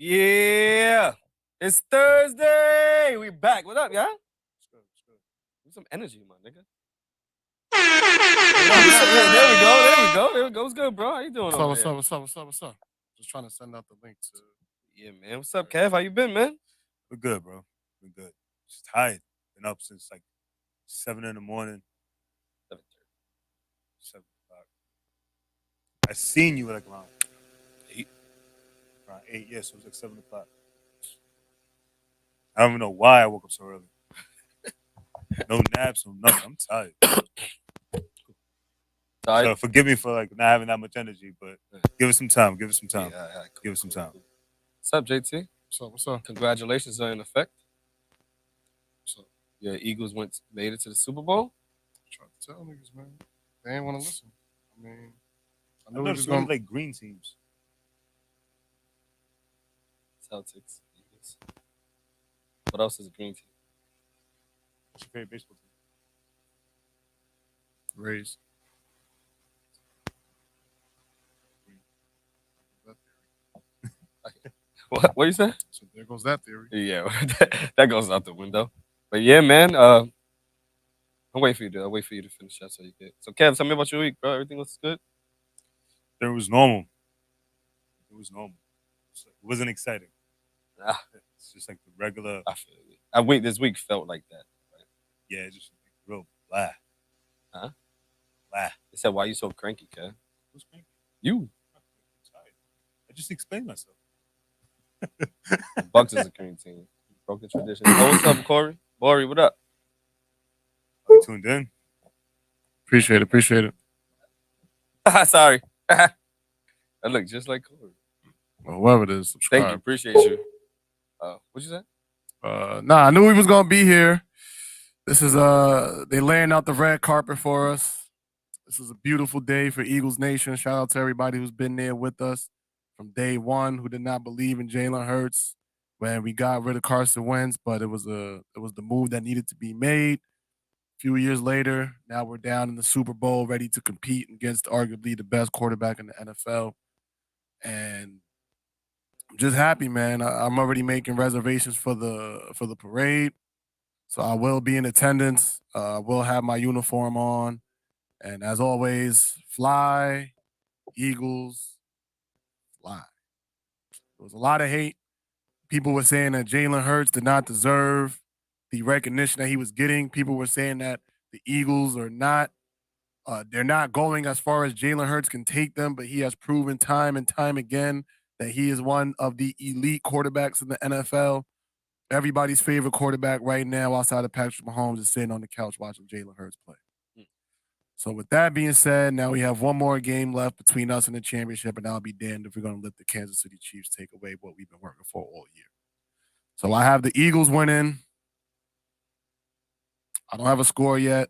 Yeah, it's Thursday. We back. What up, y'all? Give some energy, my nigga. There we go. What's good, bro? How you doing? What's up? Just trying to send out the link to. Yeah, man. What's up, Kev? How you been, man? We're good, bro. We're good. Just tired. Been up since like 7 in the morning. 7 o'clock. I seen you like around 8. Around 8, yeah, so it was like 7 o'clock. I don't even know why I woke up so early. No naps, no nothing. I'm tired. So forgive me for like not having that much energy, but give us some time. Give us some time. Yeah, cool, give us some time. What's up, JT? What's up? Congratulations are in effect. What's up? Your Eagles made it to the Super Bowl. Try to tell niggas, man. They ain't want to listen. I mean, I know it's going like green teams. Celtics, Eagles. What else is a green team? What's your favorite baseball team? Rays. What you say? So there goes that theory. Yeah, that goes out the window. But yeah, man. I'm waiting for you to. I'll wait for you to finish that so you can. So, Kev, tell me about your week, bro. Everything was good. It was normal. It was normal. It wasn't exciting. It's just like the regular. I feel it. This week felt like that. Right? Yeah, just like real blah. Huh? Blah. They said, "Why you so cranky, Kev?" Who's cranky? You. I'm tired. I just explained myself. The Bucks is a green team. Broke the tradition. Oh, what's up, Corey? Bori, what up? Are you tuned in? Appreciate it. Sorry. I look just like Corey. Well, whoever it is, subscribe. Thank you. Appreciate you. What'd you say? Nah, I knew we was gonna be here. This is they laying out the red carpet for us. This is a beautiful day for Eagles Nation. Shout out to everybody who's been there with us from day one, who did not believe in Jalen Hurts when we got rid of Carson Wentz, but it was the move that needed to be made. A few years later, now we're down in the Super Bowl, ready to compete against arguably the best quarterback in the NFL. And I'm just happy, man. I'm already making reservations for the parade, so I will be in attendance. Will have my uniform on, and as always, fly, Eagles, fly. There was a lot of hate. People were saying that Jalen Hurts did not deserve the recognition that he was getting. People were saying that the Eagles are not, they're not going as far as Jalen Hurts can take them, but he has proven time and time again that he is one of the elite quarterbacks in the NFL. Everybody's favorite quarterback right now outside of Patrick Mahomes is sitting on the couch watching Jalen Hurts play. So with that being said, now we have one more game left between us and the championship, and I'll be damned if we're going to let the Kansas City Chiefs take away what we've been working for all year. So I have the Eagles winning. I don't have a score yet.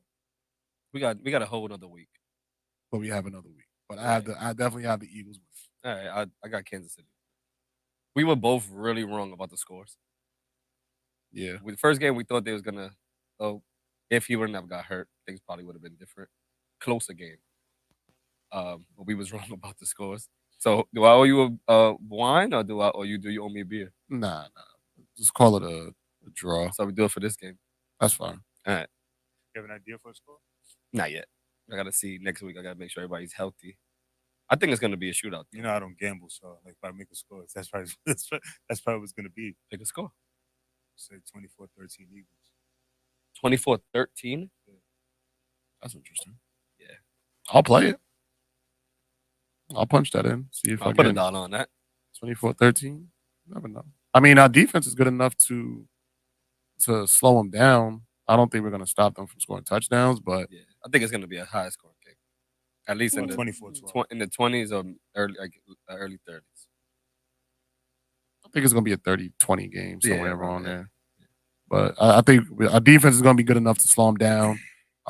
We got a whole another week. But we have another week. But I definitely have the Eagles win. All right, I got Kansas City. We were both really wrong about the scores. Yeah. With the first game, we thought they was gonna. Oh, if he wouldn't have got hurt, things probably would have been different. Closer game. But we was wrong about the scores. So do I owe you a wine or do you owe me a beer? Nah. Just call it a draw. So we do it for this game. That's fine. All right. You have an idea for a score? Not yet. I gotta see next week. I gotta make sure everybody's healthy. I think it's gonna be a shootout. You know I don't gamble, so like if I make a score, that's probably what's gonna be. Pick a score. Say 24-13 Eagles. 24-13? Yeah. That's interesting. Yeah. I'll play it. I'll punch that in. See if I'll put a dollar on that. 24-13. Never know. I mean, our defense is good enough to slow them down. I don't think we're going to stop them from scoring touchdowns, but yeah, I think it's going to be a high scoring game. At least in the 20s or early 30s. I think it's going to be a 30-20 game somewhere around there. But I think our defense is going to be good enough to slow them down.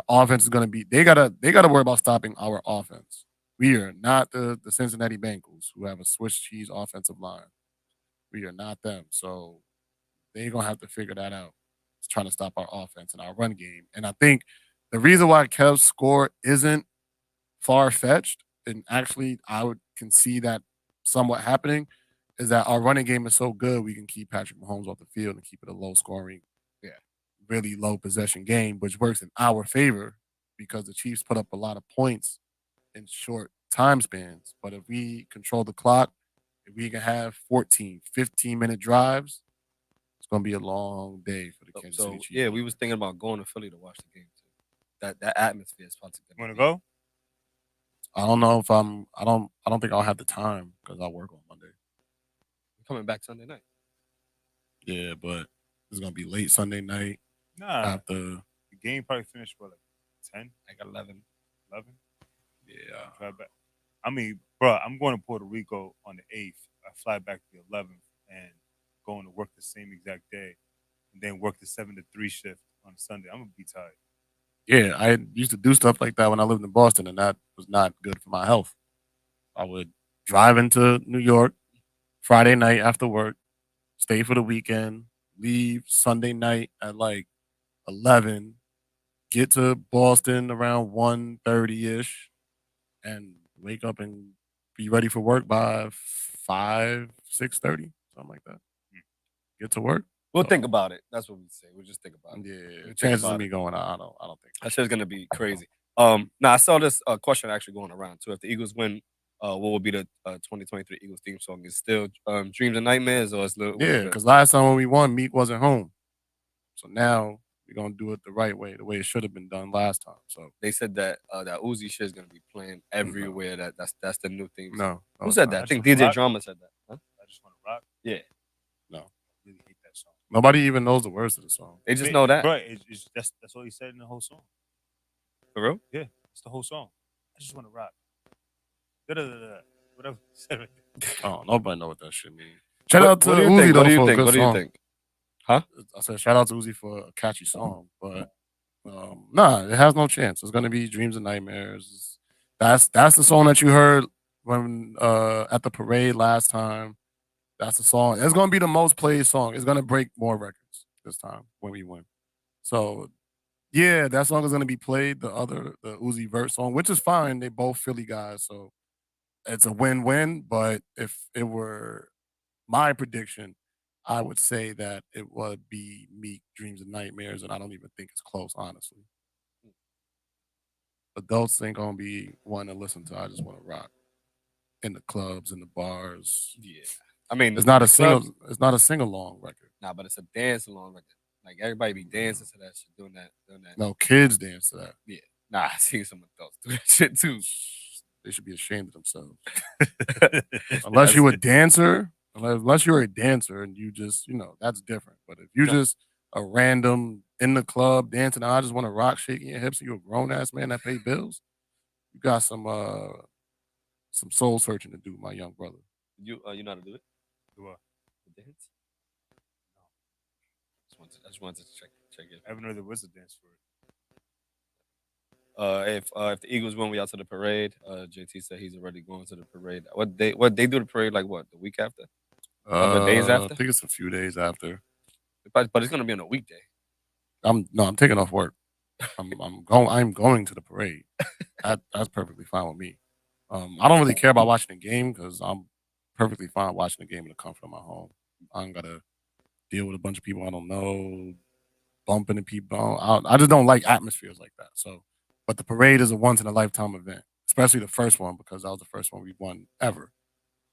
Our offense is going to be they got to worry about stopping our offense. We are not the Cincinnati Bengals who have a Swiss cheese offensive line. We are not them. So they're going to have to figure that out. It's trying to stop our offense and our run game. And I think the reason why Kev's score isn't far-fetched, and actually I can see that somewhat happening, is that our running game is so good we can keep Patrick Mahomes off the field and keep it a low scoring, really low possession game, which works in our favor because the Chiefs put up a lot of points in short time spans. But if we control the clock, if we can have 14, 15-minute drives, it's going to be a long day for the Kansas City Chiefs. Yeah, we was thinking about going to Philly to watch the game too. That atmosphere is probably You want to go? I don't know if I don't think I'll have the time because I work on Monday. I'm coming back Sunday night. Yeah, but it's gonna be late Sunday night. Nah. After the game probably finished like 10, like 11. Yeah. Try back. I mean, bro, I'm going to Puerto Rico on the 8th. I fly back the 11th and going to work the same exact day, and then work the 7 to 3 shift on Sunday. I'm gonna be tired. Yeah, I used to do stuff like that when I lived in Boston, and that was not good for my health. I would drive into New York Friday night after work, stay for the weekend, leave Sunday night at like 11, get to Boston around 1:30-ish, and wake up and be ready for work by 5, 6:30, something like that. Get to work. We'll think about it. That's what we say. We'll just think about it. Yeah, chances of me going, I don't think that shit's gonna be crazy. Now I saw this question actually going around too. If the Eagles win, what will be the 2023 Eagles theme song? Is it still Dreams and Nightmares, or is it? Yeah, because last time when we won, Meek wasn't home. So now we're gonna do it the right way, the way it should have been done last time. So they said that that Uzi shit is gonna be playing everywhere. No. That's the new theme. No, who said that? I think DJ Drama said that. Huh? I just want to rock. Yeah. No, I really hate that song. Nobody even knows the words of the song. They just know that. Bro, that's all he said in the whole song. For real? Yeah, it's the whole song. I just want to rock. Whatever he said right there. Oh, nobody know what that shit means. Shout out to Uzi though for a good song. What do you think? Huh? I said shout out to Uzi for a catchy song, but nah, it has no chance. It's gonna be Dreams and Nightmares. That's the song that you heard when at the parade last time. That's the song. It's gonna be the most played song. It's gonna break more records this time when we win. So yeah, that song is gonna be played. The Uzi Vert song, which is fine. They both Philly guys, so it's a win-win. But if it were my prediction, I would say that it would be Meek, Dreams and Nightmares, and I don't even think it's close, honestly. Adults ain't gonna be one to listen to. I just want to rock in the clubs, in the bars. Yeah, I mean, it's not a sing-along record. Nah, but it's a dance-along record. Like everybody be dancing to that shit, doing that. No, kids dance to that. Yeah, nah, I see some adults do that shit too. They should be ashamed of themselves. Unless you're a dancer and you just, that's different. But if you just a random in the club dancing, I just want to rock, shaking your hips, and you're a grown ass man that pay bills, you got some soul searching to do, my young brother. You know how to do it? Do what? The dance? No. I just wanted to check it. I haven't heard there was a dance for it. If the Eagles win, we out to the parade. JT said he's already going to the parade. What they do the parade like? What, the week after? The days after? I think it's a few days after. But it's gonna be on a weekday. I'm taking off work. I'm going to the parade. That's perfectly fine with me. I don't really care about watching the game because I'm perfectly fine watching the game in the comfort of my home. I ain't gotta deal with a bunch of people I don't know, bumping into people. I just don't like atmospheres like that. So, but the parade is a once in a lifetime event, especially the first one because that was the first one we won ever.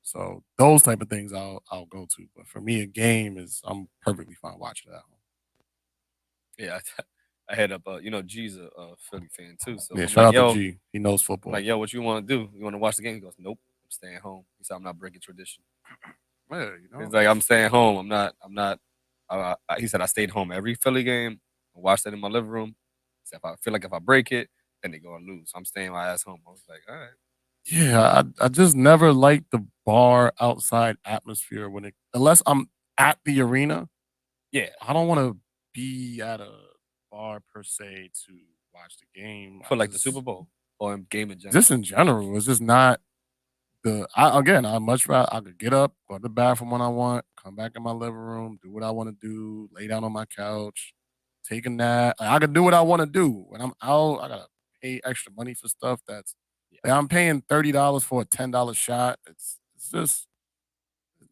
So those type of things I'll go to. But for me, a game I'm perfectly fine watching it at home. Yeah, I head up. G's a Philly fan too. So yeah, I'm shout like, out to G. He knows football. I'm like, yo, what you want to do? You want to watch the game? He goes, nope, I'm staying home. He said, I'm not breaking tradition. Yeah, He's like, I'm staying home. I'm not. He said I stayed home every Philly game. I watched it in my living room. He said, if I break it, then they go and lose. So I'm staying my ass home. I was like, all right. Yeah, I just never liked the bar outside atmosphere unless I'm at the arena. Yeah, I don't want to be at a bar per se to watch the game. For like the Super Bowl or in game in general. Just in general, it's just not I much rather I could get up, go to the bathroom when I want, come back in my living room, do what I want to do, lay down on my couch, take a nap. I could do what I want to do. When I'm out, I gotta pay extra money for stuff I'm paying $30 for a $10 shot. It's just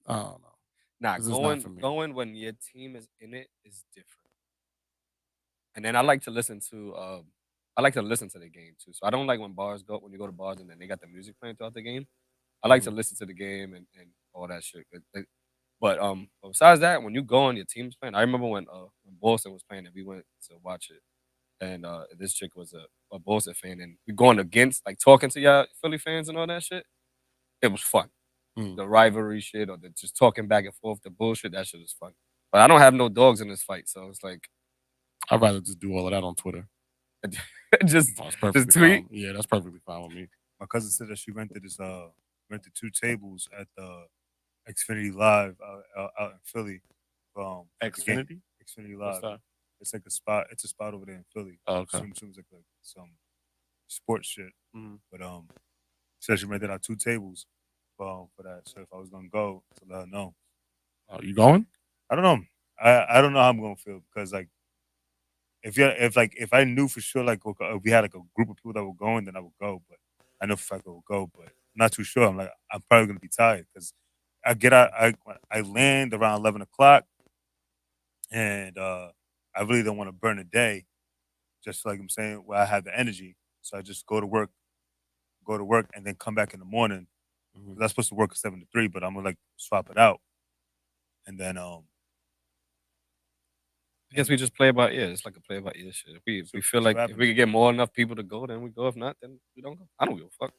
I don't know. Nah, This is not for me. going when your team is in it is different. And then I like to listen to the game too. So I don't like when you go to bars and then they got the music playing throughout the game. I like to listen to the game and all that shit. But besides that, when you go and your team's playing, I remember when Boston was playing and we went to watch it, and this chick was a Boston fan, and we going against like talking to y'all Philly fans and all that shit. It was fun. Mm. The rivalry shit or the just talking back and forth, the bullshit, that shit is fun. But I don't have no dogs in this fight, so it's like I'd rather just do all of that on Twitter. just That's perfectly tweet. fine. Yeah, that's perfectly fine with me. My cousin said that she rented 2 tables at the Xfinity Live out in Philly. For the game. Xfinity? Xfinity What's Live. that? It's like a spot. It's a spot over there in Philly. Oh, okay. Seems like some sports shit. Mhm. But she said she rented out 2 tables for that. So if I was gonna go, to let her know. Are you going? I don't know. I don't know how I'm gonna feel because like if I knew for sure like if we had like a group of people that were going, then I would go. But I know for a fact I would go, but I'm not too sure. I'm probably gonna be tired because I get out. I land around 11 o'clock, and I really don't want to burn a day. Just like I'm saying, where I have the energy, so I just go to work, and then come back in the morning. Mhm. 'Cause I'm supposed to work at 7 to 3, but I'm gonna like swap it out, and then I guess we just play it by ear. It's like a play it by ear shit. If we feel like if we could get more enough people to go, then we go. If not, then we don't go. I don't give a fuck.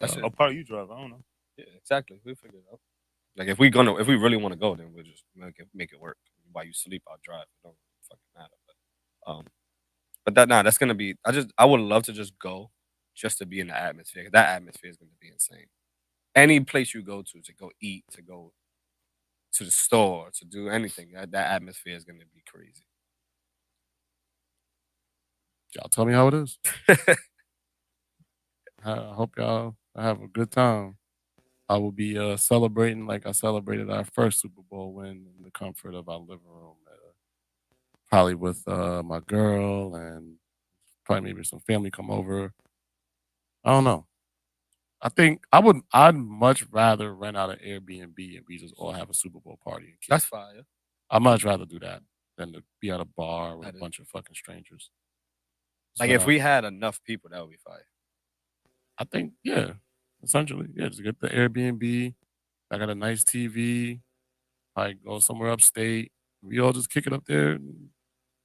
That's it. I'll probably you drive. I don't know. Yeah, exactly. We figure it out. Like if we really want to go, then we'll just make it work. While you sleep, I'll drive. It don't fucking matter. But that's gonna be. I would love to just go, just to be in the atmosphere. That atmosphere is gonna be insane. Any place you go to go eat, to go to the store, to do anything, that atmosphere is gonna be crazy. Y'all tell me how it is. I hope y'all have a good time. I will be celebrating like I celebrated our first Super Bowl win in the comfort of our living room. Probably with my girl and probably maybe some family come over. I don't know. I think I'd much rather rent out an Airbnb and we just all have a Super Bowl party. And That's fire. I'd much rather do that than to be at a bar with a bunch of fucking strangers. Like if we had enough people, that would be fire. I think, yeah, essentially, yeah, just get the Airbnb. I got a nice TV. I go somewhere upstate. We all just kick it up there. And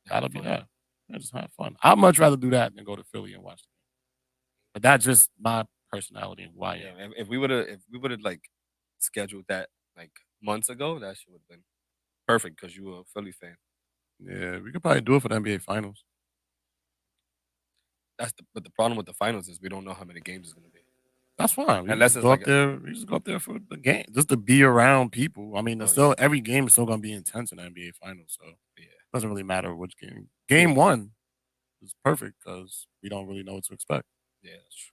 that'll be that. Yeah, just have fun. I'd much rather do that than go to Philly and watch the game. But that's just my personality and who I am. Yeah, if we would have like scheduled that like months ago, that shit would have been perfect because you were a Philly fan. Yeah, we could probably do it for the NBA Finals. But the problem with the finals is we don't know how many games it's gonna be. That's fine. We Unless just it's go like up there. We just go up there for the game, just to be around people. I mean, every game is still gonna be intense in the NBA Finals, so yeah, it doesn't really matter which game. Game one is perfect because we don't really know what to expect. Yeah, that's true.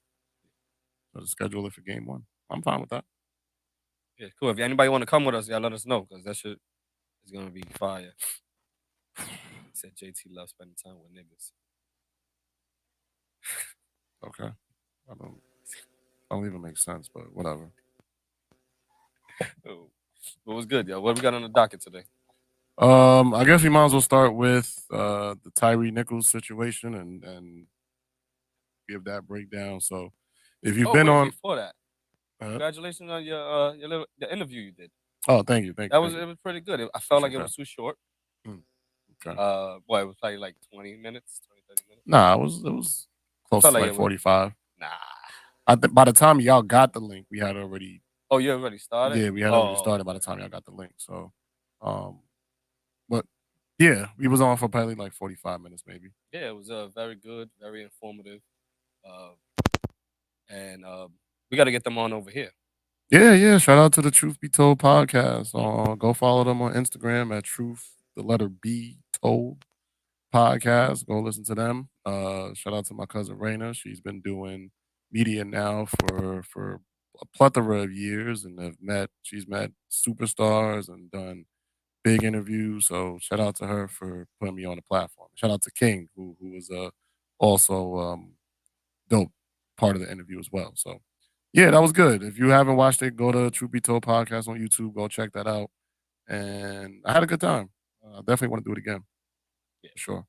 So just schedule it for game one. I'm fine with that. Yeah, cool. If anybody want to come with us, y'all let us know because that shit is gonna be fire. Said JT loves spending time with niggas. Okay, I don't even make sense, but whatever. Oh, what was good, yo? What we got on the docket today? I guess we might as well start with the Tyree Nichols situation and give that breakdown. So, if you've been on before that, congratulations on the interview you did. Oh, thank you. It was pretty good. I felt like it was too short. Okay. It was probably like 20 minutes, 20, 30 minutes. Nah, it was close to like 45. Nah. By the time y'all got the link, we had already. Oh, you already started? Yeah, we had already started by the time y'all got the link. So, but yeah, we was on for probably like 45 minutes, maybe. Yeah, it was very good, very informative, and we got to get them on over here. Yeah. Shout out to the Truth Be Told podcast. Go follow them on Instagram at Truth, the letter B, Told podcast. Go listen to them. Shout out to my cousin Raina. She's been doing media now for a plethora of years and she's met superstars and done big interviews. So shout out to her for putting me on the platform. Shout out to King, who was also dope part of the interview as well. So Yeah, that was good. If you haven't watched it, go to Truth Be Told podcast on YouTube. Go check that out. And I had a good time. Definitely want to do it again. Yeah. For sure.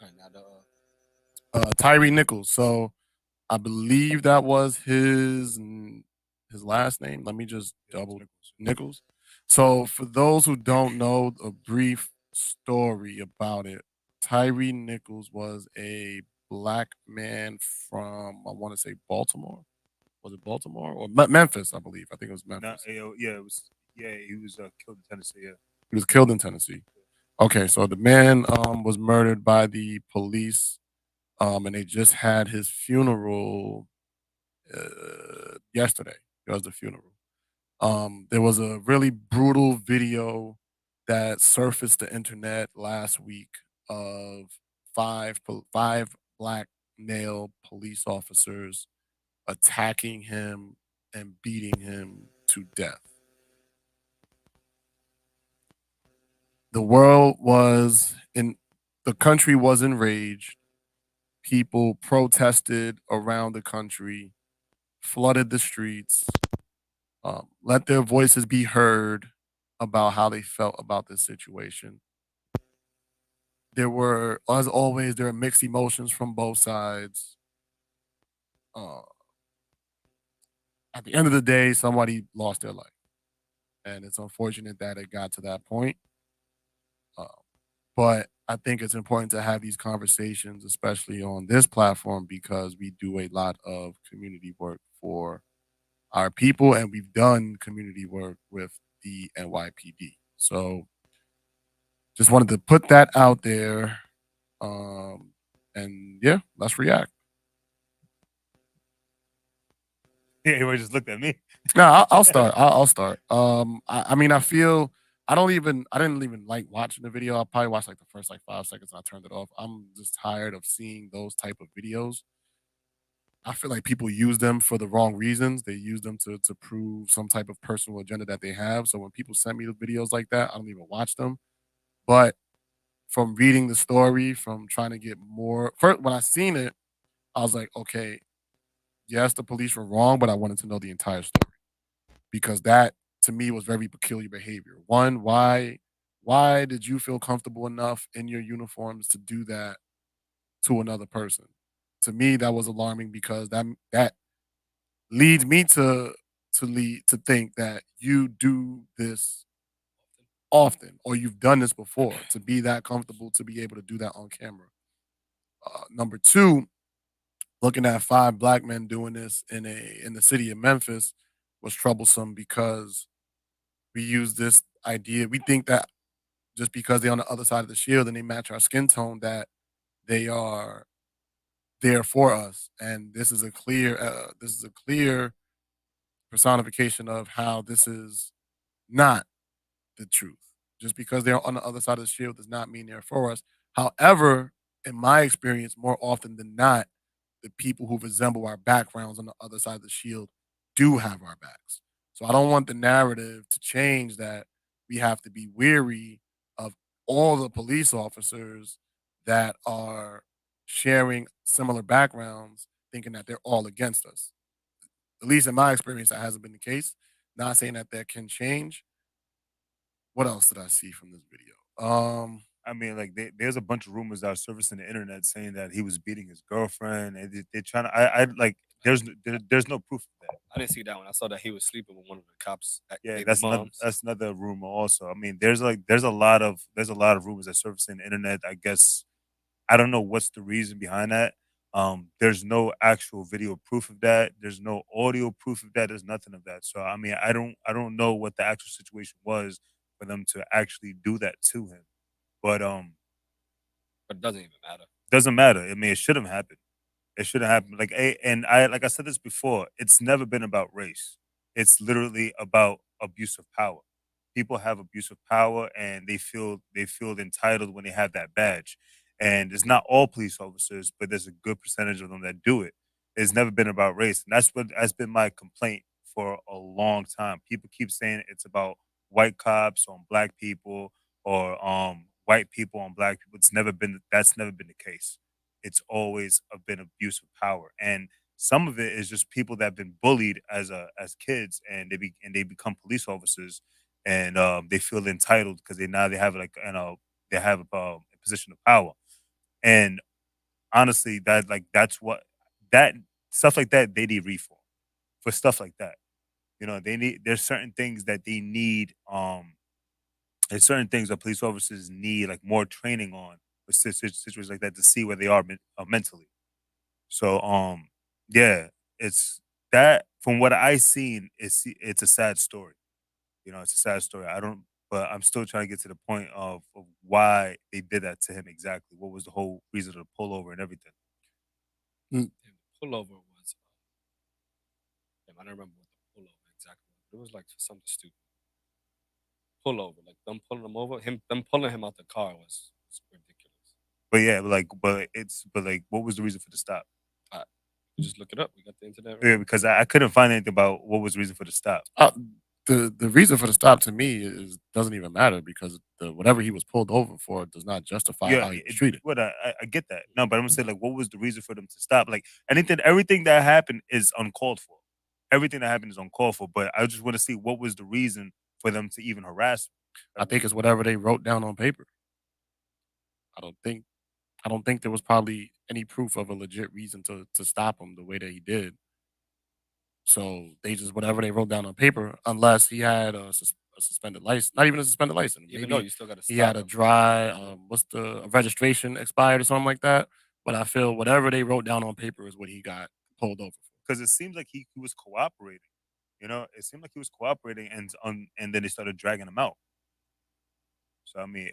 All right, now Tyree Nichols. So I believe that was his last name. Let me just double Nichols. So for those who don't know, a brief story about it. Tyree Nichols was a black man from, I want to say, Baltimore. Was it Baltimore or Memphis? I believe. I think it was Memphis. Yeah, it was. Yeah, he was killed in Tennessee. Yeah, He was killed in Tennessee. Okay, so the man was murdered by the police, and they just had his funeral yesterday. It was the funeral. There was a really brutal video that surfaced the internet last week of five black male police officers attacking him and beating him to death. The world was in the country was enraged. People protested around the country, flooded the streets, let their voices be heard about how they felt about this situation. There were, as always, there are mixed emotions from both sides. Uh, at the end of the day, somebody lost their life, and it's unfortunate that it got to that point. Uh, but I think it's important to have these conversations, especially on this platform, because we do a lot of community work for our people, and we've done community work with the NYPD. So just wanted to put that out there. And yeah, let's react. yeah. Everybody just looked at me. No, I'll start. I'll start. I mean, I feel I didn't even like watching the video. I probably watched like the first like 5 seconds and I turned it off. I'm just tired of seeing those type of videos. I feel like people use them for the wrong reasons. They use them to prove some type of personal agenda that they have. So when people send me the videos like that, I don't even watch them. But from reading the story, from trying to get more, first when I seen it, I was like, okay, yes, the police were wrong, but I wanted to know the entire story because that to me was very peculiar behavior. One, why did you feel comfortable enough in your uniforms to do that to another person? To me, that was alarming because that leads me to think that you do this often or you've done this before to be that comfortable to be able to do that on camera. Number two, looking at five black men doing this in the city of Memphis was troublesome because we use this idea. We think that just because they're on the other side of the shield and they match our skin tone, that they are there for us. And this is a clear personification of how this is not the truth. Just because they're on the other side of the shield does not mean they're for us. However, in my experience, more often than not, the people who resemble our backgrounds on the other side of the shield do have our backs. So I don't want the narrative to change that we have to be weary of all the police officers that are sharing similar backgrounds, thinking that they're all against us. At least in my experience, that hasn't been the case. Not saying that that can change. What else did I see from this video? I mean, like there's a bunch of rumors that are surfacing the internet saying that he was beating his girlfriend, and they're trying to. I like. There's no proof of that. I didn't see that one. I saw that he was sleeping with one of the cops' Yeah, baby moms. that's another rumor also. I mean, there's a lot of rumors that surface in the internet. I guess I don't know what's the reason behind that. There's no actual video proof of that. There's no audio proof of that. There's nothing of that. So I mean, I don't know what the actual situation was for them to actually do that to him. But But it doesn't even matter. doesn't matter. I mean, it shouldn't happen. It shouldn't happen. And I like I said this before. It's never been about race. It's literally about abuse of power. People have abuse of power, and they feel entitled when they have that badge. And it's not all police officers, but there's a good percentage of them that do it. It's never been about race, and that's been my complaint for a long time. People keep saying it's about white cops on black people or white people on black people. It's never been That's never been the case. It's always been abuse of power. And some of it is just people that have been bullied as kids, and they become police officers, and they feel entitled because they have like they have a position of power, and honestly, that's what that stuff like that they need reform for stuff like that. There's certain things that they need. There's certain things that police officers need like more training on for situations like that to see where they are mentally. So yeah, it's that from what I seen, it's a sad story. It's a sad story. I don't, but I'm still trying to get to the point of why they did that to him exactly. What was the whole reason of the pullover and everything? And the pullover was, I don't remember what the pullover exactly was. It was like something stupid. Pullover, like them pulling him over, them pulling him out the car was ridiculous. But yeah, but like, what was the reason for the stop? Just look it up. We got the internet. Right Yeah, because I couldn't find anything about what was the reason for the stop. The reason for the stop to me doesn't even matter because whatever he was pulled over for does not justify how he was treated. What I get that. No, but I'm saying like, what was the reason for them to stop? Like everything that happened is uncalled for. Everything that happened is uncalled for. But I just want to see what was the reason for them to even harass him. I think it's whatever they wrote down on paper. I don't think there was probably any proof of a legit reason to stop him the way that he did. So they just whatever they wrote down on paper, unless he had a suspended license, not even a suspended license. Even Maybe though you still got to he had a dry, a registration expired or something like that. But I feel whatever they wrote down on paper is what he got pulled over for. Because it seems like he was cooperating. It seemed like he was cooperating, and then they started dragging him out. So I mean,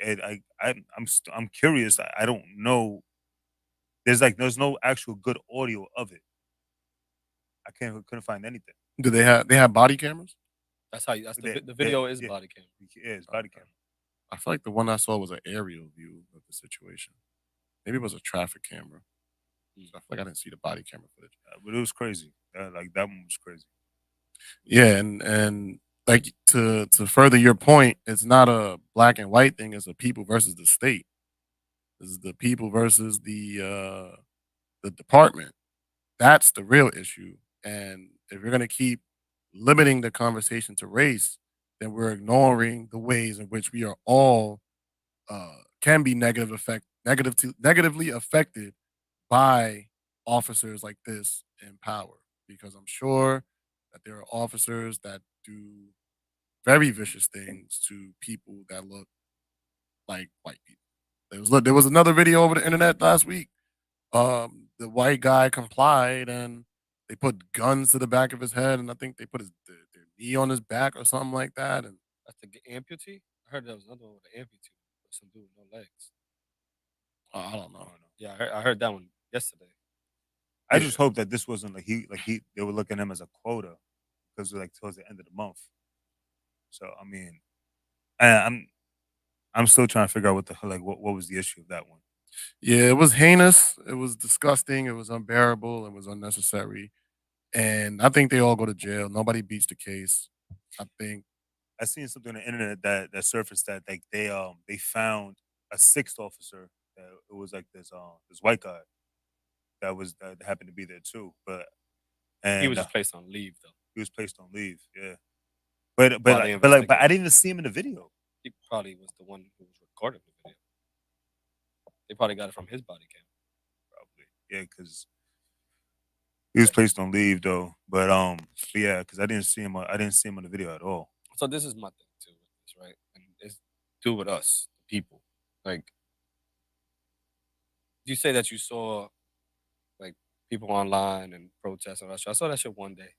I'm curious. I don't know. There's no actual good audio of it. I couldn't find anything. Do they have body cameras? That's how the video is body cam. Yeah, it's body cam. I feel like the one I saw was an aerial view of the situation. Maybe it was a traffic camera. So I feel like I didn't see the body camera footage. But it was crazy. Like that one was crazy. Yeah, and like to further your point, it's not a black and white thing. It's a people versus the state. This is the people versus the department. That's the real issue. And if you're gonna keep limiting the conversation to race, then we're ignoring the ways in which we are all can be negatively affected by officers like this in power. Because I'm sure that there are officers that do very vicious things to people that look like white people. There was another video over the internet last week. The white guy complied and they put guns to the back of his head, and I think they put their knee on his back or something like that. And that's the amputee. I heard there was another one with an amputee, some dude with no legs. I don't know. Yeah, I heard that one yesterday. I just hope that this wasn't they were looking at him as a quota because like towards the end of the month. So I mean, I'm still trying to figure out what the hell what was the issue of that one. Yeah, it was heinous. It was disgusting. It was unbearable. It was unnecessary. And I think they all go to jail. Nobody beats the case. I think I seen something on the internet that surfaced that like they found a sixth officer. It was like this white guy that happened to be there too. But he was just placed on leave though. He was placed on leave. Yeah. But I didn't even see him in the video. He probably was the one who was recording the video. They probably got it from his body cam. Probably, yeah, because he was placed on leave though. But yeah, because I didn't see him on the video at all. So this is my thing too with this, right? And it's do with us, the people. Like, you say that you saw like people online and protests and all that shit. I saw that shit one day.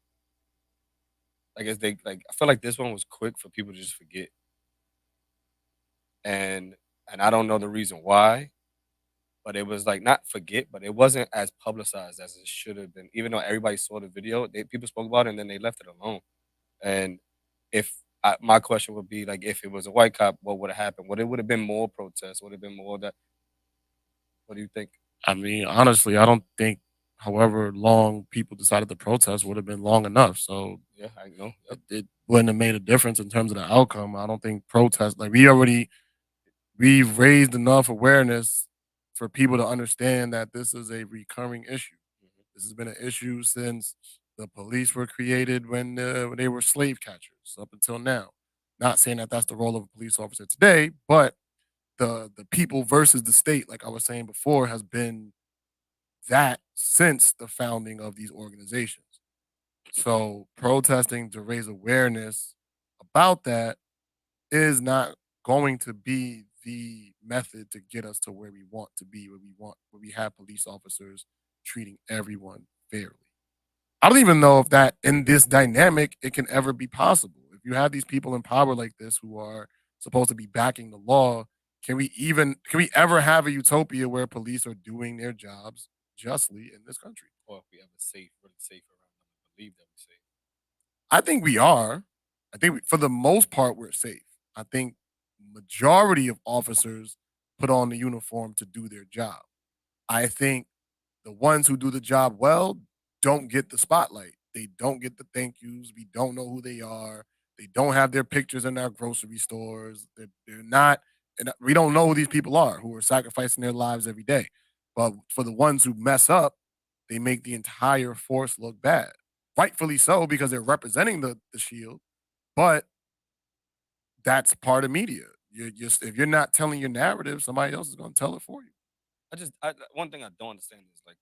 I guess I feel like this one was quick for people to just forget. And I don't know the reason why, but it was like not forget, but it wasn't as publicized as it should have been. Even though everybody saw the video, people spoke about it and then they left it alone. And my question would be like, if it was a white cop, what would have happened? Would have been more protests? Would have been more that? What do you think? I mean, honestly, I don't think however long people decided to protest would have been long enough. So yeah, I know it wouldn't have made a difference in terms of the outcome. I don't think protests like we've raised enough awareness for people to understand that this is a recurring issue. This has been an issue since the police were created when they were slave catchers up until now. Not saying that that's the role of a police officer today, but the people versus the state, like I was saying before, has been that since the founding of these organizations. So protesting to raise awareness about that is not going to be the method to get us to where we want to be, where we have police officers treating everyone fairly. I don't even know if that in this dynamic it can ever be possible. If you have these people in power like this who are supposed to be backing the law, can we ever have a utopia where police are doing their jobs justly in this country? Or if we ever safe, really safe around them and believe that we're safe. I think we are. I think for the most part we're safe. I think majority of officers put on the uniform to do their job. I think the ones who do the job well don't get the spotlight. They don't get the thank yous. We don't know who they are. They don't have their pictures in our grocery stores. They're not, and we don't know who these people are who are sacrificing their lives every day. But for the ones who mess up, they make the entire force look bad. Rightfully so, because they're representing the shield. But that's part of media. You're just if you're not telling your narrative, somebody else is going to tell it for you. One thing I don't understand is like,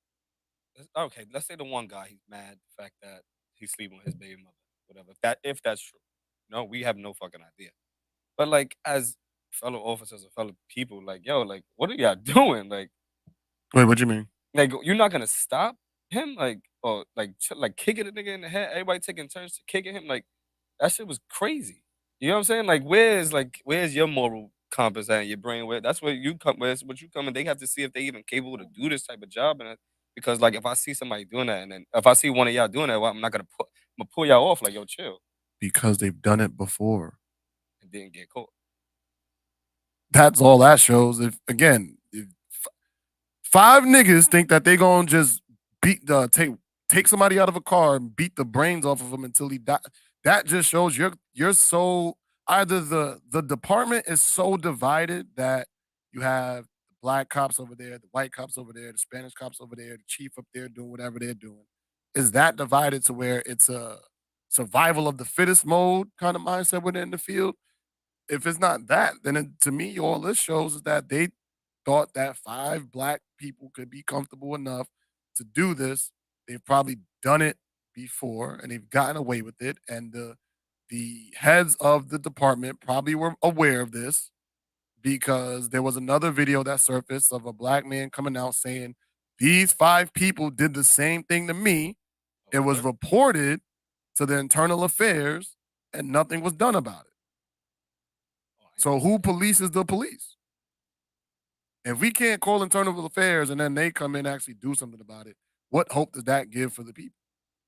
okay, let's say the one guy he's mad the fact that he's sleeping with his baby mother, whatever. If that's true, no, we have no fucking idea. But like as fellow officers or fellow people, like yo, like what are y'all doing? Wait, what do you mean? Like you're not gonna stop him, like or like kicking a nigga in the head. Everybody taking turns to kicking him, like that shit was crazy. You know what I'm saying? Where's your moral compass at in your brain? Where that's where you come. Where's what you come and they have to see if they even capable to do this type of job. Because like if I see somebody doing that, and then if I see one of y'all doing that, well, I'm not gonna I'm gonna pull y'all off like yo, chill, Because they've done it before. and didn't get caught. That's all that shows. If five niggas think that they gonna just take somebody out of a car and beat the brains off of him until he die, that just shows you're so either the department is so divided that you have the black cops over there, the white cops over there, the Spanish cops over there, the chief up there doing whatever they're doing. Is that divided to where it's a survival of the fittest mode kind of mindset within the field? If it's not that, then to me, all this shows is that they thought that five black people could be comfortable enough to do this. They've probably done it before and they've gotten away with it. And the heads of the department probably were aware of this because there was another video that surfaced of a black man coming out saying, these five people did the same thing to me. It was reported to the internal affairs and nothing was done about it. So who polices the police? If we can't call internal affairs and then they come in and actually do something about it, what hope does that give for the people?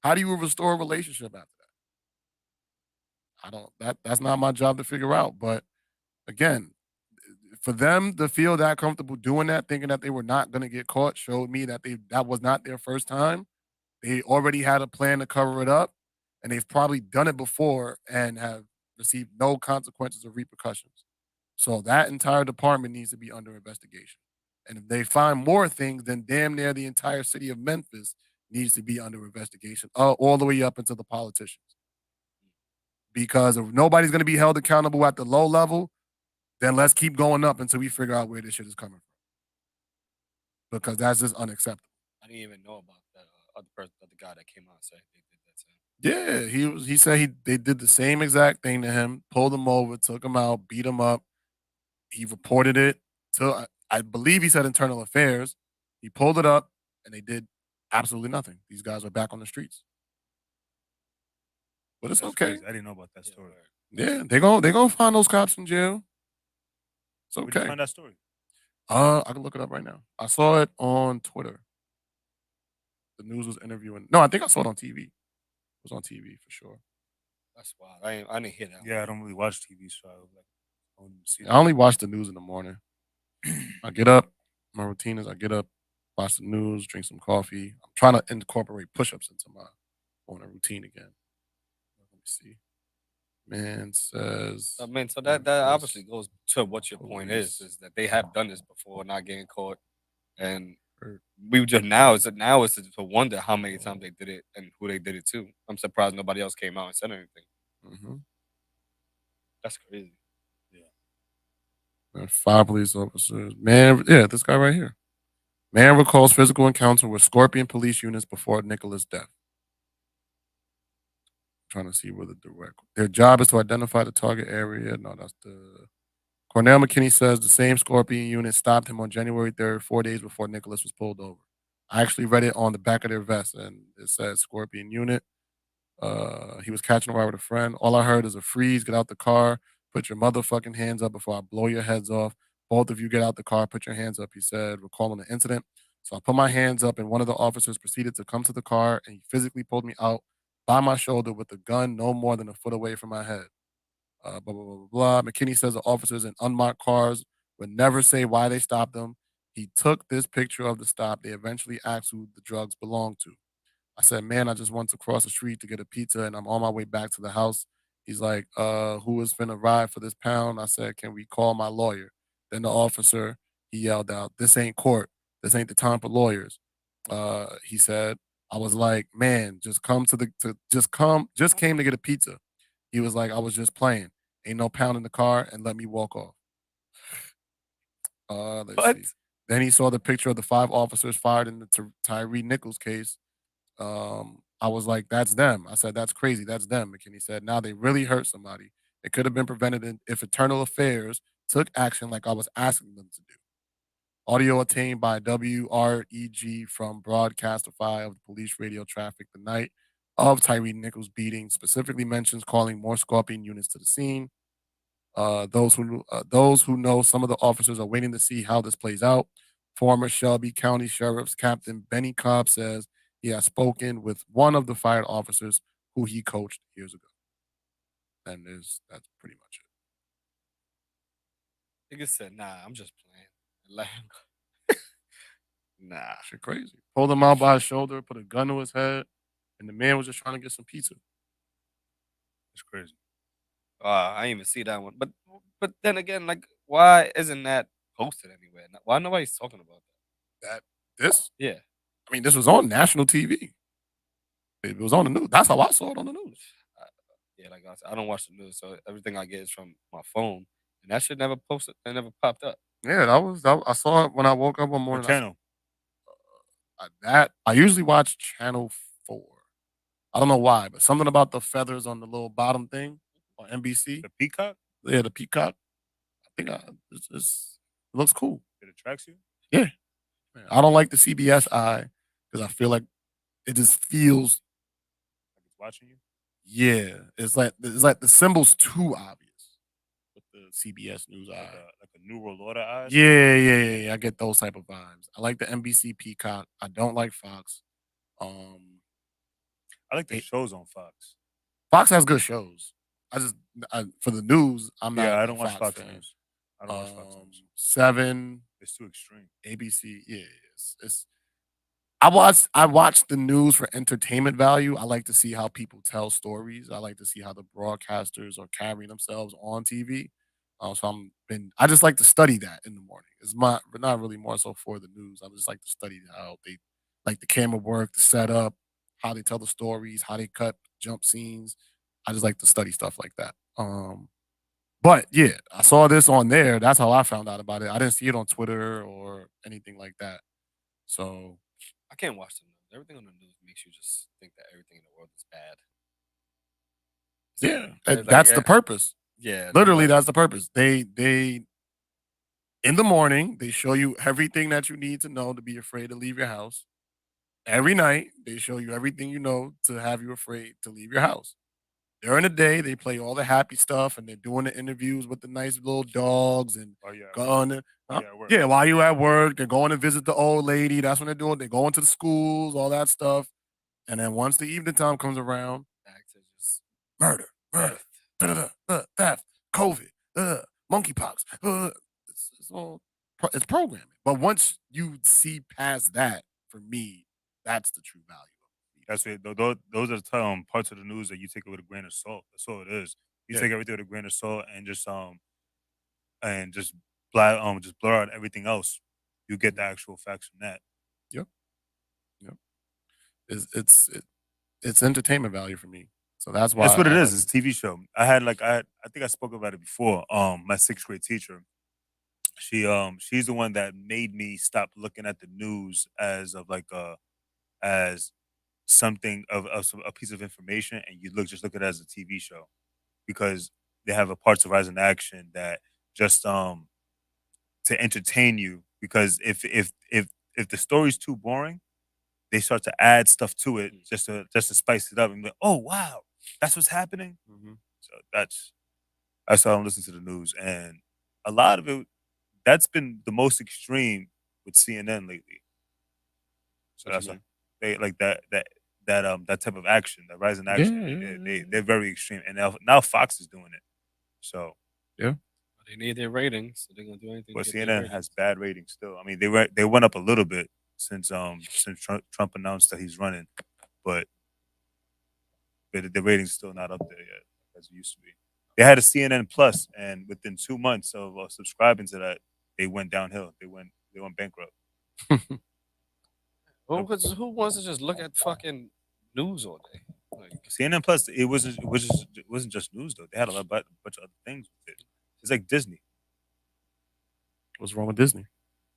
How do you restore a relationship after that? I don't that's not my job to figure out. But again, for them to feel that comfortable doing that, thinking that they were not going to get caught, showed me that that was not their first time. They already had a plan to cover it up, and they've probably done it before and have received no consequences or repercussions. So that entire department needs to be under investigation. And if they find more things, then damn near the entire city of Memphis needs to be under investigation, all the way up into the politicians. Because if nobody's going to be held accountable at the low level, then let's keep going up until we figure out where this shit is coming from. Because that's just unacceptable. I didn't even know about that other person, the guy that came out and said they did that to him. Yeah, he said they did the same exact thing to him, pulled him over, took him out, beat him up. He reported it to I believe he said internal affairs. He pulled it up and they did absolutely nothing. These guys are back on the streets. But it's That's okay. crazy. I didn't know about that story. Yeah, they're gonna find those cops in jail. It's Where'd you okay. find that story? I can look it up right now. I saw it on Twitter. The news was interviewing. No, I think I saw it on TV. It was on TV for sure. That's wild. I didn't hear that. Yeah, I don't really watch TV, so I don't even see I only watch the news in the morning. I get up. My routine is I get up, watch the news, drink some coffee. I'm trying to incorporate push-ups into my morning routine again. Let me see. Man says. I mean, so that obviously goes to what your point is that they have done this before, not getting caught, and We just now it's to wonder how many times they did it and who they did it to. I'm surprised nobody else came out and said anything. Mm-hmm. That's crazy. And 5 police officers. Man, yeah, this guy right here. Man recalls physical encounter with Scorpion police units before Nicholas' death. Trying to see where the direct. Their job is to identify the target area. No, that's the. Cornell McKinney says the same Scorpion unit stopped him on January 3rd, 4 days before Nicholas was pulled over. I actually read it on the back of their vest, and it says Scorpion unit. He was catching a ride with a friend. All I heard is a freeze, get out the car, put your motherfucking hands up before I blow your heads off. Both of you get out the car, put your hands up, he said, recalling the incident. So I put my hands up, and one of the officers proceeded to come to the car, and he physically pulled me out by my shoulder with a gun no more than a foot away from my head. Blah, blah, blah, blah, blah. McKinney says the officers in unmarked cars would never say why they stopped them. He took this picture of the stop. They eventually asked who the drugs belonged to. I said, man, I just want to cross the street to get a pizza and I'm on my way back to the house. He's like, who is finna ride for this pound? I said, can we call my lawyer? Then the officer, he yelled out, this ain't court. This ain't the time for lawyers. He said, I was like, man, just come just came to get a pizza. He was like, I was just playing. Ain't no pound in the car and let me walk off. Let's see. Then he saw the picture of the 5 officers fired in the Tyree Nichols case. I was like, that's them. I said, that's crazy. That's them. McKinney said, now they really hurt somebody. It could have been prevented if Internal Affairs took action like I was asking them to do. Audio obtained by WREG from Broadcastify of the police radio traffic the night of Tyree Nichols' beating specifically mentions calling more Scorpion units to the scene. Those who know some of the officers are waiting to see how this plays out. Former Shelby County Sheriff's Captain Benny Cobb says he has spoken with one of the fired officers who he coached years ago. And that's pretty much it. Nigga said, nah, I'm just playing. Let him go. Nah. Shit crazy. Pulled him out by his shoulder, put a gun to his head, and the man was just trying to get some pizza. It's crazy. I didn't even see that one. But then again, like, why isn't that posted anywhere? Why nobody's talking about that? This? Yeah. I mean, this was on national TV. It was on the news. That's how I saw it on the news. Yeah, like I said, I don't watch the news, so everything I get is from my phone, and that shit never posted. It never popped up. Yeah, I saw it when I woke up one morning. What channel? I usually watch Channel 4. I don't know why, but something about the feathers on the little bottom thing on NBC. The peacock? Yeah, the peacock. I think it looks cool. It attracts you? Yeah. I don't like the CBS eye because I feel like it just feels like it's watching you. Yeah, it's like the symbol's too obvious with the CBS News eye. Like a New World Order eyes. Yeah. I get those type of vibes. I like the NBC Peacock. I don't like Fox. I like the shows on Fox. Fox has good shows. For the news, I'm not. Yeah, I don't watch Fox fan. News. I don't watch Fox News. 7. It's too extreme. ABC. Yeah, it's. I watch the news for entertainment value. I like to see how people tell stories. I like to see how the broadcasters are carrying themselves on TV. I just like to study that in the morning. It's not really more so for the news. I just like to study how they like the camera work, the setup, how they tell the stories, how they cut jump scenes. I just like to study stuff like that. But yeah, I saw this on there. That's how I found out about it. I didn't see it on Twitter or anything like that. So I can't watch the news. Everything on the news makes you just think that everything in the world is bad. Yeah, that's the purpose. Yeah, literally, that's the purpose. They in the morning they show you everything that you need to know to be afraid to leave your house. Every night they show you everything you know to have you afraid to leave your house. During the day, they play all the happy stuff and they're doing the interviews with the nice little dogs and going. Yeah, while you at work, they're going to visit the old lady. That's when they're doing. They're going to the schools, all that stuff. And then once the evening time comes around, back to just murder, theft, COVID, monkeypox. It's programming. But once you see past that, for me, that's the true value. That's it. Those are parts of the news that you take it with a grain of salt. That's all it is. You take everything with a grain of salt and just blur out everything else. You get the actual facts from that. Yep. It's entertainment value for me. So that's why That's what it I is. like It's a TV show. I think I spoke about it before. My sixth grade teacher, she's the one that made me stop looking at the news as of like as something of a piece of information, and you just look at it as a TV show, because they have a parts of Rise in Action that just to entertain you, because if the story's too boring, they start to add stuff to it just to spice it up and be like, oh wow, that's what's happening. So that's how I'm listening to the news, and a lot of it that's been the most extreme with CNN lately. So What that's you why mean? they like that type of action, that rise in Yeah, action. They're very extreme, and now Fox is doing it. So, yeah. They need their ratings, so they're gonna do anything but to get their CNN ratings. has bad ratings still. I mean, they went up a little bit since Trump announced that he's running, but the ratings still not up there yet as it used to be. They had a CNN Plus, and within 2 months of subscribing to that, they went downhill. They went bankrupt. Well, 'cause who wants to just look at fucking news all day? Like, CNN Plus, it wasn't just news though. They had a bunch of other things with it. It's like Disney. What's wrong with Disney?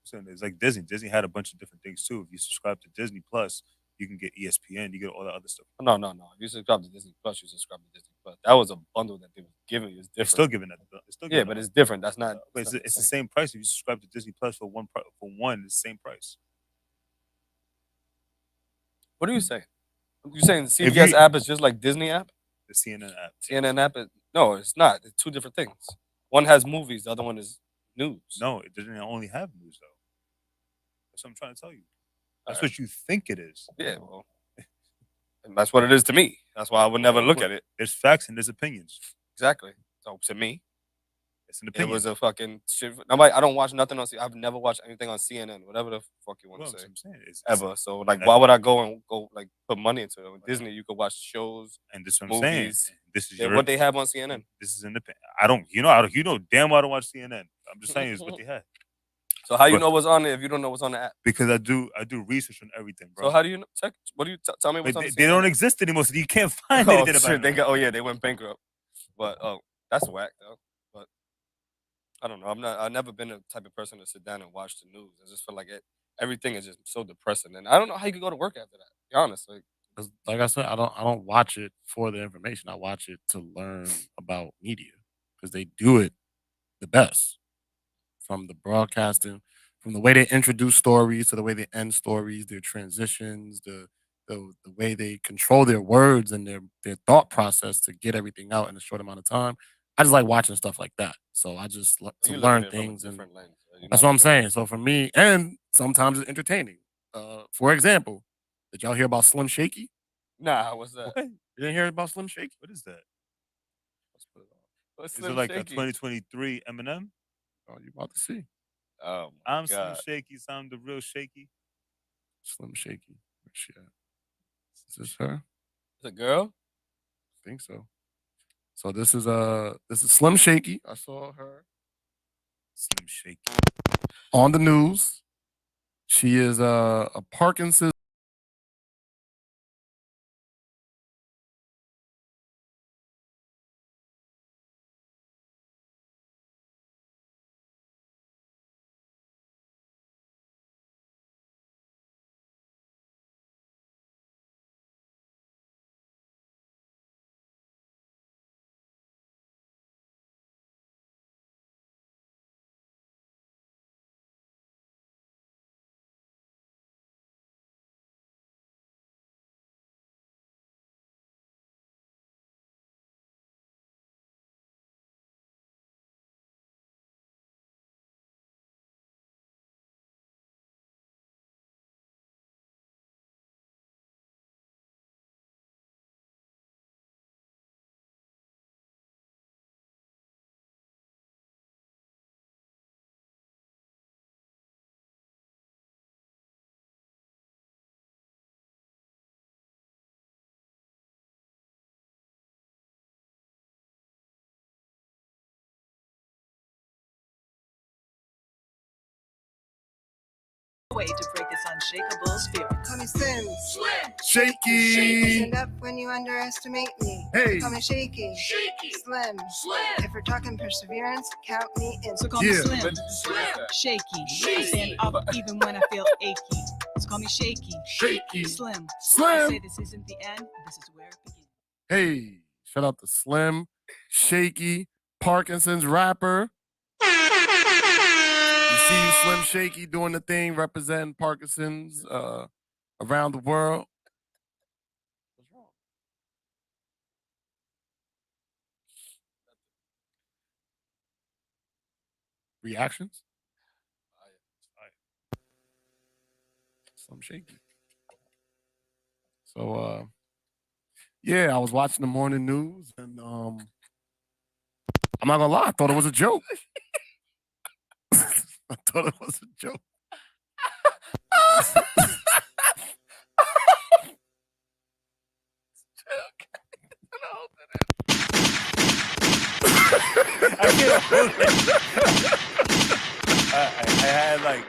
So it's like Disney. Disney had a bunch of different things too. If you subscribe to Disney Plus, you can get ESPN, you get all the other stuff. no. If you subscribe to Disney Plus, you subscribe to Disney Plus. That was a bundle that they were giving you. It's They're different. still giving that. They're still Yeah, giving but that. it's different. That's not. But it's the same price. If you subscribe to Disney Plus for one, it's the same price. What are you saying? You saying the If CBS you- app is just like Disney app? The CNN app. CNN app is no, it's not. It's two different things. One has movies, the other one is news. No, it doesn't only have news though. That's what I'm trying to tell you. That's Alright. what you think it is. Yeah, well, and that's what it is to me. That's why I would never look at it. There's facts and there's opinions. Exactly. So to me, It's an it opinion. was a fucking shit. Nobody. I don't watch nothing on. I've never watched anything on CNN. Whatever the fuck you want Well, to say. I'm saying Ever. So like, and why would I go like put money into it? With Disney, you could watch shows, and this is what I'm saying. movies. This is What they have on CNN. This is independent. I don't. You know damn well I don't watch CNN. I'm just saying it's what they had. So how you But- know what's on it if you don't know what's on the app? Because I do research on everything, bro. So how do you know? What do you tell me what's But on the they CNN don't app? exist anymore, so you can't find Oh anything about shit! it. Oh yeah, they went bankrupt. But that's whack though. But I don't know. I've never been the type of person to sit down and watch the news. I just feel like everything is just so depressing, and I don't know how you could go to work after that. Be honest, like 'Cause like I said, I don't watch it for the information. I watch it to learn about media because they do it the best. From the broadcasting, from the way they introduce stories to the way they end stories, their transitions, the way they control their words and their thought process to get everything out in a short amount of time. I just like watching stuff like that. So I just to you look learn at it from a things, and different lens. You're that's not what I'm looking at it saying. So for me, and sometimes it's entertaining. For example, did y'all hear about Slim Shakey? Nah, what's that? What? You didn't hear about Slim Shakey? What is that? Let's put it on. What's Is Slim it like Shakey? a 2023 Eminem? Oh, you about to see Oh my I'm Slim god! Shaky, so I'm the real Shaky. Slim Shakey. Where's she at? Is this her? It's a girl. I think so. So this is Slim Shakey. I saw her Slim Shaky. on the news. She is a Parkinson's. Way to break this on unshakable spirit. Call me Slim. Shaky. Stand up when you underestimate me. Hey. Call me Shaky. Slim. If we're talking perseverance, count me in. So call me Yeah. Slim, Shaky. I stand up even when I feel achy. So call me Shaky, Slim. I say this isn't the end, this is where it begins. Hey, shout out to Slim, Shaky, Parkinson's rapper. You see you, Slim Shaky, doing the thing, representing Parkinson's around the world. What's wrong? Reactions? Slim Shaky. So, yeah, I was watching the morning news, and I'm not gonna lie, I thought it was a joke. I thought it was a joke. I can't hold it. I had like,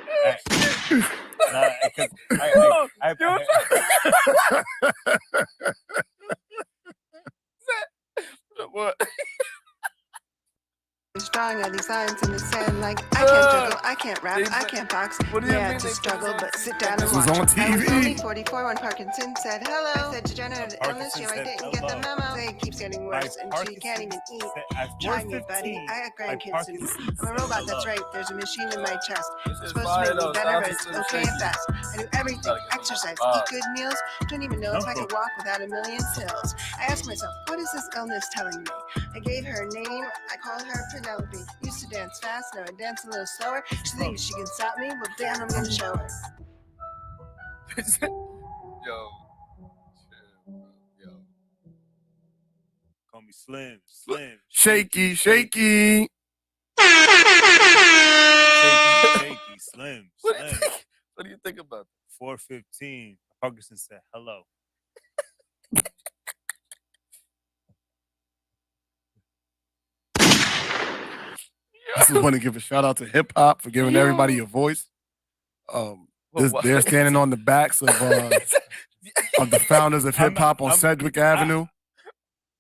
What? Drawing all these lines in the sand like I can't juggle, I can't rap, I can't box. What do you Yeah, mean it's a they struggle, put but sit down and This was watch. on I was only TV. 44 when Parkinson said hello. I said degenerative illness, Parkinson yeah, I said didn't get the hello. memo. It keeps getting worse until you can't even eat. Try me, buddy. I got grandkids and I'm a robot, that's right. There's a machine in my chest. It's supposed to make me better, but it's okay at best. I do everything, exercise, eat good meals. Don't even know if I could walk without a million pills. I ask myself, what is this illness telling me? I gave her a name, I call her Penelope. Used to dance fast, now I dance a little slower. She thinks she can stop me, well damn, I'm gonna show her. Yo. call me Slim. Shaky. Shaky, Slim. What do you think about 4:15. Parkinson said hello. I just want to give a shout out to hip hop for giving everybody a voice. They're standing on the backs of the founders of hip hop on Sedgwick Avenue.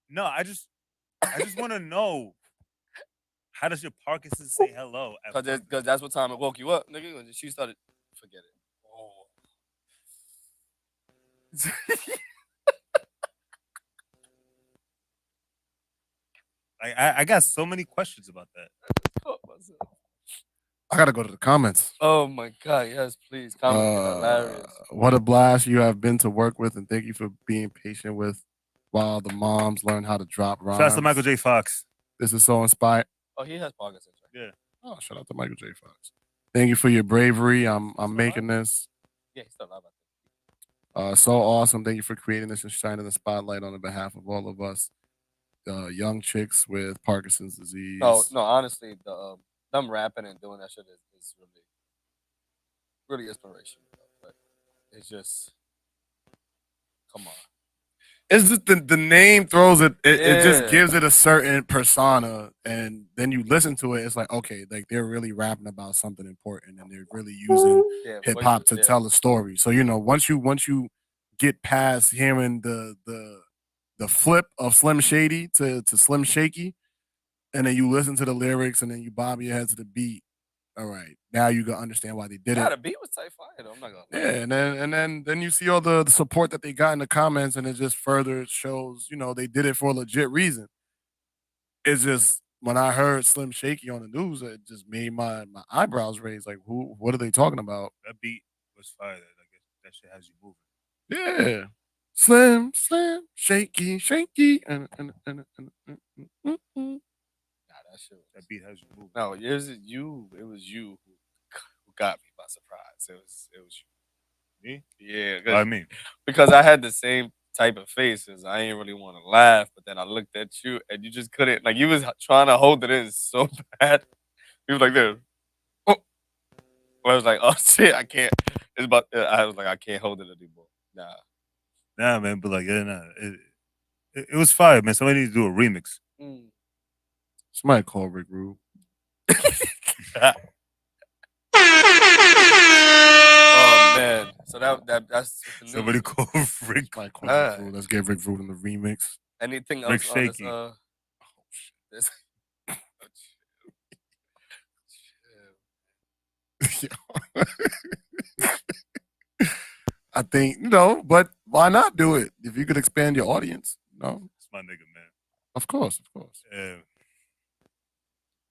No, I just want to know, how does your Parkinson say hello? Because that's what time it woke you up, nigga. When she started, forget it. I got so many questions about that. I gotta go to the comments. Oh my god, yes, please. Comments are hilarious. What a blast you have been to work with, and thank you for being patient with while the moms learn how to drop rhymes. Shout out to Michael J. Fox. This is so inspired. Oh, he has Parkinson's, right? Yeah. Oh, shout out to Michael J. Fox. Thank you for your bravery. I'm making this. Yeah, he's still alive. So awesome. Thank you for creating this and shining the spotlight on the behalf of all of us, young chicks with Parkinson's disease. No, honestly, them rapping and doing that shit is really inspirational. But it's just, come on. It's just the name throws it. It just Yeah. gives it a certain persona, and then you listen to it. It's like, okay, like they're really rapping about something important, and they're really using hip hop to tell a story. So once you get past hearing the flip of Slim Shady to Slim Shaky, and then you listen to the lyrics, and then you bob your head to the beat. All right, now you can understand why they did Yeah, it. the beat was tight fire though. I'm not gonna lie. Yeah, and then you see all the support that they got in the comments, and it just further shows, they did it for a legit reason. It's just when I heard Slim Shaky on the news, it just made my eyebrows raise. Like, what are they talking about? That beat was fire. That shit has you moving. Yeah, Slim, Shaky, and That beat has you moving. No, it was you. It was you who got me by surprise. It was you. Me? Yeah. What I mean, because I had the same type of faces. I didn't really want to laugh, but then I looked at you and you just couldn't. Like you was trying to hold it in so bad. You was like this. Oh. I was like, oh shit, I can't. It's about. I was like, I can't hold it anymore. Nah, man. But like, yeah, nah, it was fire, man. Somebody needs to do a remix. Somebody call Rick Rube. Oh man. So that's the Somebody news. call Rick. Like, Rick Rude. Let's get Rick Rude in the remix. Anything Rick else on this? Shakey. Oh shit! I think, but why not do it? If you could expand your audience, It's my nigga, man. Of course. Yeah.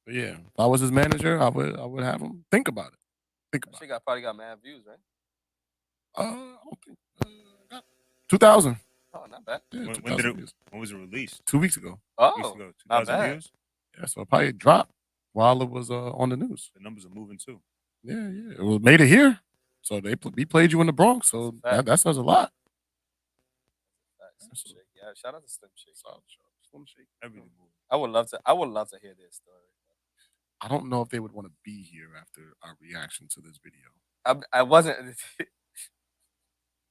But yeah, if I was his manager, I would have him think about it. She probably got mad views, right? I don't think 2,000. Oh, not bad. Yeah, When was it released? 2 weeks ago. Oh, 2 weeks ago. not 2,000 bad. views. Yeah, so it probably dropped while it was on the news. The numbers are moving too. Yeah. It made it here. So we played you in the Bronx. So that says a lot. Yeah, shout out to Slim Shake. Slim Shake. Everything moving. I would love to hear their story. I don't know if they would want to be here after our reaction to this video. I wasn't.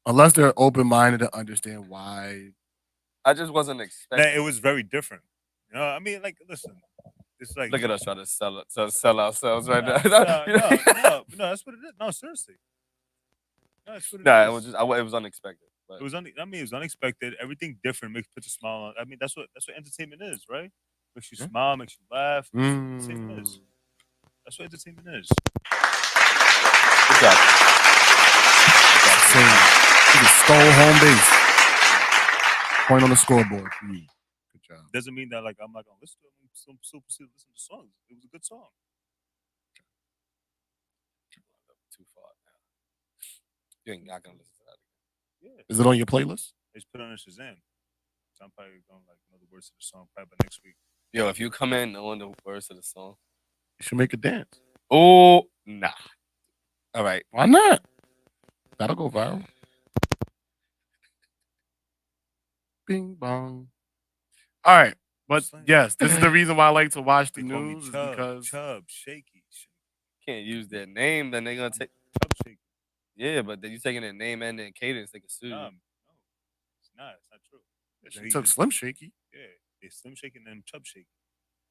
Unless they're open-minded to understand why. I just wasn't expecting. It was very different. I mean, like, listen. It's like, look at us trying to sell ourselves right now. No, that's what it is. No, seriously. No, that's what it is. It was just it was unexpected. But. It was unexpected. Everything different puts a smile on. I mean, that's what entertainment is, right? Makes you smile, makes you laugh. That's what entertainment is. That's what entertainment is. Good job. You stole home base. Point on the scoreboard for you. Good job. Doesn't mean that like I'm not gonna listen to them. Some super listen to songs. It was a good song. Too far now. You ain't not gonna listen to that again. Yeah. Is it on your playlist? They just put it on Shazam. So I'm probably gonna know the words to the song probably by next week. Yo, if you come in knowing the words of the song, you should make a dance. Oh, nah. All right. Why not? That'll go viral. Bing bong. All right. But yes, this is the reason why I like to watch the news because Shakey. Can't use their name, then they're gonna take Chub Shakey. Yeah, but then you taking their name and their cadence, they can sue you. No, it's not. It's not true. He took Slim Shakey. Yeah, they Slim Shakey and then Chub Shakey.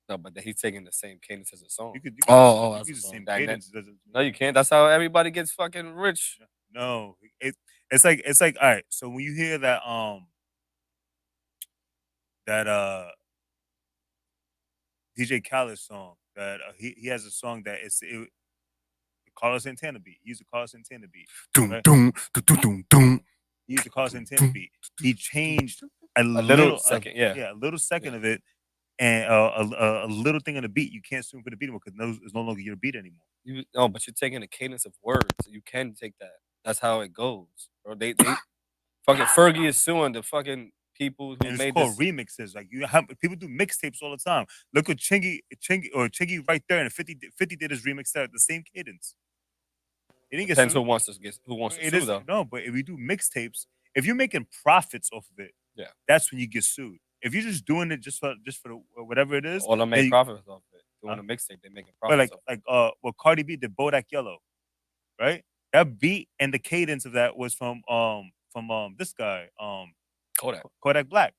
No, but then he's taking the same cadence as a song. You could that's use the same Back cadence. No, you can't. That's how everybody gets fucking rich. No, it's like all right. So when you hear that DJ Khaled song that he has a song that the Carlos Santana beat. He used the Carlos Santana beat. Doom right? doom doom doom. He used the Carlos Santana beat. He changed a little second, a little second of it, and a little thing on the beat. You can't sue him for the beat anymore because it's no longer your beat anymore. But you're taking the cadence of words. You can take that. That's how it goes. Or they fucking Fergie is suing the fucking people who and made it's called this. remixes. Like people do mixtapes all the time. Look at Chingy right there, and 50 did his remix there at the same cadence. It didn't get Depends sued. who wants to sue though. No, but if we do mixtapes, if you're making profits off of it, yeah, that's when you get sued. If you're just doing it just for whatever it is, or they make profits off it. Doing a mixtape, they make a profit. But what Cardi B did, Bodak Yellow, right? That beat and the cadence of that was from this guy, Kodak Black.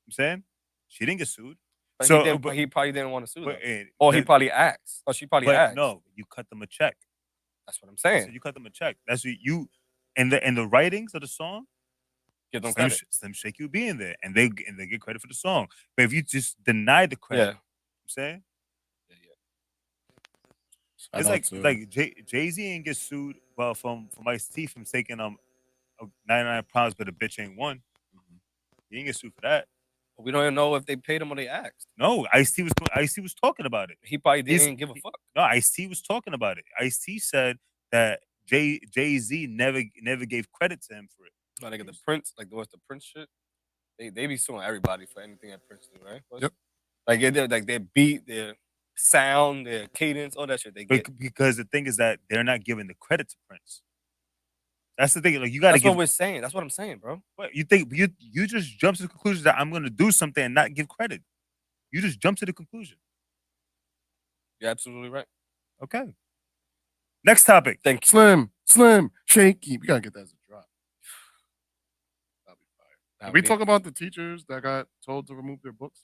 I'm saying she didn't get sued. But he probably didn't want to sue them. He probably asked. Or she probably asked. No, you cut them a check. That's what I'm saying. So you cut them a check. That's what you and the writings of the song. Give them credit. Slim Shakey would be in there, and they get credit for the song. But if you just deny the credit, I'm saying, it's like Jay-Z ain't get sued, well, from Ice-T from taking 99 pounds, but a bitch ain't one. Mm-hmm. He didn't get sued for that. But we don't even know if they paid him or they asked. No, Ice-T was talking about it. He probably didn't give a fuck. No, Ice-T was talking about it. Ice-T said that Jay-Z never gave credit to him for it. Like the Prince, like what's the Prince shit? They be suing everybody for anything that Prince do, right? Yep. Like their beat, their sound, their cadence, all that shit they get. Because the thing is that they're not giving the credit to Prince. That's the thing. Like you gotta That's what we're saying. That's what I'm saying, bro. What you think you just jump to the conclusion that I'm gonna do something and not give credit. You just jump to the conclusion. You're absolutely right. Okay. Next topic. Thank you. Slim Shakey. We gotta get that as a drop. That'll be fire. Did we talk about the teachers that got told to remove their books?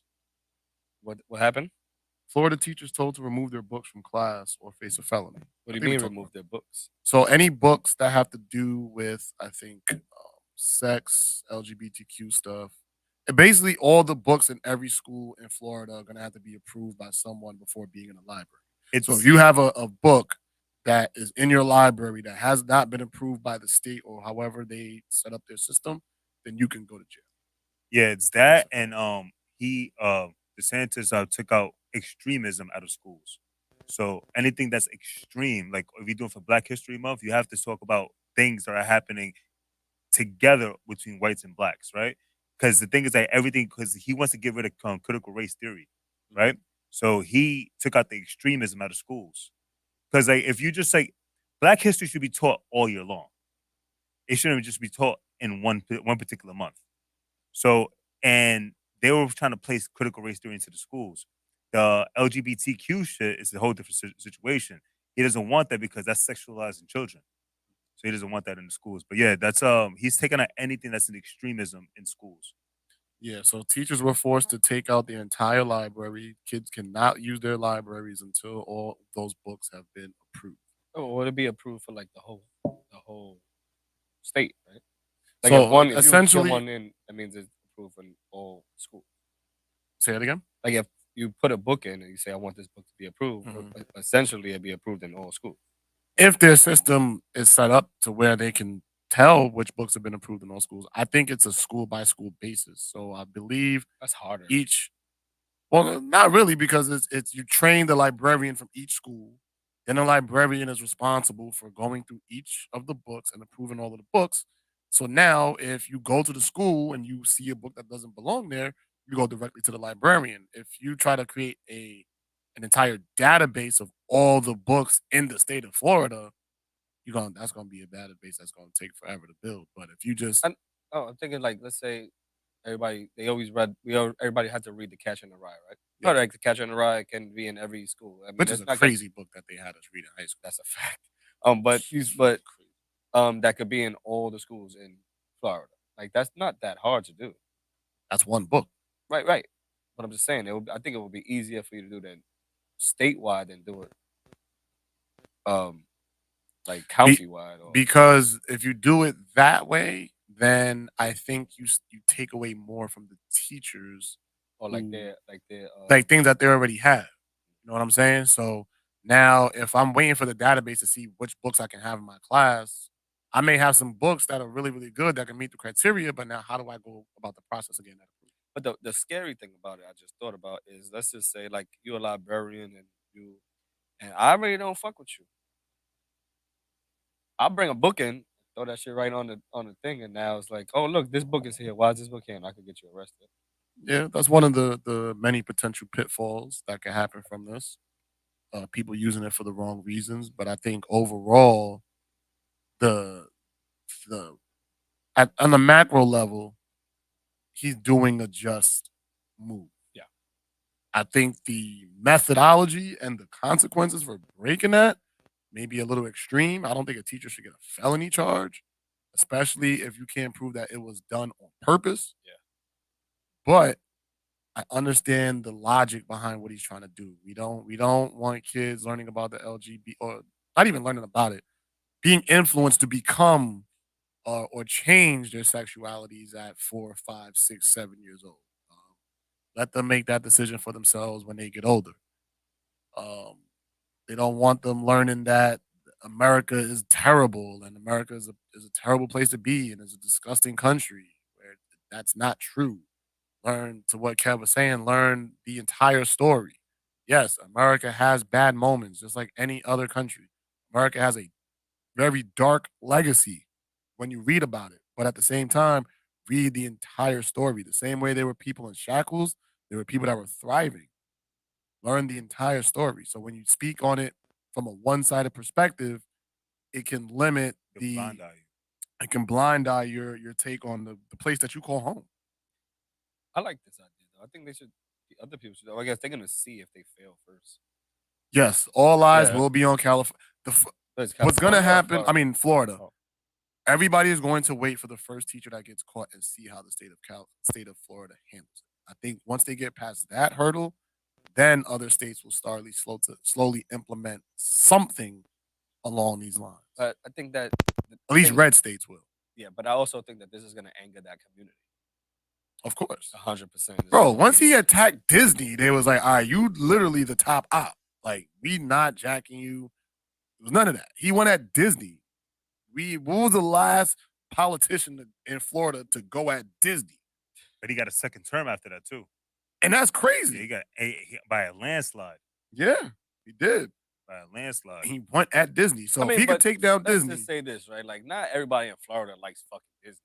What happened? Florida teachers told to remove their books from class or face a felony. What do you mean remove their books? So any books that have to do with, I think, sex, LGBTQ stuff, and basically all the books in every school in Florida are going to have to be approved by someone before being in a library. So if you have a book that is in your library that has not been approved by the state or however they set up their system, then you can go to jail. Yeah, it's that, and DeSantis took out extremism out of schools. So anything that's extreme, like if you're doing for Black History Month, you have to talk about things that are happening together between whites and blacks, right? Because the thing is that everything, because he wants to get rid of critical race theory, right? So he took out the extremism out of schools. Because like if you just like Black history should be taught all year long. It shouldn't just be taught in one particular month. So, and they were trying to place critical race theory into the schools. The LGBTQ shit is a whole different situation. He doesn't want that because that's sexualizing children. So he doesn't want that in the schools. But yeah, that's he's taking out anything that's an extremism in schools. Yeah, so teachers were forced to take out the entire library. Kids cannot use their libraries until all those books have been approved. Oh, would it be approved for like the whole state, right? Like So if essentially, you put one in, that means it's approved in all schools. Say it again. Like if you put a book in and you say I want this book to be approved, essentially it'd be approved in all schools. If their system is set up to where they can tell which books have been approved in all schools, I think it's a school by school basis. So I believe that's harder. Well, not really, because it's you train the librarian from each school. Then the librarian is responsible for going through each of the books and approving all of the books. So now, if you go to the school and you see a book that doesn't belong there, you go directly to the librarian. If you try to create an entire database of all the books in the state of Florida, that's gonna be a database that's gonna take forever to build. But if you just I'm thinking like let's say everybody had to read The Catcher in the Rye, right? Yeah. Like The Catcher in the Rye can be in every school. I mean, which is a crazy book that they had us read in high school. That's a fact. That could be in all the schools in Florida. Like that's not that hard to do. That's one book. Right. But I'm just saying, I think it would be easier for you to do that statewide than do it, like county-wide. Because if you do it that way, then I think you take away more from the teachers, or like things that they already have. You know what I'm saying? So now, if I'm waiting for the database to see which books I can have in my class, I may have some books that are really, really good that can meet the criteria. But now, how do I go about the process again? But the scary thing about it, I just thought about, is let's just say like you're a librarian and I really don't fuck with you. I'll bring a book in, throw that shit right on the thing, and now it's like, oh look, this book is here. Why is this book here? And I could get you arrested. Yeah, that's one of the many potential pitfalls that can happen from this. People using it for the wrong reasons, but I think overall, on the macro level, he's doing a just move. Yeah, I think the methodology and the consequences for breaking that may be a little extreme. I don't think a teacher should get a felony charge, especially if you can't prove that it was done on purpose. Yeah. But I understand the logic behind what he's trying to do. We don't want kids learning about the LGBT, or not even learning about it, being influenced to become or change their sexualities at 4, 5, 6, 7 years old. Let them make that decision for themselves when they get older. They don't want them learning that America is terrible and America is a terrible place to be and is a disgusting country, where that's not true. Learn, to what Kev was saying, learn the entire story. Yes, America has bad moments, just like any other country. America has a very dark legacy when you read about it. But at the same time, read the entire story. The same way there were people in shackles, there were people that were thriving. Learn the entire story. So when you speak on it from a one-sided perspective, it can limit it can blind eye your take on the place that you call home. I like this idea though. I think the other people should. I guess they're gonna see if they fail first. Yes, all eyes will be on California. What's going to happen? I mean, Florida. Oh. Everybody is going to wait for the first teacher that gets caught and see how the state of Florida handles it. I think once they get past that hurdle, then other states will slowly implement something along these lines. But I think that at least red states will. Yeah, but I also think that this is gonna anger that community. Of course, 100%. Bro, once he attacked Disney, they was like, "All right, you literally the top op. Like, we not jacking you." It was none of that. He went at Disney. What was the last politician in Florida to go at Disney? But he got a second term after that too. And that's crazy. Yeah, he got by a landslide. Yeah, he did. By a landslide. He went at Disney. So if he could take down Disney. Let's just say this, right? Like, not everybody in Florida likes fucking Disney.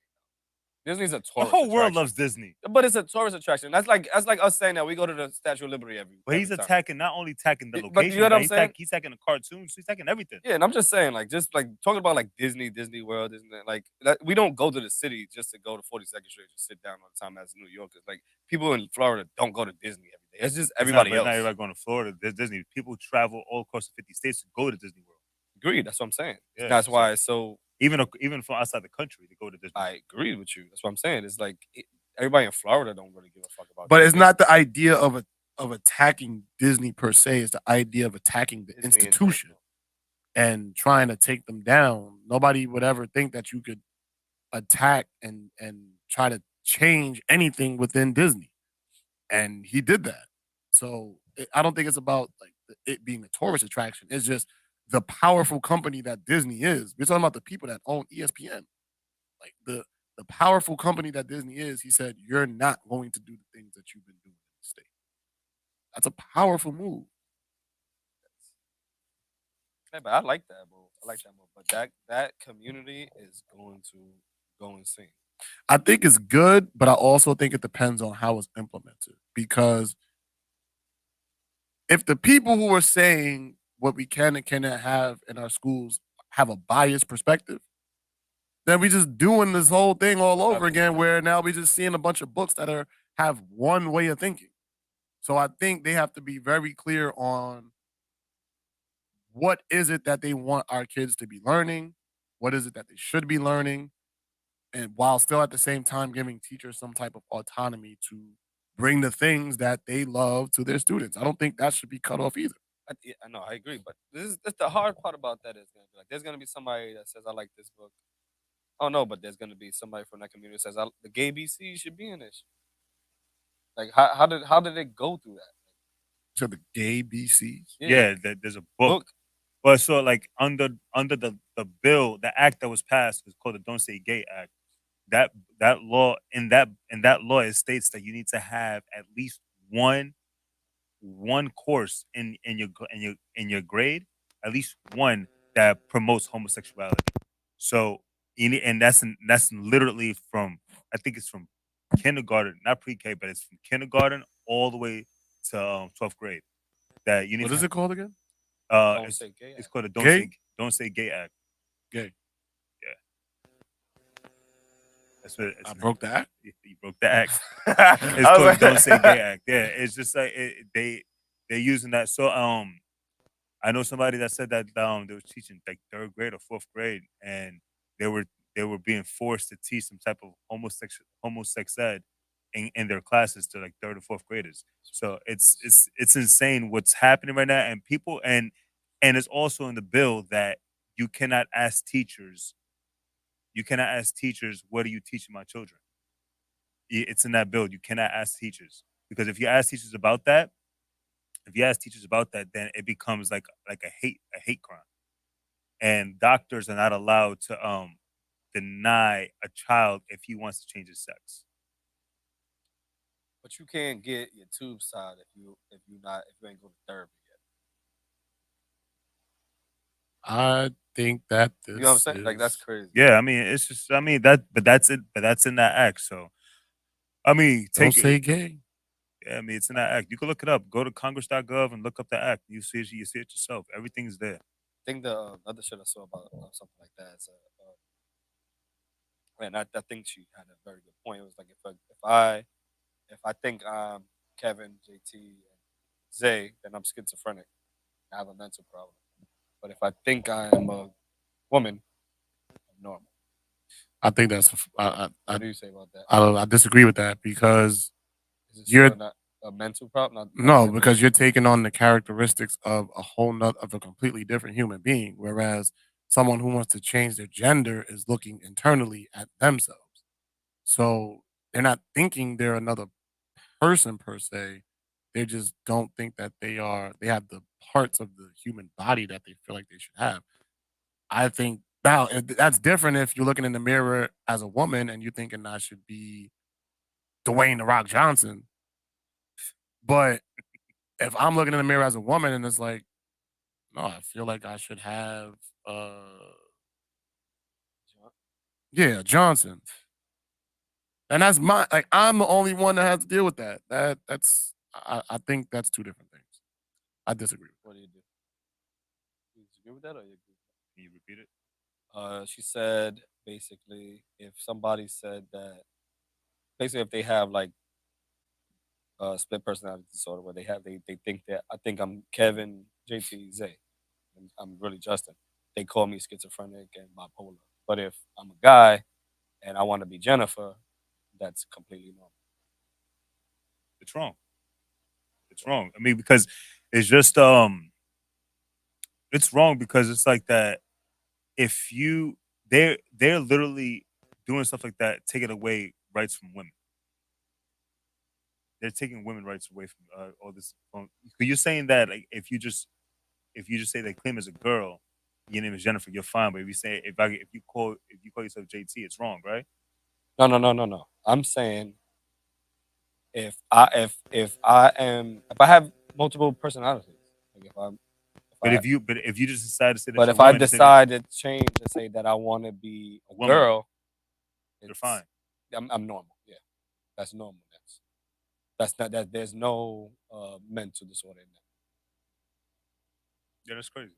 Disney's a tourist. The whole world loves Disney, but it's a tourist attraction. That's like us saying that we go to the Statue of Liberty every. But he's time. attacking, not only attacking the location, but you know what I'm saying? He's attacking the cartoons. He's attacking everything. Yeah, and I'm just saying, like, just like talking about like Disney World, Disney, like that, we don't go to the city just to go to 42nd Street and sit down all the time as New Yorkers. Like, people in Florida don't go to Disney every day. It's just everybody else. Not everybody going to Florida. There's Disney. People travel all across the 50 states to go to Disney World. Agreed. That's what I'm saying. Yeah, that's why it's so. Even from outside the country to go to Disney. I agree with you. That's what I'm saying. It's like everybody in Florida don't really give a fuck about. But Disney. It's not the idea of attacking Disney per se. It's the idea of attacking the institution and trying to take them down. Nobody would ever think that you could attack and try to change anything within Disney, and he did that. So I don't think it's about like it being a tourist attraction. It's just the powerful company that Disney is. We're talking about the people that own ESPN. Like the powerful company that Disney is, he said, you're not going to do the things that you've been doing in the state. That's a powerful move. Yeah, but I like that move. But that community is going to go insane. I think it's good, but I also think it depends on how it's implemented. Because if the people who are saying what we can and cannot have in our schools have a biased perspective, then we just doing this whole thing all over again, where now we just seeing a bunch of books that have one way of thinking. So I think they have to be very clear on what is it that they want our kids to be learning, what is it that they should be learning, and while still at the same time giving teachers some type of autonomy to bring the things that they love to their students. I don't think that should be cut off either. I know, I agree, but this the hard part about that is gonna be like there's gonna be somebody that says I like this book. Oh no, but there's gonna be somebody from that community that says the gay BC should be in this. Like how did it go through that? So the gay BCs? Yeah, there's a book. But so like under the bill, the act that was passed was called the Don't Say Gay Act. That law in that law it states that you need to have at least one course in your grade, at least one that promotes homosexuality. So and that's literally from, I think it's from kindergarten, not pre-K, but it's from kindergarten all the way to 12th grade. That you need. What is it called again? It's called a Don't Say Gay Act. Gay. Yeah. That's what I broke the act. You broke the act. It's called Don't Say Gay Act. Yeah, it's just like they're using that. So I know somebody that said that they was teaching like 3rd grade or 4th grade, and they were being forced to teach some type of homosex ed in their classes to like 3rd or 4th graders. So it's insane what's happening right now, and people and it's also in the bill that you cannot ask teachers. You cannot ask teachers, what are you teaching my children? It's in that bill. You cannot ask teachers, because if you ask teachers about that, then it becomes like a hate crime. And doctors are not allowed to deny a child if he wants to change his sex. But you can't get your tube side if you ain't go to therapy yet. I think that you know what I'm saying? Like that's crazy. Yeah, I mean it's just that's it. But that's in that act. So I mean, Don't say gay. Yeah, I mean it's in that act. You can look it up. Go to congress.gov and look up the act. You see it yourself. Everything's there. I think the other shit I saw about something like that is man, I think she had a very good point. It was like if I think I'm Kevin, JT, and Zay, then I'm schizophrenic. I have a mental problem. But if I think I am a woman, I'm normal. I think that's. What do you say about that? I disagree with that, because you're not. a mental problem? No, because you're taking on the characteristics of of a completely different human being, whereas someone who wants to change their gender is looking internally at themselves. So they're not thinking they're another person per se. They just don't think that they have the parts of the human body that they feel like they should have. I think now that's different if you're looking in the mirror as a woman and you're thinking I should be Dwayne the Rock Johnson. But if I'm looking in the mirror as a woman and it's like, no, I feel like I should have yeah, Johnson. And that's I'm the only one that has to deal with that. I think that's two different things. I disagree. What do you do? You disagree with that, or you agree? Can you repeat it? She said basically, if somebody said that, basically, if they have like split personality disorder, where they think that I think I'm Kevin, JT, Zay, and I'm really Justin. They call me schizophrenic and bipolar. But if I'm a guy and I want to be Jennifer, that's completely normal. It's wrong. It's wrong. I mean, because it's just it's wrong because it's like that. If they're literally doing stuff like that, taking away rights from women. They're taking women rights away from all this. You're saying that like if you just say they claim as a girl, your name is Jennifer, you're fine. But if you say if you call yourself JT, it's wrong, right? No. I'm saying if I have multiple personalities, like if you just decide to say that but you're if a I woman, decide to change to say that I want to be a woman, girl, you're fine. I'm normal. Yeah, that's normal. That's not that. There's no mental disorder in that. Yeah, that's crazy.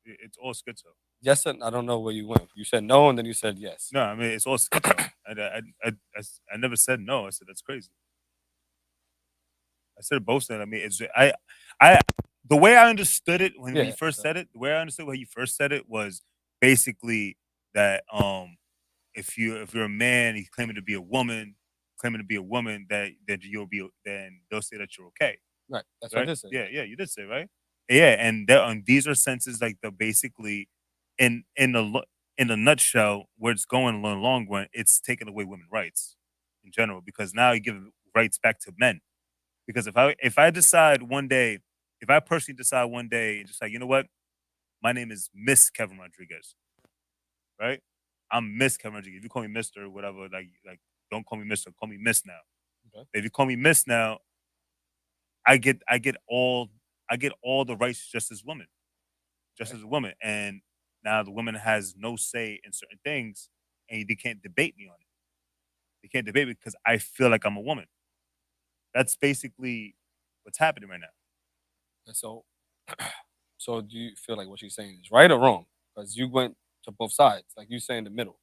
It's all schizo. Yes, I don't know where you went. You said no, and then you said yes. No, I mean it's all schizo. I never said no. I said that's crazy. I said both said. I mean, it's I the way I understood it when you first said it. The way I understood when you first said it was basically that if you're a man, he's claiming to be a woman, that you'll be, then they'll say that you're okay. Right. That's right? what I did say. Yeah, you did say, right? Yeah, and these are senses like the basically in a nutshell where it's going in the long run, it's taking away women's rights in general because now you give rights back to men. Because if I decide one day, if I personally decide one day, just like you know what, my name is Miss Kevin Rodriguez, right? I'm Miss Kevin Rodriguez. If you call me Mister, whatever, like don't call me Mister, call me Miss now. Okay. If you call me Miss now, I get all the rights just as women, as a woman, and now the woman has no say in certain things, and they can't debate me on it. They can't debate me because I feel like I'm a woman. That's basically what's happening right now. And so do you feel like what she's saying is right or wrong? Because you went to both sides, like you say in the middle.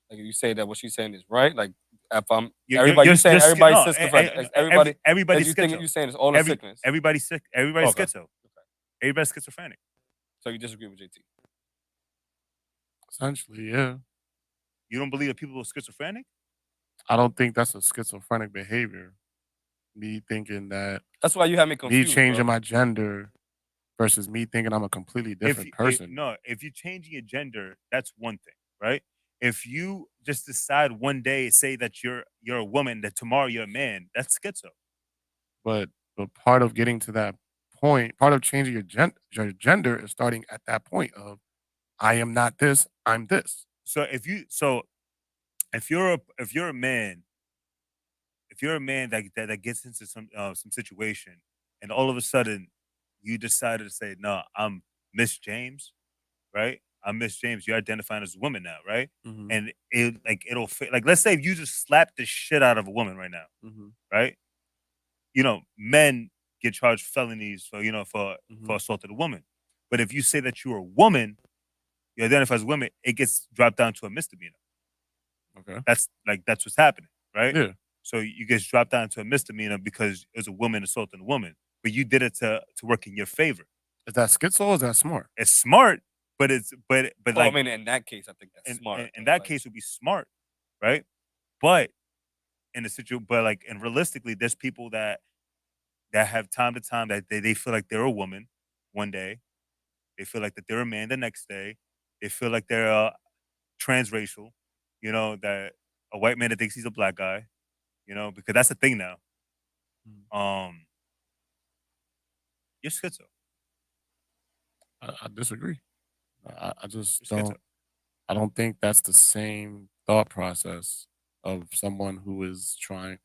Like you say that what she's saying is right. Like if I'm everybody's schizophrenic. Everybody's schizo. You saying it's all a sickness. Everybody's sick. Everybody's schizo. Okay. Everybody's schizophrenic. So you disagree with JT? Essentially, yeah. You don't believe that people are schizophrenic? I don't think that's a schizophrenic behavior. Me thinking that that's why you have me confused. Me changing my gender versus me thinking I'm a completely different person. If you're changing your gender, that's one thing, right? If you just decide one day, say that you're a woman, that tomorrow you're a man, that's schizo. But part of getting to that point, part of changing your gender is starting at that point of I am not this, I'm this. So if you're a man, that gets into some situation, and all of a sudden you decided to say, no, I'm Miss James, right? I'm Miss James. You're identifying as a woman now, right? Mm-hmm. And it'll fit. Like, let's say if you just slap the shit out of a woman right now, right? You know, men get charged felonies for assault of a woman. But if you say that you're a woman, you identify as a woman, it gets dropped down to a misdemeanor. Okay. That's what's happening, right? Yeah. So you get dropped down to a misdemeanor because it was a woman assaulting a woman, but you did it to work in your favor. Is that schizo or is that smart? It's smart, but like I mean, in that case, I think that's smart. In that case, it would be smart, right? But in a situation, and realistically, there's people that that have time to time that they feel like they're a woman one day. They feel like that they're a man the next day. They feel like they're transracial. That a white man that thinks he's a black guy. Because that's the thing now. You're schizo. I disagree. I just You're don't. I don't think that's the same thought process of someone who is trying.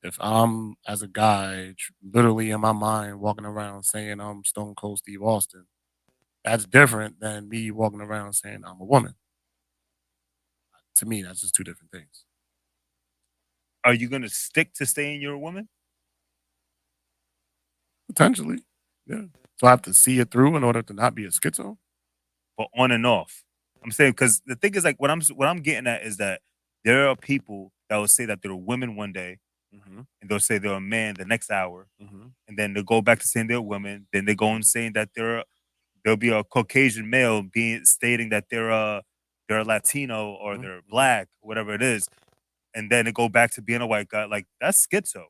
If I'm, as a guy, literally in my mind walking around saying I'm Stone Cold Steve Austin, that's different than me walking around saying I'm a woman. To me, that's just two different things. Are you gonna stick to saying you're a woman? Potentially, yeah. So I have to see it through in order to not be a schizo. But on and off. I'm saying because the thing is like what I'm getting at is that there are people that will say that they're women one day, and they'll say they're a man the next hour, and then they'll go back to saying they're women. Then they go and saying that there'll be a Caucasian male stating that they're a Latino or they're black, whatever it is, and then they go back to being a white guy. Like that's schizo.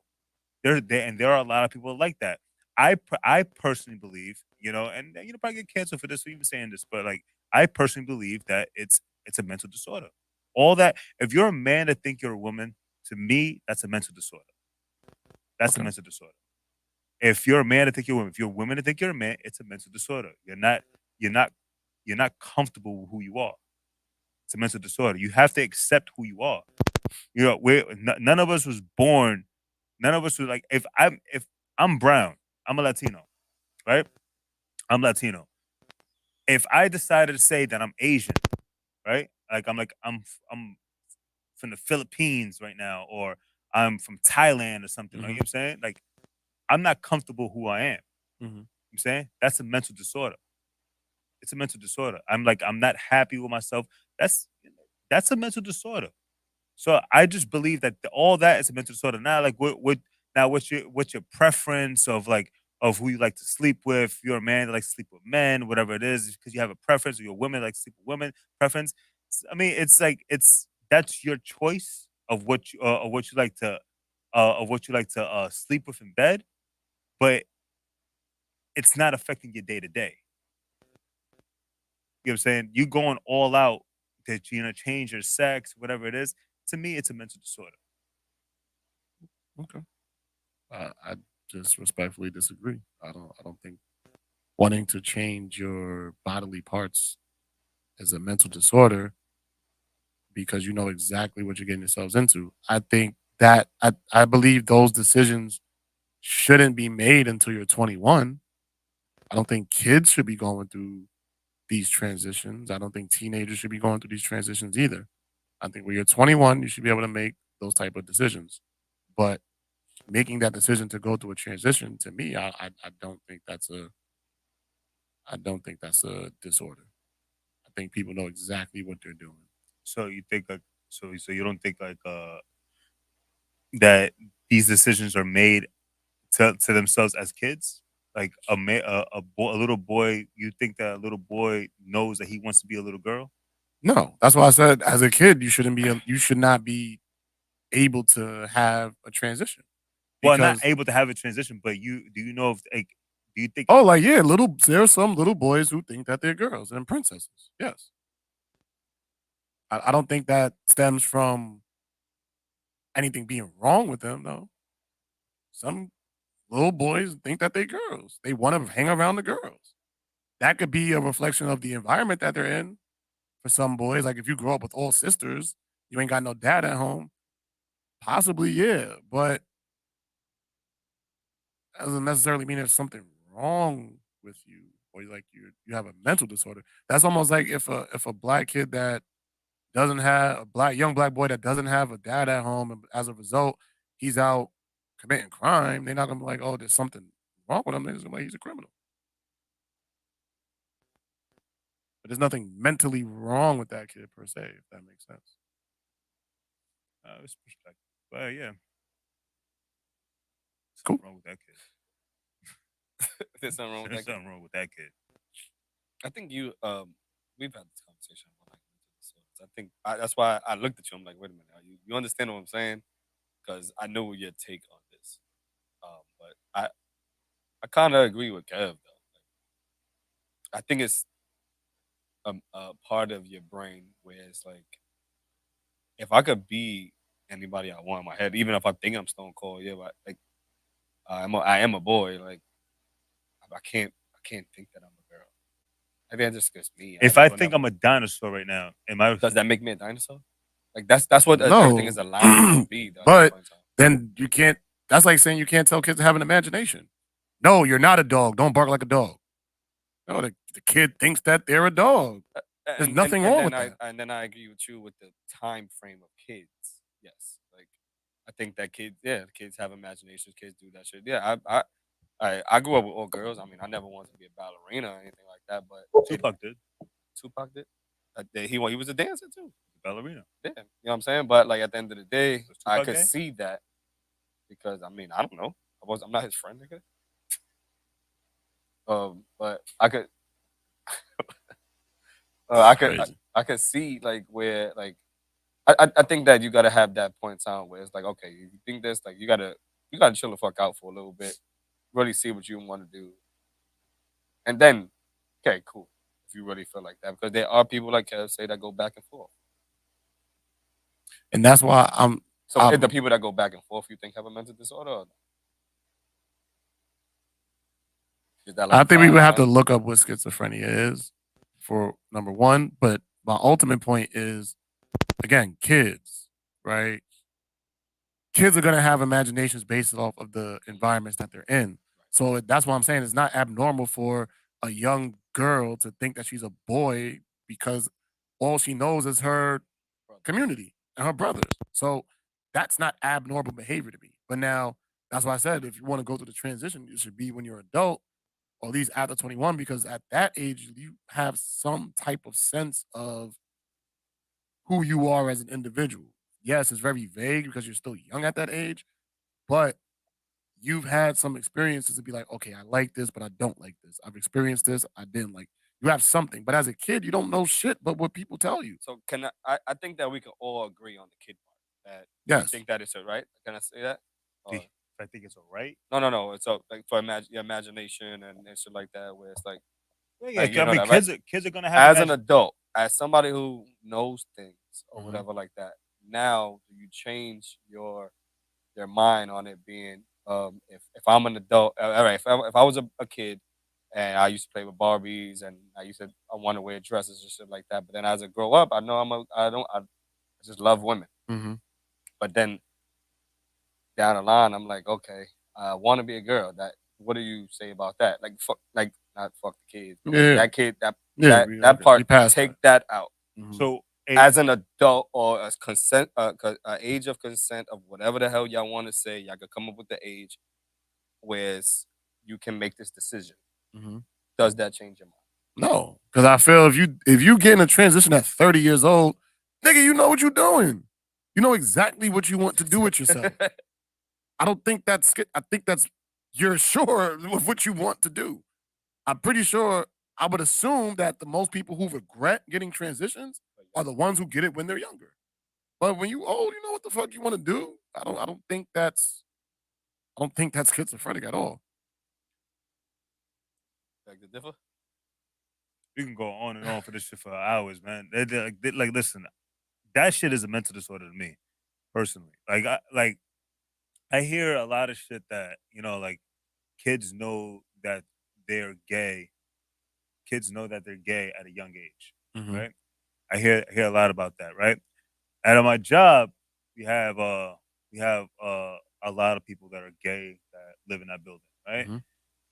There are a lot of people like that. I personally believe, and probably get canceled for this for even saying this, but like I personally believe that it's a mental disorder. All that if you're a man to think you're a woman, to me, that's a mental disorder. That's a mental disorder. If you're a man to think you're a woman, if you're a woman to think you're a man, it's a mental disorder. You're not comfortable with who you are. It's a mental disorder. You have to accept who you are. None of us was born. None of us was like if I'm brown, I'm a Latino, right? I'm Latino. If I decided to say that I'm Asian, right? I'm from the Philippines right now, or I'm from Thailand or something. Like, you know what I'm saying? Like I'm not comfortable who I am. I'm saying that's a mental disorder. It's a mental disorder. I'm not happy with myself. That's a mental disorder. So I just believe that all that is a mental disorder. Now, like what's your preference of who you like to sleep with? If you're a man that likes to sleep with men, whatever it is, because you have a preference, or you're a woman that likes to sleep with women, preference. I mean, it's that's your choice of what you like to sleep with in bed, but it's not affecting your day to day. You know what I'm saying? You going all out to change your sex, whatever it is. To me, it's a mental disorder. Okay. I just respectfully disagree. I don't think wanting to change your bodily parts is a mental disorder because you know exactly what you're getting yourselves into. I think that I believe those decisions shouldn't be made until you're 21. I don't think kids should be going through these transitions. I don't think teenagers should be going through these transitions either. I think when you're 21, you should be able to make those type of decisions. But making that decision to go through a transition, to me, I don't think that's a disorder. I think people know exactly what they're doing. So you think so you don't think that these decisions are made to themselves as kids? Like a little boy, you think that a little boy knows that he wants to be a little girl? No, that's why I said as a kid you should not be able to have a transition. Well, not able to have a transition, but do you know if do you think? Oh, like yeah, there are some little boys who think that they're girls and princesses. Yes, I don't think that stems from anything being wrong with them. No, some little boys think that they're girls. They want to hang around the girls. That could be a reflection of the environment that they're in. For some boys, like if you grow up with all sisters, you ain't got no dad at home. Possibly, yeah, but that doesn't necessarily mean there's something wrong with you or you have a mental disorder. That's almost like if a black kid that doesn't have young black boy that doesn't have a dad at home, and as a result, he's out committing crime. They're not gonna be like, oh, there's something wrong with him. They're just gonna be like, he's a criminal. But there's nothing mentally wrong with that kid per se, if that makes sense. It's perspective, but yeah, Cool. Wrong with that kid. There's nothing wrong with There's that. something wrong with that kid. I think we've had this conversation about like mental disorders. I think that's why I looked at you. I'm like, wait a minute, you understand what I'm saying? Because I know your take on this. But I kind of agree with Kev though. I think it's a part of your brain where it's like, if I could be anybody I want in my head, even if I think I'm Stone Cold, yeah, but like I am a boy. Like I can't think that I'm a girl. Maybe that's just because me. If I think I'm a dinosaur right now, does that make me a dinosaur? Like that's what No. everything is allowing you to be. Though, But then you can't. That's like saying you can't tell kids to have an imagination. No, you're not a dog. Don't bark like a dog. No, the kid thinks that they're a dog. There's nothing wrong with that. And then I agree with you with the time frame of kids. Yes, like I think that kids have imaginations. Kids do that shit. Yeah, I grew up with all girls. I mean, I never wanted to be a ballerina or anything like that. But Tupac did. Tupac did. He was a dancer too. Ballerina. Yeah, you know what I'm saying. But like at the end of the day, I could gay? see that because I mean I don't know. I'm not his friend, nigga. But I could. I could see like where like I think that you gotta have that point in time where it's like, okay, you think this, like you gotta chill the fuck out for a little bit, really see what you want to do, and then okay, cool, if you really feel like that, because there are people like Kev say that go back and forth. And that's why I'm. So the people that go back and forth, you think have a mental disorder? Or no? I think we would have to look up what schizophrenia is for number one. But my ultimate point is, again, kids, right? Kids are going to have imaginations based off of the environments that they're in. So that's why I'm saying it's not abnormal for a young girl to think that she's a boy because all she knows is her community and her brothers. So that's not abnormal behavior to me. But now, that's why I said if you want to go through the transition, it should be when you're an adult or at least after 21, because at that age, you have some type of sense of who you are as an individual. Yes, it's very vague because you're still young at that age, but you've had some experiences to be like, okay, I like this, but I don't like this. I've experienced this, I didn't like. You have something, but as a kid, you don't know shit but what people tell you. So can I think that we can all agree on the kid part. That Yes. you think that is it, right? Can I say that? If I think it's all right. No. It's like for your imagination and shit like that, where it's like, Yeah, like, you I know mean, that, right? kids are gonna have as an adult, as somebody who knows things or whatever like that. Now, do you change your mind on it being if I'm an adult? All right, if I was a kid and I used to play with Barbies and I want to wear dresses and shit like that, but then as I grow up, I know I just love women. But then down the line, I'm like, okay, I want to be a girl. What do you say about that? Like, not fuck the kids. But Yeah. That kid, that we part, passed take that out. So As an adult or as consent, age of consent of whatever the hell y'all want to say, y'all could come up with the age where you can make this decision. Does that change your mind? No, because I feel if you get in a transition at 30 years old, nigga, you know what you're doing. You know exactly what you want to do with yourself. I don't think that's. I think that's you're sure of what you want to do. I'm pretty sure. I would assume that the most people who regret getting transitions are the ones who get it when they're younger. But when you old, you know what the fuck you want to do. I don't think that's. I don't think that's schizophrenic at all. Like the differ? We can go on and on for this shit for hours, man. Like, listen, that shit is a mental disorder to me, personally. I hear a lot of shit that like kids know that they're gay. Kids know that they're gay at a young age, right? I hear a lot about that, right? And at my job, we have a lot of people that are gay that live in that building, right?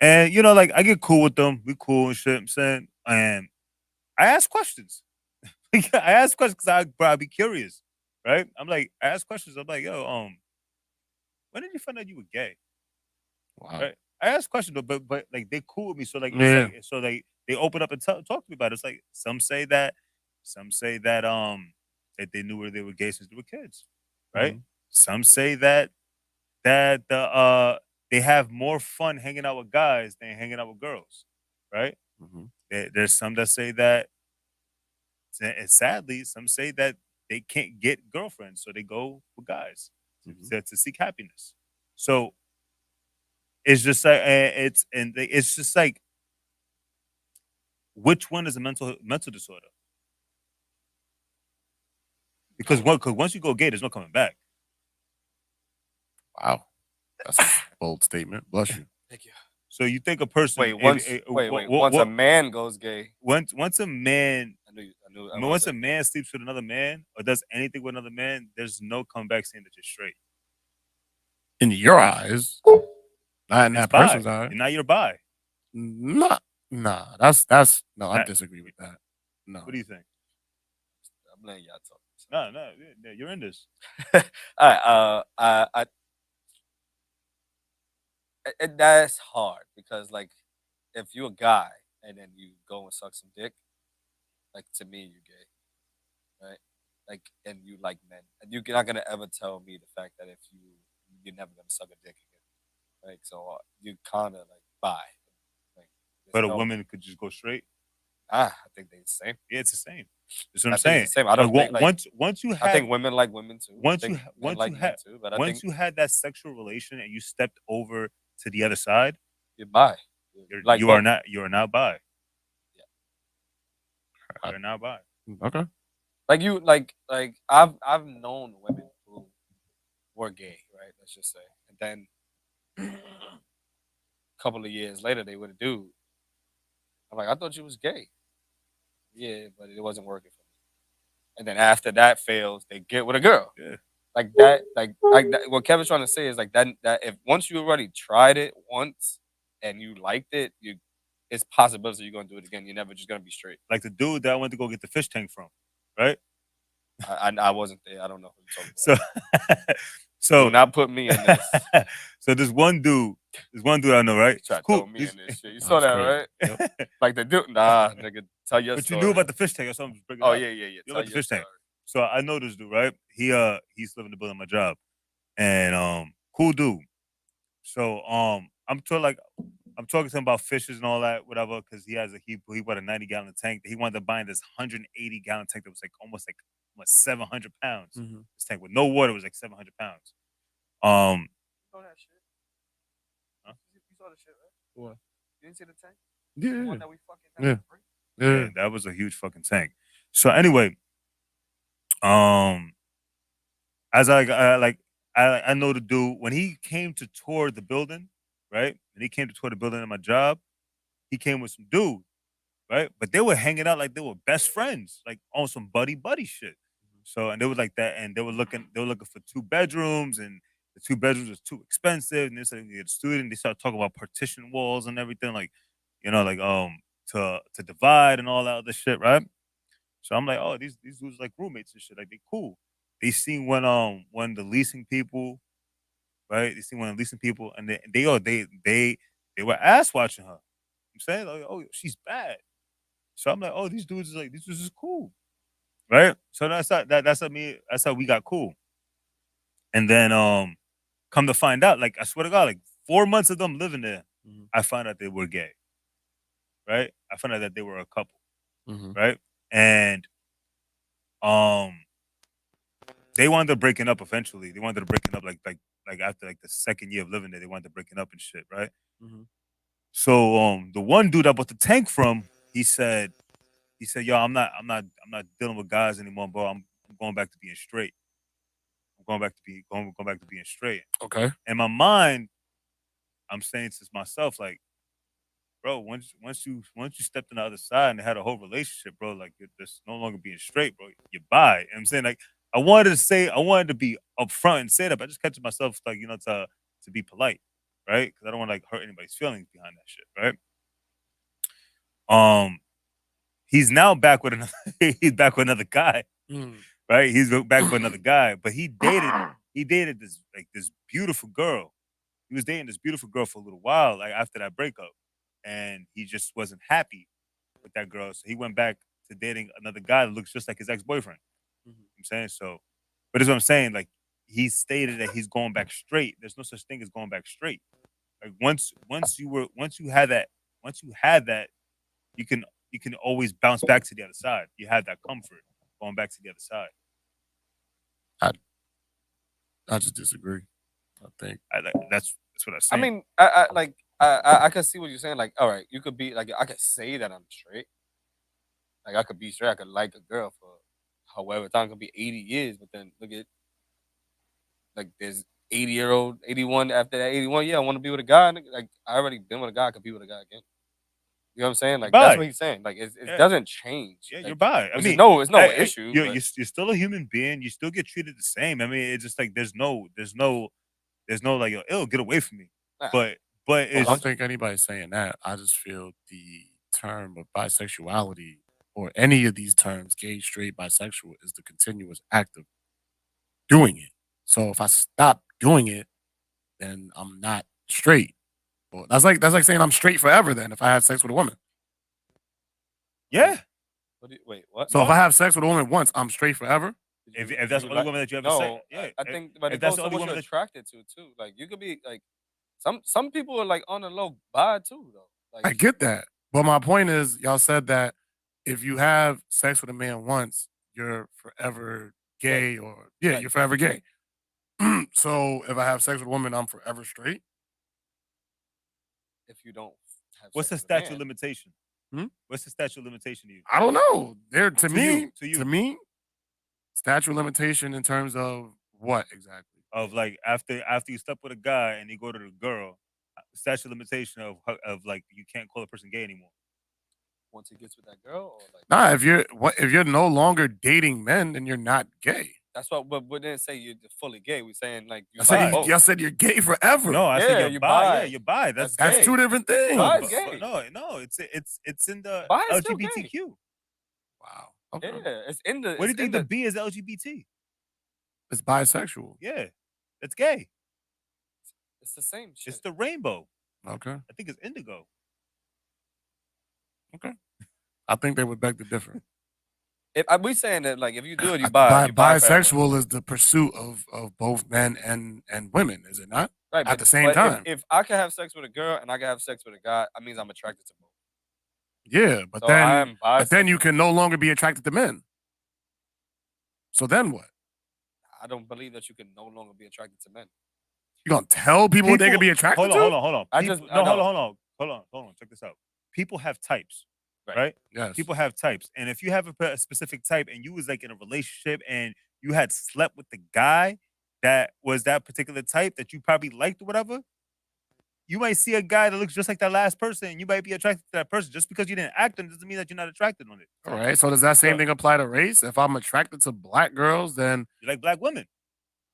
And like I get cool with them, we cool and shit. I'm saying, and I ask questions. I ask questions because I'd be curious, right? I'm like, I ask questions. I'm like, yo, when did you find out you were gay? Wow. Right? I ask questions, but like they cool with me, so like, Yeah. it's like, so they open up and talk to me about it. It's like some say that that they knew where they were gay since they were kids, right? Some say that they have more fun hanging out with guys than hanging out with girls, right? There's some that say that, and sadly, some say that they can't get girlfriends, so they go with guys to seek happiness. So it's just like it's just like, which one is a mental disorder? Because once you go gay, there's no coming back. Wow, that's a bold statement. Bless you. Thank you. So you think a person once a man goes gay, once a man once a man sleeps with another man or does anything with another man, there's no comeback saying that you're straight. In your eyes, not in that person's eyes. Now you're bi. Nah. That's no. I disagree with that. No. What do you think? I'm letting y'all talk. No, you're in this. All right. That's hard because, like, if you're a guy and then you go and suck some dick, like, to me, you're gay, right? Like, and you like men, and you're not gonna ever tell me the fact that if you're never gonna suck a dick again, right? So you kind of like bi. Like, but a woman could just go straight. I think they're the same. Yeah, it's the same. That's what I'm saying. It's the same. I don't think, like, once you have, I think women like women too. Once you had that sexual relation and you stepped over to the other side, you're bi. You are now bi. Yeah. You're now bi. Okay. Like I've known women who were gay, right? Let's just say, and then a couple of years later they were a dude. I'm like, I thought you was gay. Yeah, but it wasn't working for me. And then after that fails, they get with a girl. Yeah. Like that, like that, what Kevin's trying to say is like that if once you already tried it once and you liked it, it's possibility you're gonna do it again. You're never just gonna be straight. Like the dude that I went to go get the fish tank from, right? I wasn't there. I don't know who you're talking about. So do not put me in this. So this one dude I know, right? Try to throw me in this shit. You saw that, right? Yep. Like the dude, nah, nigga, tell your but story. You knew about the fish tank or something. Oh, yeah. You know about the fish tank. So I know this dude, right? He's living in the building at my job, and cool dude. So I'm talking to him about fishes and all that, whatever, because he bought a 90-gallon tank. He wound up buying this 180-gallon tank that was like almost 700 pounds. Mm-hmm. This tank with no water was like 700 pounds. You saw that shit? Huh? You saw the shit, right? What? You didn't see the tank? Yeah. The one that we fucking had yeah, that was a huge fucking tank. So anyway, as I know the dude, when he came to tour the building, right? When he came to tour the building at my job, he came with some dude, right? But they were hanging out like they were best friends, like on some buddy shit. So, and they were like that, and they were looking for 2 bedrooms, and the 2 bedrooms was too expensive, and they said they get a student. They started talking about partition walls and everything, like, to divide and all that other shit, right? So I'm like, oh, these dudes like roommates and shit, like they cool. They seen when the leasing people, right? They seen one of the leasing people, and they were ass watching her. I'm saying, like, oh, she's bad. So I'm like, oh, these dudes is cool, right? So that's how we got cool. And then come to find out, like, I swear to God, like 4 months of them living there, mm-hmm. I found out they were gay, right? I found out that they were a couple, mm-hmm. right? And they wound up breaking up eventually. They wound up breaking up like after like the second year of living there, they wound up breaking up and shit, right? Mm-hmm. So the one dude I bought the tank from, he said, yo, I'm not dealing with guys anymore, bro. I'm going back to being straight. I'm going back to being straight. Okay. In my mind, I'm saying to myself, like, bro, once you stepped on the other side and had a whole relationship, bro, like, you're just no longer being straight, bro. You're bi. You know what I'm saying? Like, I wanted to be upfront and say that, but I just catch myself, like, to be polite, right? Because I don't want to, like, hurt anybody's feelings behind that shit, right? He's now back with another guy, right? He's back with another guy, but he dated this beautiful girl. He was dating this beautiful girl for a little while, like after that breakup, and he just wasn't happy with that girl, so he went back to dating another guy that looks just like his ex-boyfriend. Mm-hmm. You know what I'm saying? So, but that's what I'm saying. Like, he stated that he's going back straight. There's no such thing as going back straight. Like, once you had that, you can always bounce back to the other side. You have that comfort going back to the other side. I just disagree. I think that's That's what I I said. mean, I could see what you're saying. Like, all right, you could be like, I could say that I'm straight. Like, I could be straight. I could like a girl for however time. It could be 80 years, but then look at like there's 80-year-old, 81 after that 81. Yeah, I want to be with a guy. Like, I already been with a guy. I could be with a guy again. You know what I'm saying? Like, that's what he's saying. Like, it doesn't change. Yeah, like, you're bi. I mean, it's no issue. You're still a human being. You still get treated the same. I mean, it's just like there's no like, it'll get away from me. Nah. But I it's don't think anybody's saying that. I just feel the term of bisexuality or any of these terms, gay, straight, bisexual, is the continuous act of doing it. So if I stop doing it, then I'm not straight. Well, that's like saying I'm straight forever. Then if I had sex with a woman, yeah. Wait, what? so if I have sex with a woman once, I'm straight forever. If that's the only woman that you ever say, yeah. I think, but if it that's goes the to only what woman you're that attracted to too. Like, you could be like, some people are like on the low bi too, though. Like, I get that, but my point is, y'all said that if you have sex with a man once, you're forever gay, or you're forever gay. So if I have sex with a woman, I'm forever straight. if you don't have What's the sex with a statute man, of limitation? Hmm? What's the statute of limitation to you? I don't know. There to you. me, statute of limitation in terms of what exactly? Of like after you slept with a guy and you go to the girl, statute of limitation of like you can't call a person gay anymore. once he gets with that girl, or like, Nah, if you're no longer dating men, then you're not gay. that's what. But we didn't say you're fully gay. We're saying like you Y'all said you're gay forever. No, I said you're bi. bi. Yeah, you're bi. That's That's gay. two different things. Bi is But gay. no, it's in the Bi is still LGBTQ. gay. Wow. Okay. Yeah, it's in the. What do you it's in think the B is LGBT? It's bisexual. Yeah, that's gay. It's the same shit. It's the rainbow. Okay. I think it's indigo. Okay. I think they would beg to differ. If we saying that, like, if you do it, you bi. You bi forever. Bisexual is the pursuit of both men and women, is it not? Right, At the same time. If I can have sex with a girl and I can have sex with a guy, that means I'm attracted to both. Yeah, but So I am then you can no longer be attracted to men. So then what? I don't believe that you can no longer be attracted to men. You gonna tell people what they can be attracted to? Hold on. Hold on. Check this out. People have types, right? Yes. People have types, and if you have a specific type, and you was like in a relationship, and you had slept with the guy that was that particular type that you probably liked or whatever, you might see a guy that looks just like that last person, and you might be attracted to that person. Just because you didn't act on it doesn't mean that you're not attracted on it. All right. So does that same thing apply to race? If I'm attracted to black girls, then you like black women.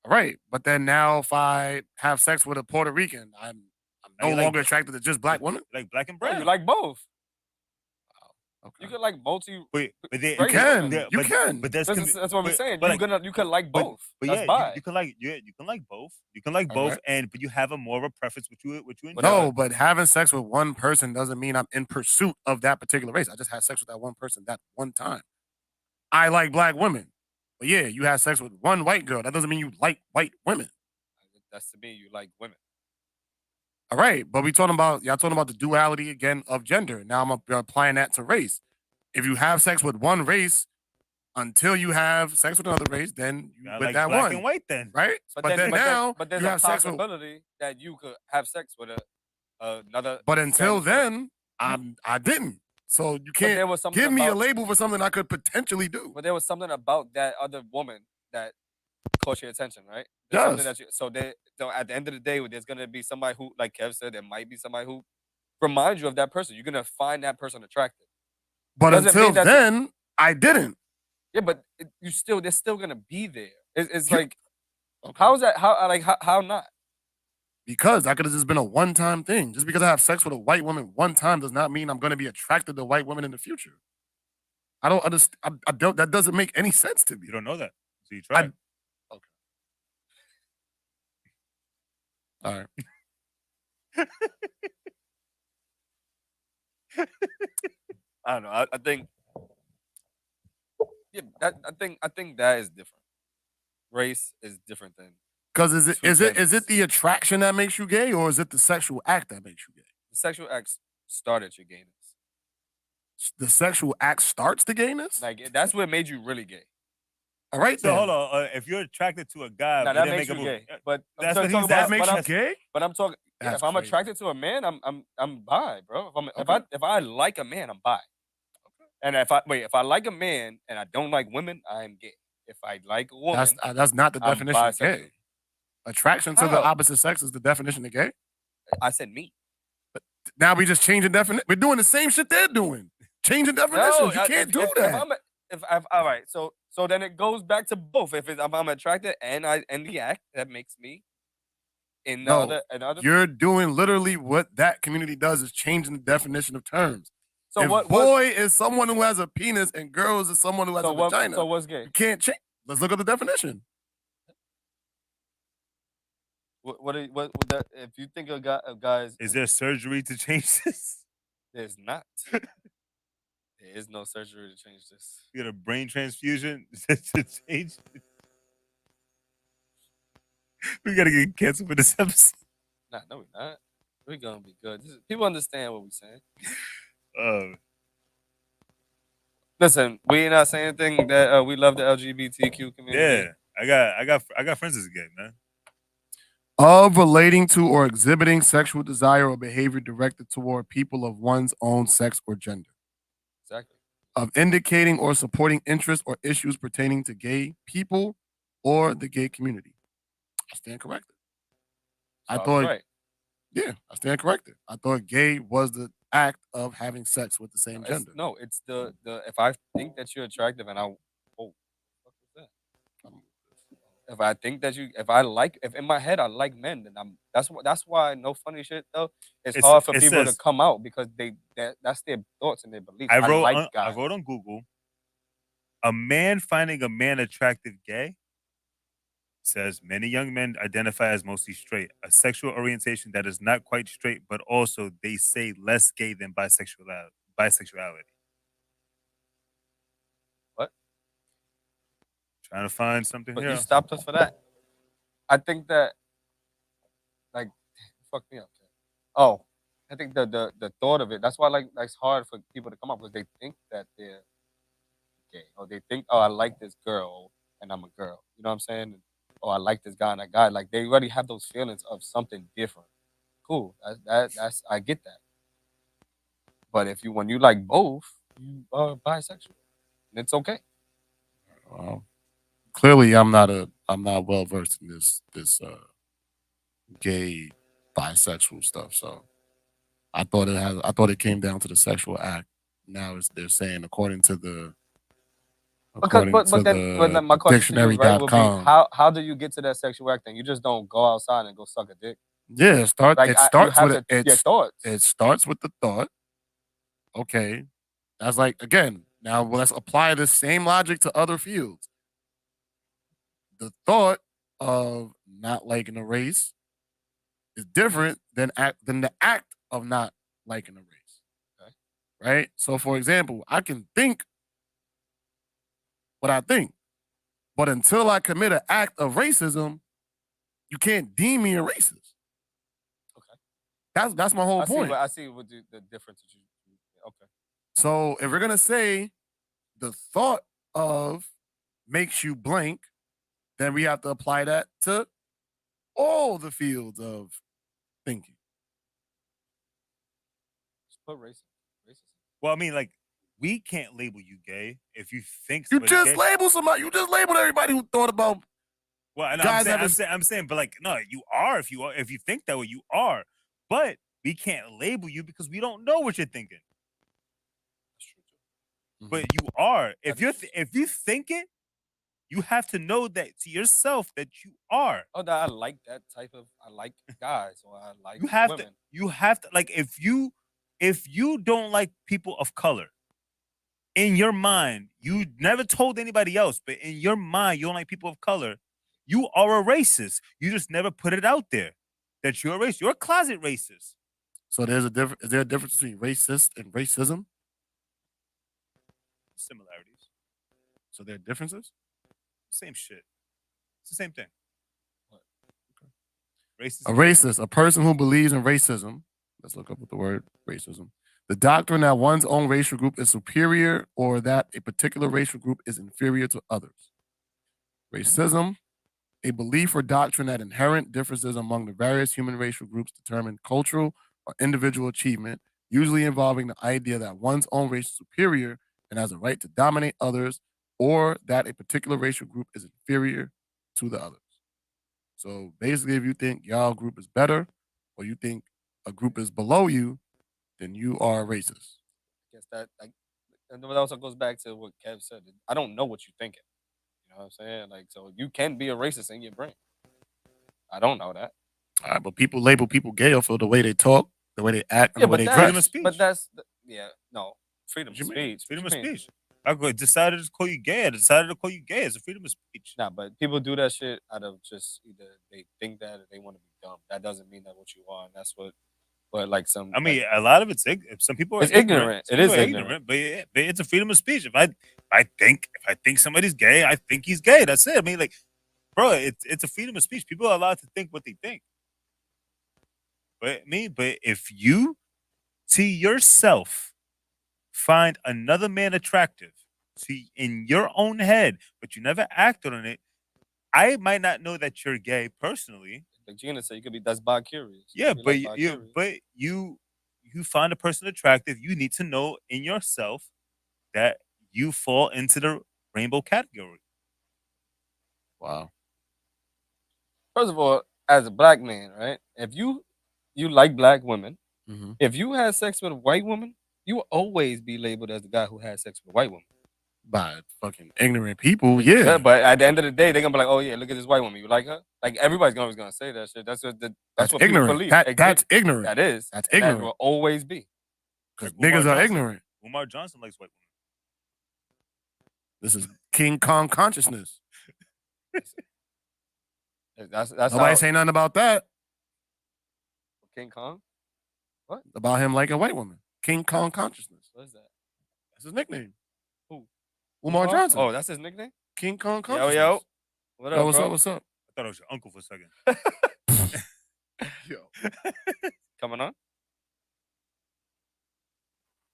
All right. But then now if I have sex with a Puerto Rican, I'm no longer attracted to just black women? You like black and brown. Yeah, you like both. Okay. You could like But you can. You can. But that's what I'm saying. You can like both. But that's yeah, bi. you can like both. You can like both, right. but you have a more of a preference which you enjoy. No, but having sex with one person doesn't mean I'm in pursuit of that particular race. I just had sex with that one person that one time. I like black women. But yeah, you had sex with one white girl. That doesn't mean you like white women. That's to me, you like women. All right, but y'all talking about the duality again of gender. Now I'm applying that to race. If you have sex with one race until you have sex with another race, then you with like that black one, and white then, right? But then now there's you a have sex with. possibility that you could have sex with another. But until then, I didn't. So you can't give me a label for something I could potentially do. But there was something about that other woman that caught your attention, right? Yes. So at the end of the day, there's gonna be somebody who, like Kev said, there might be somebody who reminds you of that person. You're gonna find that person attractive. But until then, I didn't. Yeah, but they're still gonna be there. It's like, how is that? How not? Because that could have just been a one-time thing. Just because I have sex with a white woman one time does not mean I'm going to be attracted to white women in the future. I don't understand. I don't. That doesn't make any sense to me. You don't know that, so you try. Okay. All right. I don't know. I think. Yeah, I think that is different. Race is different than. Because is it the attraction that makes you gay, or is it the sexual act that makes you gay? The sexual act started your gayness. The sexual act starts the gayness? Like, that's what made you really gay. All right, so hold on. If you're attracted to a guy, that makes you gay. But that makes you gay. But I'm talking. Yeah, That's if I'm crazy. attracted to a man, I'm bi, bro. If I like a man, I'm bi. And if I like a man and I don't like women, I'm gay. If I like a woman, That's not the I'm definition of bisexual. gay. Attraction to the How? opposite sex is the definition of gay. I said me. Now we just changing definition. We're doing the same shit they're doing. Changing definitions. You can't do that. If all right, so then it goes back to both. If I'm attracted and the act, that makes me in the No, other. you're doing literally what that community does is changing the definition of terms. So if boy is someone who has a penis and girls is someone who has a vagina. So what's gay? You can't change. Let's look at the definition. What if you think a guy's Is there surgery to change this? There's not. There is no surgery to change this. You get a brain transfusion to change it? We gotta get canceled for this episode. Nah, no, we're not. We're gonna be good. People understand what we're saying. Listen, we not saying anything that we love the LGBTQ community. Yeah, I got friends that's gay, man. Of relating to or exhibiting sexual desire or behavior directed toward people of one's own sex or gender. Exactly. Of indicating or supporting interests or issues pertaining to gay people or the gay community. I stand corrected. I thought, right. Yeah, I stand corrected. I thought gay was the act of having sex with the same gender. No, it's the if I think that you're attractive and what was that? If I think that if in my head I like men, then that's why no funny shit though. It's hard for people to come out because that's their thoughts and their beliefs. I wrote on Google, a man finding a man attractive gay says many young men identify as mostly straight, a sexual orientation that is not quite straight, but also they say less gay than bisexuality. What? Trying to find something but here. You stopped us for that. I think that, like, fuck me up. Oh, I think the thought of it. That's why it's hard for people to come up because they think that they're gay or they think, oh, I like this girl and I'm a girl. You know what I'm saying? Oh, I like this guy and that guy. Like they already have those feelings of something different. Cool. That's I get that. But when you like both, you are bisexual. And it's okay. Clearly I'm not well versed in this gay bisexual stuff. So I thought it came down to the sexual act. Now they're saying according to the then my question to you, right, would be how do you get to that sexual act? You just don't go outside and go suck a dick. Yeah, it starts with your thoughts. It starts with the thought. Okay, that's like again. Now let's apply the same logic to other fields. The thought of not liking a race is different than the act of not liking a race. Okay. Right? So for example, I can think what I think, but until I commit an act of racism, you can't deem me a racist. Okay. That's my whole point. I see what the difference is. Okay. So if we're gonna say the thought of makes you blank, then we have to apply that to all the fields of thinking. Just put racism. Well, I mean, like, we can't label you gay if you think you just label somebody. You just labeled everybody who thought about. Well, and I'm saying, but like, no, you are if you think that way, you are. But we can't label you because we don't know what you're thinking. That's true too. But you are. If you think it, you have to know that to yourself that you are. Oh, that I like that type of. I like guys, or I like women. You have to like if you don't like people of color. In your mind, you never told anybody else, but in your mind, you don't like people of color. You are a racist. You just never put it out there that you're a racist. You're a closet racist. So there's a difference. Is there a difference between racist and racism? Similarities. So there are differences? Same shit. It's the same thing. What? Okay. Racist. A racist, a person who believes in racism. Let's look up with the word racism. The doctrine that one's own racial group is superior or that a particular racial group is inferior to others. Racism a belief or doctrine that inherent differences among the various human racial groups determine cultural or individual achievement, usually involving the idea that one's own race is superior and has a right to dominate others, or that a particular racial group is inferior to the others. So basically, if you think y'all group is better, or you think a group is below you, then you are racist. I guess that and that also goes back to what Kev said. I don't know what you're thinking. You know what I'm saying? Like, so you can be a racist in your brain. I don't know that. All right, but people label people gay for the way they talk, the way they act, and Yeah, the way but they freedom of dress. speech. But that's no freedom of What you mean? speech. Freedom What of you mean? speech. I decided to call you gay. I decided to call you gay. It's a freedom of speech. Nah, but people do that shit out of just either they think that or they want to be dumb. That doesn't mean that what you are, and that's what. But like some, I mean, a lot of it's some people are it's ignorant. Some It is people are ignorant. but it's a freedom of speech. If I think somebody's gay, I think he's gay. That's it. I mean, like, bro, it's a freedom of speech. People are allowed to think what they think. But if you see yourself find another man attractive, see in your own head, but you never acted on it, I might not know that you're gay personally. Like Gina said, you could be that's bi curious. Yeah, but you find a person attractive. You need to know in yourself that you fall into the rainbow category. Wow. First of all, as a black man, right? If you like black women, Mm-hmm. if you had sex with a white woman, you will always be labeled as the guy who had sex with a white woman. By fucking ignorant people, yeah. But at the end of the day, they're gonna be like, "Oh yeah, look at this white woman. You like her?" Like everybody's always gonna say that shit. That's what ignorant. people believe. That's ignorant. That is. That's and ignorant. That will always be. Because Like niggas are Johnson. ignorant. Umar Johnson likes white This is King Kong consciousness. That's Nobody how say nothing about that. King Kong. What? About him liking a white woman. King Kong consciousness. What is that? That's his nickname. Who? Umar Johnson. Oh, that's his nickname. King Kong Yo, consciousness. yo. What up, What's bro? up? What's up? I thought it was your uncle for a second. Yo. Coming on.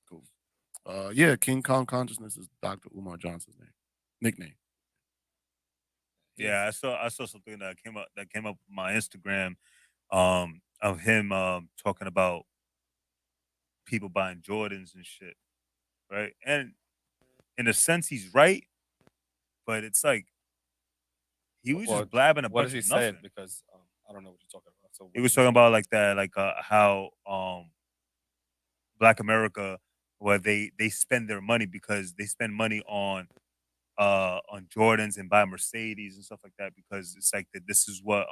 Cool. Yeah, King Kong consciousness is Dr. Umar Johnson's nickname. Yeah, I saw something that came up on my Instagram, of him talking about people buying Jordans and shit, right? And in a sense, he's right, but it's like he was just blabbing a What bunch does he of say? nothing. Because I don't know what you're talking about. So He was talking about like that, like how Black America, where they spend their money because they spend money on Jordans and buy Mercedes and stuff like that, because it's like that this is what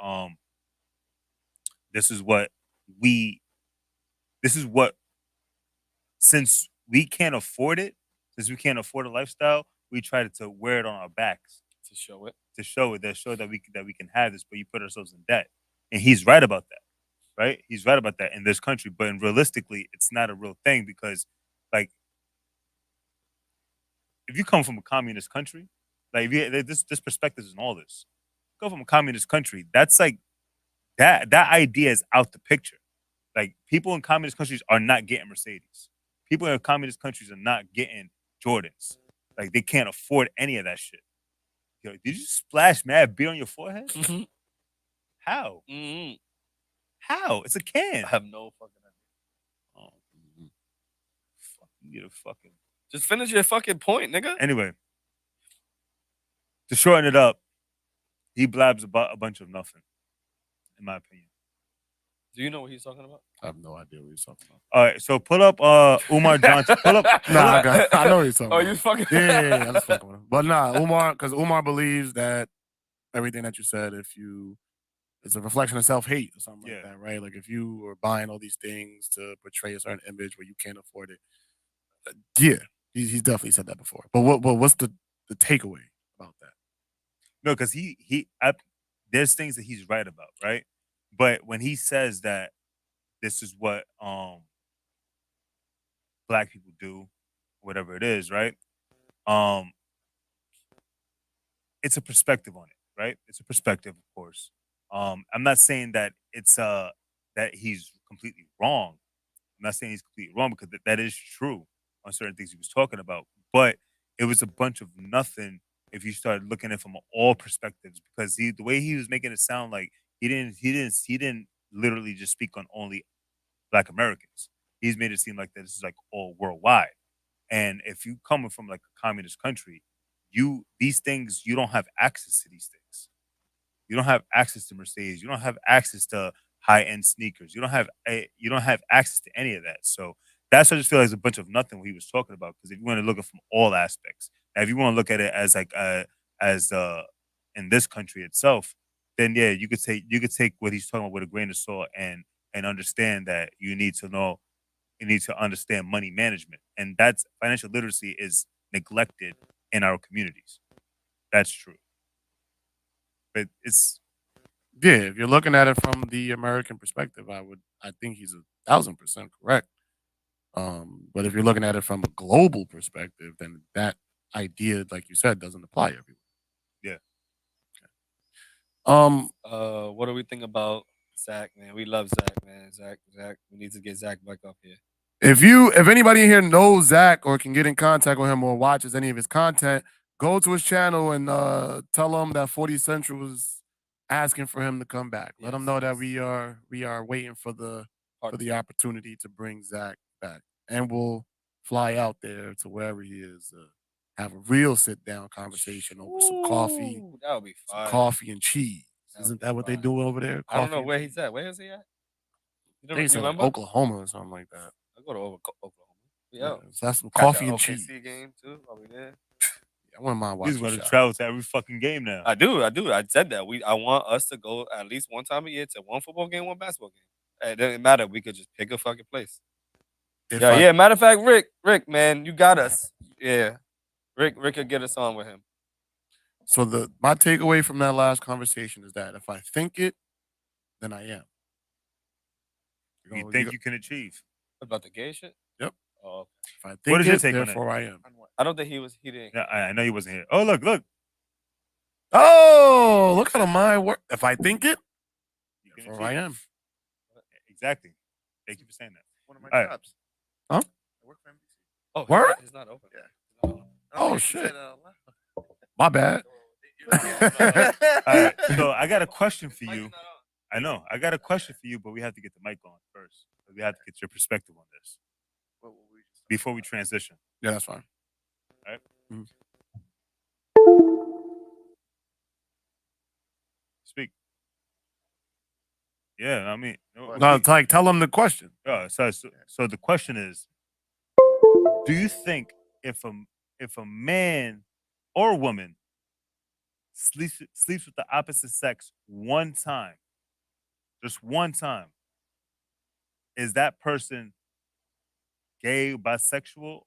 since we can't afford it, since we can't afford a lifestyle, we try to wear it on our backs to show it, that we can have this, but you put ourselves in debt. And he's right about that. Right? He's right about that in this country, but realistically, it's not a real thing, because like if you come from a communist country, like this perspective is in all this. Go from a communist country, that's like that idea is out the picture. Like people in communist countries are not getting Mercedes. People in communist countries are not getting Jordans. Like they can't afford any of that shit. Yo, did you splash mad beer on your forehead? How? Mm-hmm. How? It's a can. I have no fucking idea. Oh, fuck, you need a fucking. Just finish your fucking point, nigga. Anyway, to shorten it up, he blabs about a bunch of nothing, in my opinion. Do you know what he's talking about? I have no idea what he's talking about. All right, so pull up Umar Johnson. Pull up. I know what he's talking about. Oh, you fucking. Yeah, I'm just fucking with him. But nah, because Umar believes that everything that you said, it's a reflection of self-hate or something like that, right? Like if you are buying all these things to portray a certain image where you can't afford it. Yeah, he's definitely said that before. But what's the takeaway about that? No, because there's things that he's right about, right? But when he says that this is what Black people do, whatever it is, right? It's a perspective on it, right? It's a perspective, of course. I'm not saying that it's that he's completely wrong. I'm not saying he's completely wrong, because that is true on certain things he was talking about. But it was a bunch of nothing if you start looking at it from all perspectives, because the way he was making it sound like he didn't literally just speak on only Black Americans. He's made it seem like that this is like all worldwide. And if you coming from like a communist country, these things, you don't have access to these things. You don't have access to Mercedes. You don't have access to high-end sneakers. You don't have access to any of that. So that's what I just feel like is a bunch of nothing what he was talking about. Because if you want to look at it from all aspects, now if you want to look at it as like in this country itself, then yeah, you could take what he's talking about with a grain of salt and understand that you need to understand money management, and that's financial literacy is neglected in our communities. That's true. But it's if you're looking at it from the American perspective, I think he's 1,000% correct. But if you're looking at it from a global perspective, then that idea, like you said, doesn't apply everywhere. Yeah. Okay. What do we think about Zach, man? We love Zach, man. Zach. We need to get Zach back up here. If anybody in here knows Zach or can get in contact with him or watches any of his content, go to his channel and tell him that 40Central is asking for him to come back. Let him know that we are waiting for the opportunity to bring Zach back, and we'll fly out there to wherever he is, have a real sit down conversation over some coffee. That would be fun. Coffee and cheese. Isn't that what they do over there? I don't know where he's at. Where is he at? You think like Oklahoma or something like that. I go to Oklahoma. Yeah, so that's some coffee and cheese. Game too. Are we there? I wouldn't mind watching. He's going to travel to every fucking game now. I do. I said that. I want us to go at least one time a year to one football game, one basketball game. It doesn't matter. We could just pick a fucking place. Yeah. Matter of fact, Rick, man, you got us. Yeah, Rick could get us on with him. So my takeaway from that last conversation is that if I think it, then I am. You think you can achieve? About the gay shit? Yep. Oh, if I think it, therefore I am. I don't think he didn't. Yeah, I know he wasn't here. Oh, look. Oh, look at my work. If I think it, therefore I am. Exactly. Thank you for saying that. One of my jobs. Huh? I work for NBC. Oh, word? It's not open. Yeah. Oh, shit. My bad. All right. So I got a question for you. I know. I got a question for you, but we have to get the mic on first. We have to get your perspective on this before we transition. Yeah, that's fine. All right. Mm-hmm. Speak. Yeah, I mean, no, it's like tell them the question. So the question is: do you think if a man or woman sleeps with the opposite sex one time, just one time, is that person gay, bisexual,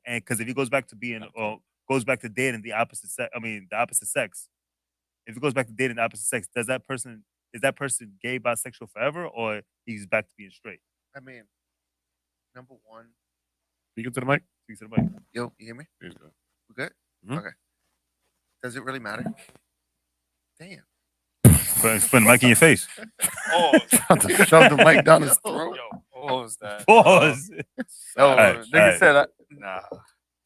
and because if he goes back to dating the opposite sex, if he goes back to dating the opposite sex, is that person gay, bisexual forever, or he's back to being straight? I mean, number one. Speak to the mic. Speak to the mic. Yo, you hear me? Here's good. We good? Mm-hmm. Okay. Does it really matter? Damn. Put the mic in your face. Oh, shove the mic down his throat. Yo, pause that. Pause. Nigga said, nah.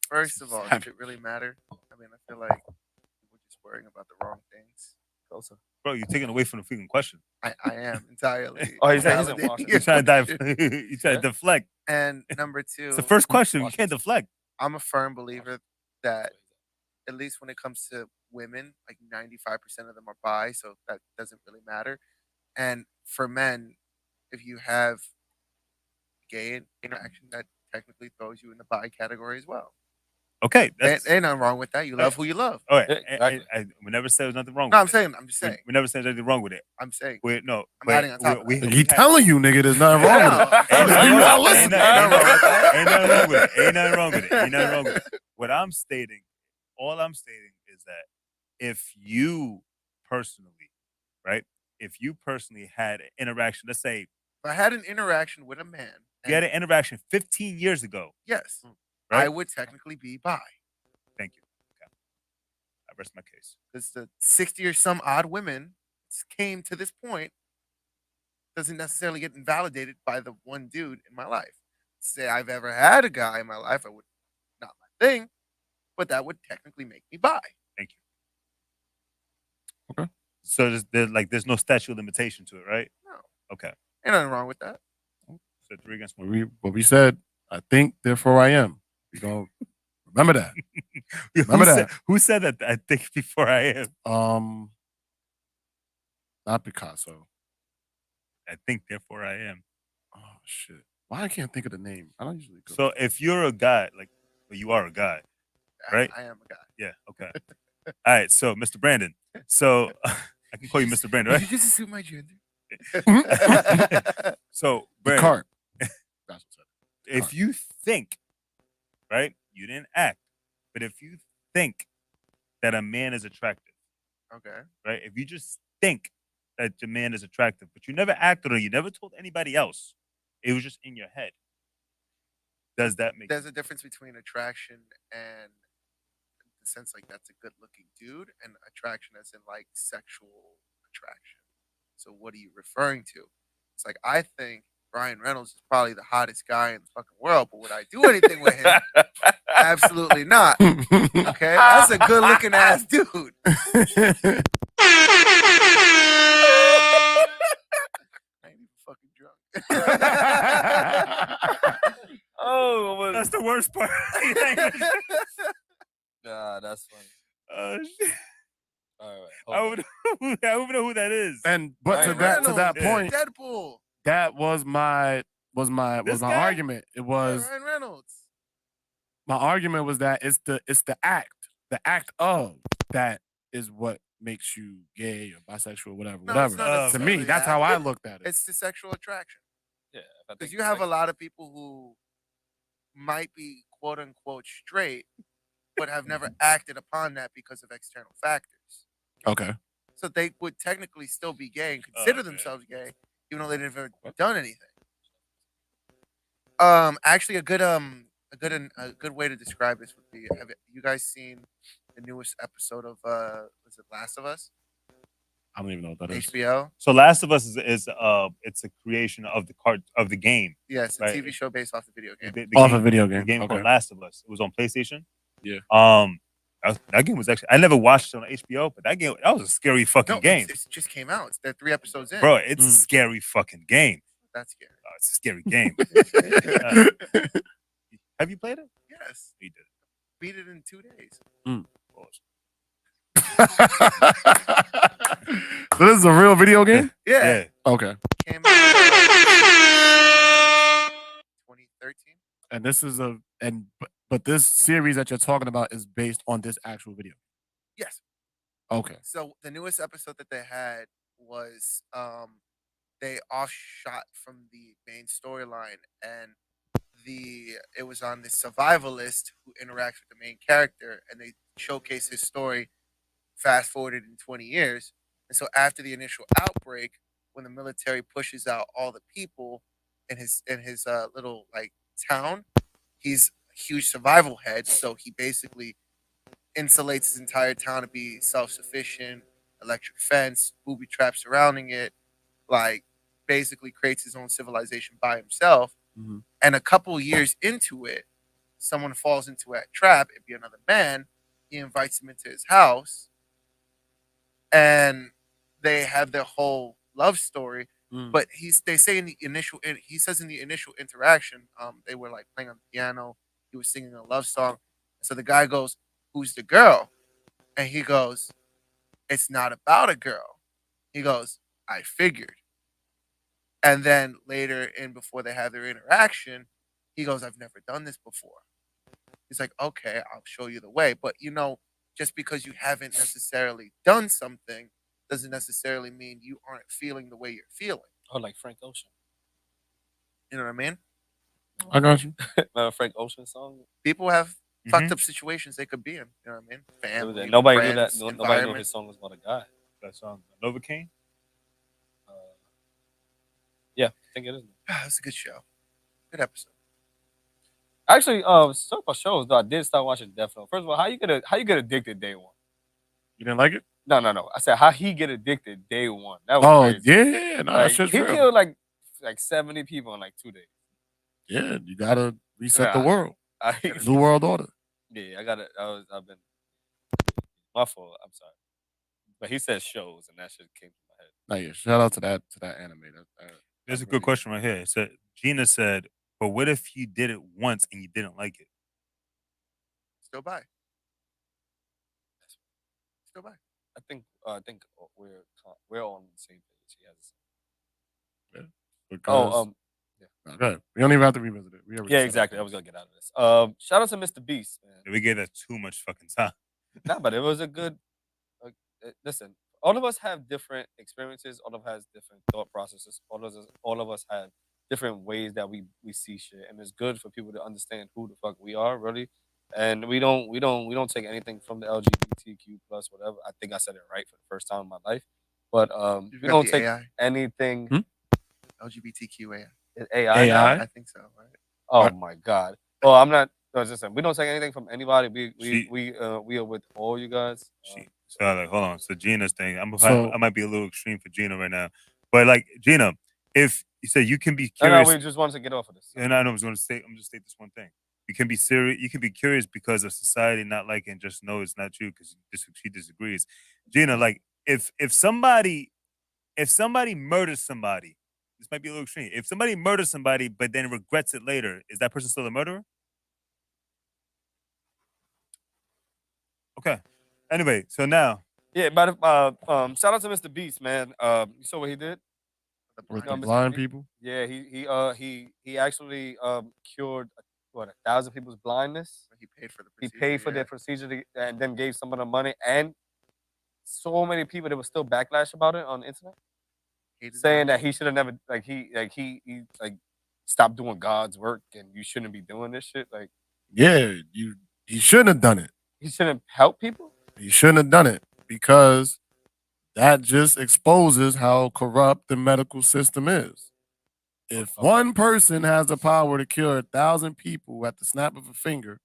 First of all, does it really matter? I mean, I feel like we're just worrying about the wrong things. Closer. Bro, you're taking away from the freaking question. I am entirely. Oh, he's in Washington. You're trying to deflect. And number two, it's the first question. You can't deflect. I'm a firm believer that, at least when it comes to women, like 95% of them are bi, so that doesn't really matter. And for men, if you have gay interaction, that technically throws you in the bi category as well. Okay, ain't nothing wrong with that. You love who you love. All right, exactly. We never said there's nothing wrong. No, with I'm just saying. We never said there's anything wrong with it. I'm saying. I'm adding on top of that. He telling you, nigga, there's nothing wrong with it. Ain't You not listening. Ain't nothing wrong with it. Ain't nothing wrong with it. What I'm stating, all I'm stating is that if you personally, right, had an interaction, let's say, if I had an interaction with a man, you had an interaction 15 years ago. Yes. Right? I would technically be bi. Thank you. Okay. I rest my case. Because the 60 or some odd women came to this point doesn't necessarily get invalidated by the one dude in my life. Say I've ever had a guy in my life, I would not my thing, but that would technically make me bi. Thank you. Okay. So there's no statute of limitation to it, right? No. Okay. Ain't nothing wrong with that. So 3 against 1. What we said, I think, therefore I am. We gonna remember that. Remember that. Who said that? I think before I am. Not Picasso. I think therefore I am. Oh shit! Why I can't think of the name? I don't usually go. So if you're a guy, like, well, you are a guy, right? I am a guy. Yeah. Okay. All right. So Mr. Brandon. So I can call you Mr. Brandon, You right? just assume my gender. So The Brandon, cart. That's what's up. if you think, right, you didn't act, but if you think that a man is attractive, Okay. right? If you just think that the man is attractive, but you never acted or you never told anybody else, it was just in your head. Does that make There's a difference between attraction and the sense like that's a good looking dude and attraction as in like sexual attraction. So what are you referring to? It's like I think Ryan Reynolds is probably the hottest guy in the fucking world, but would I do anything with him? Absolutely not. Okay, that's a good looking ass dude. I ain't even fucking drunk. Oh, That's the worst part. God, that's funny. Oh shit! All right, I would know who that is. But to Ryan that Reynolds, point, Deadpool. that was my This guy? argument. It was Ryan Reynolds. my argument was that it's the act of that is what makes you gay or bisexual, whatever, No, whatever. it's not To necessarily me, that's that. how I looked at it. It's the sexual attraction. Yeah, Because you have a lot of people who might be quote unquote straight, but have never acted upon that because of external factors. Okay. So they would technically still be gay and consider themselves gay, even though they've never done anything. Actually, a good way to describe this would be: have you guys seen the newest episode of was it Last of Us? I don't even know what that is. HBO. So Last of Us is it's a creation of the game. Yes, a right? TV show based off the video game. Off a video game. The game Okay. called Last of Us. It was on PlayStation. Yeah. That game was actually I never watched it on HBO, but that was a scary fucking game, It just came out. They're 3 episodes in. bro. It's a scary fucking game. That's scary. It's a scary game. Have you played it? Yes. You did. Beat it in 2 days. So this is a real video game? Yeah. Okay. Came out 2013. And this is but this series that you're talking about is based on this actual video. Yes. Okay. So the newest episode that they had was they offshot from the main storyline, and it was on the survivalist who interacts with the main character, and they showcase his story fast forwarded in 20 years. And so after the initial outbreak, when the military pushes out all the people in his little like town, he's a huge survival head, so he basically insulates his entire town to be self-sufficient, electric fence, booby traps surrounding it, like basically creates his own civilization by himself. Mm-hmm. And a couple years into it, someone falls into a trap. It'd be another man. He invites him into his house, and they have their whole love story. But he says in the initial interaction, they were like playing on the piano. He was singing a love song. So the guy goes, "Who's the girl?" And he goes, "It's not about a girl." He goes, "I figured." And then later before they have their interaction, he goes, "I've never done this before." He's like, "Okay, I'll show you the way." But just because you haven't necessarily done something doesn't necessarily mean you aren't feeling the way you're feeling. Oh, like Frank Ocean. You know what I mean? I got you. Frank Ocean song. People have fucked up situations they could be in. You know what I mean? Family, Nobody knew friends, that. Nobody knew environment. his song was about a guy. That song, Novocaine. Yeah, I think it is. It's a good show. Good episode. Actually, talk about shows though. I did start watching Death Note. First of all, how you get addicted day one? You didn't like it? No. I said how he get addicted day one. That was crazy. Yeah, no, that shit's he real. killed like 70 people in like 2 days. Yeah, you gotta reset the world. New world order. Yeah, I got it. I've been my fault. I'm sorry. But he said shows, and that shit came to my head. No, yeah, shout out to that anime. There's a good question right here. It said Gina said, "But what if you did it once and you didn't like it?" Still buy. Still buy. I think we're on the same page. He has. Yeah. Because, okay. We don't even have to revisit it. Yeah, exactly. I was gonna get out of this. Shout out to Mr. Beast, man. We gave that too much fucking time. Nah, but it was a good. Listen, all of us have different experiences. All of us has different thought processes. All of us have different ways that we see shit, and it's good for people to understand who the fuck we are, really. And we don't take anything from the LGBTQ plus whatever. I think I said it right for the first time in my life. But we don't take anything. LGBTQAI. AI. AI? I think so. Right? Oh my god. Well, I'm not. Listen, we don't take anything from anybody. We are with all you guys. So like, hold on. So Gina's thing, I might be a little extreme for Gina right now, but like Gina, if you say you can be curious, no, we just wanted to get off of this. And I was going to say, I'm just state this one thing. You can be serious. You can be curious because of society not liking. Just know it's not true because she disagrees. Gina, like if somebody murders somebody, this might be a little extreme. If somebody murders somebody but then regrets it later, is that person still a murderer? Okay. Anyway, so now. Yeah, but shout out to Mr. Beast, man. You saw what he did? With the blind people? Yeah, he actually cured 1,000 people's blindness. He paid for the procedure. He paid for their procedure and then gave some of the money. And so many people, there was still backlash about it on the internet, saying that he should have never he stopped doing God's work and you shouldn't be doing this shit. Like, yeah, he shouldn't have done it. He shouldn't help people? He shouldn't have done it because that just exposes how corrupt the medical system is. If one person has the power to cure 1,000 people at the snap of a finger,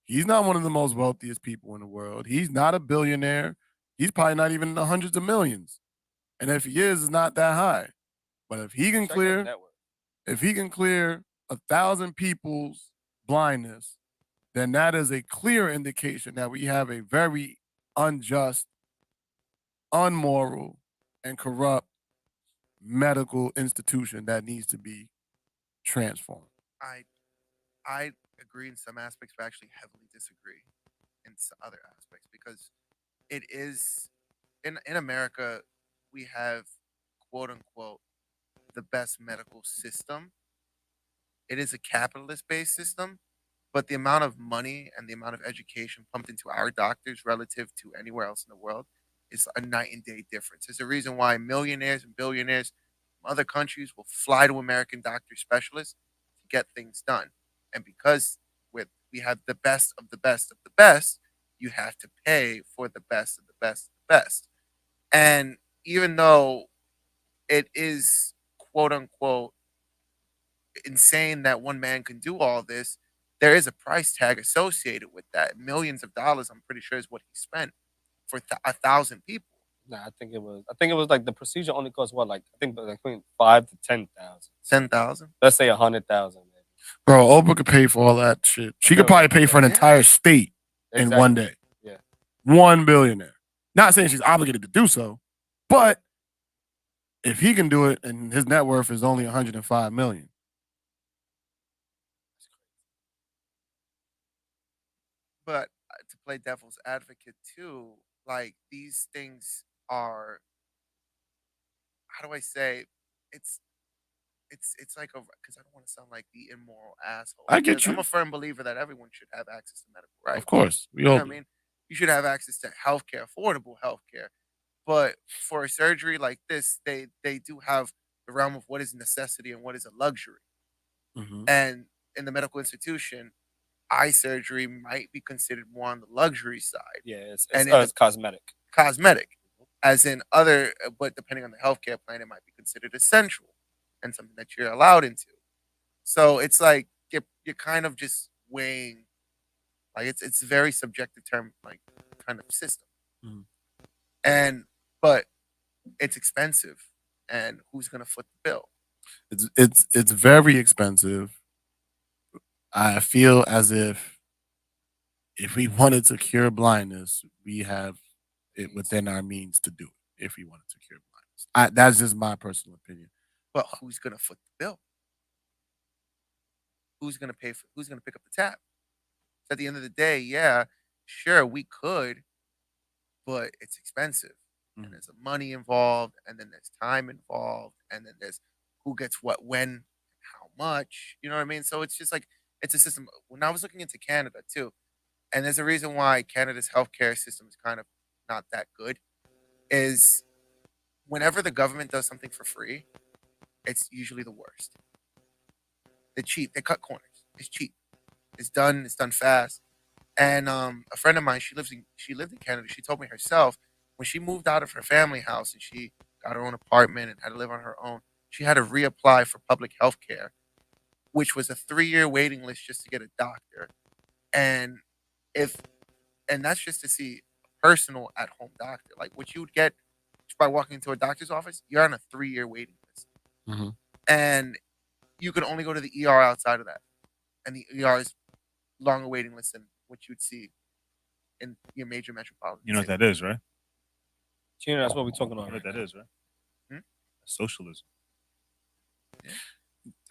he's not one of the most wealthiest people in the world. He's not a billionaire. He's probably not even in the hundreds of millions. And if he is, it's not that high. But if he can clear 1,000 people's blindness, then that is a clear indication that we have a very unjust, unmoral, and corrupt medical institution that needs to be transformed. I agree in some aspects, but actually heavily disagree in other aspects because it is in America we have quote unquote the best medical system. It is a capitalist based system, but the amount of money and the amount of education pumped into our doctors relative to anywhere else in the world is a night and day difference. There's a reason why millionaires and billionaires from other countries will fly to American doctor specialists to get things done. And because we have the best of the best of the best, you have to pay for the best of the best of the best. And even though it is quote unquote insane that one man can do all this, there is a price tag associated with that. Millions of dollars, I'm pretty sure, is what he spent for 1,000 people. Nah, I think it was like the procedure only cost what, like I think between 5 to 10,000. 10,000. Let's say 100,000. Bro, Oprah could pay for all that shit. She could probably pay for an entire state in one day. Yeah. One billionaire. Not saying she's obligated to do so, but if he can do it and his net worth is only 105 million. But to play devil's advocate too, like these things are, how do I say, it's like because I don't want to sound like the immoral asshole. I get you. I'm a firm believer that everyone should have access to medical rights. Of course, we all. I mean, you should have access to healthcare, affordable healthcare. But for a surgery like this, they do have the realm of what is a necessity and what is a luxury. Mm-hmm. And in the medical institution, eye surgery might be considered more on the luxury side. Yeah, it's cosmetic. Cosmetic, as in other, but depending on the healthcare plan, it might be considered essential and something that you're allowed into. So it's like you're kind of just weighing, like it's a very subjective term, like kind of system. Mm-hmm. But it's expensive, and who's gonna foot the bill? It's very expensive. I feel as if we wanted to cure blindness, we have it within our means to do it if we wanted to cure blindness. That's just my personal opinion. But who's gonna foot the bill? Who's gonna pay for? Who's gonna pick up the tab? So at the end of the day, yeah, sure, we could, but it's expensive, and there's money involved, and then there's time involved, and then there's who gets what when, how much. You know what I mean? So it's just like it's a system. When I was looking into Canada too, and there's a reason why Canada's healthcare system is kind of not that good, is whenever the government does something for free, it's usually the worst. They're cheap. They cut corners. It's cheap. It's done fast. And a friend of mine, she lived in Canada. She told me herself when she moved out of her family house and she got her own apartment and had to live on her own, she had to reapply for public health care, which was a 3-year waiting list just to get a doctor. And that's just to see a personal at home doctor. Like what you would get just by walking into a doctor's office, you're on a 3-year waiting list. Mm-hmm. And you can only go to the ER outside of that. And the ER is longer waiting list than what you'd see in your major metropolitan. You know what that is, right? Gina, that's what we're talking about. You know what that is, right? Hmm? Socialism. Yeah.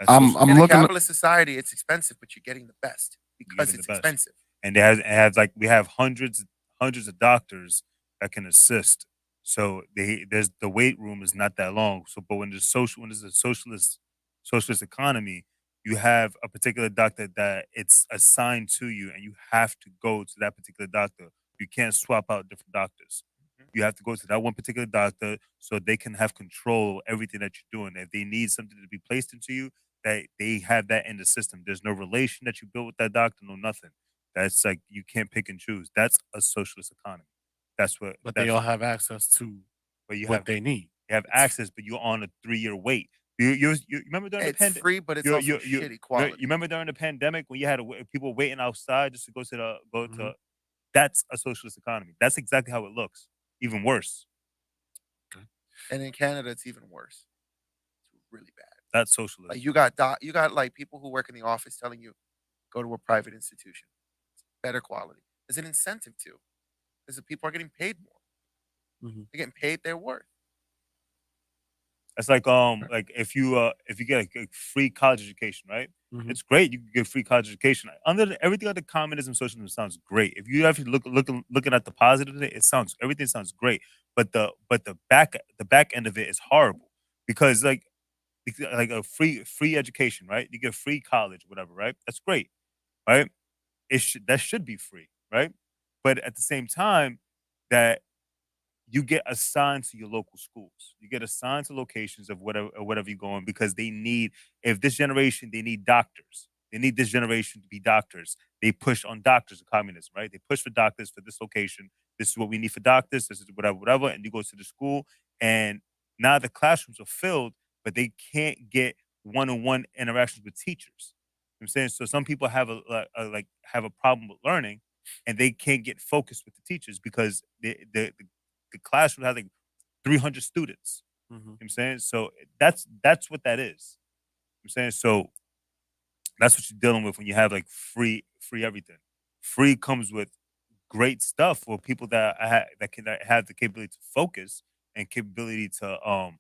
I'm in a looking. capitalist society, it's expensive, but you're getting the best because it's expensive. And it has like we have hundreds of doctors that can assist. So there's the wait room is not that long. So, but when there's a socialist economy, you have a particular doctor that it's assigned to you, and you have to go to that particular doctor. You can't swap out different doctors. You have to go to that one particular doctor so they can have control of everything that you're doing. If they need something to be placed into you, that they have that in the system. There's no relation that you build with that doctor, no nothing. That's like you can't pick and choose. That's a socialist economy. But they all have access to what they need. You have access, but you're on a 3-year wait. You remember during the pandemic? It's free, but it's also shitty quality. You remember during the pandemic when you had people waiting outside just to go to that's a socialist economy. That's exactly how it looks. Even worse. And in Canada, it's even worse. It's really bad. That's socialism. Like you got like people who work in the office telling you go to a private institution. It's better quality. There's an incentive to. Because the people are getting paid more. Mm-hmm. They're getting paid their worth. It's like if you get a free college education, right? Mm-hmm. It's great. You can get free college education. Everything under communism, socialism sounds great. If you actually looking at the positive of it, everything sounds great. But the back end of it is horrible because like a free education, right? You get free college, whatever, right? That's great, right? That should be free, right? But at the same time, that you get assigned to your local schools. You get assigned to locations of whatever you're going because they need, if this generation, they need doctors. They need this generation to be doctors. They push on doctors of communism, right? They push for doctors for this location. This is what we need for doctors. This is whatever. And you go to the school and now the classrooms are filled, but they can't get one-on-one interactions with teachers. You know what I'm saying? So some people have a problem with learning and they can't get focused with the teachers because the classroom has like 300 students. Mm-hmm. You know what I'm saying? So that's what that is. You know what I'm saying? So that's what you're dealing with when you have like free everything. Free comes with great stuff for people that have the capability to focus and capability to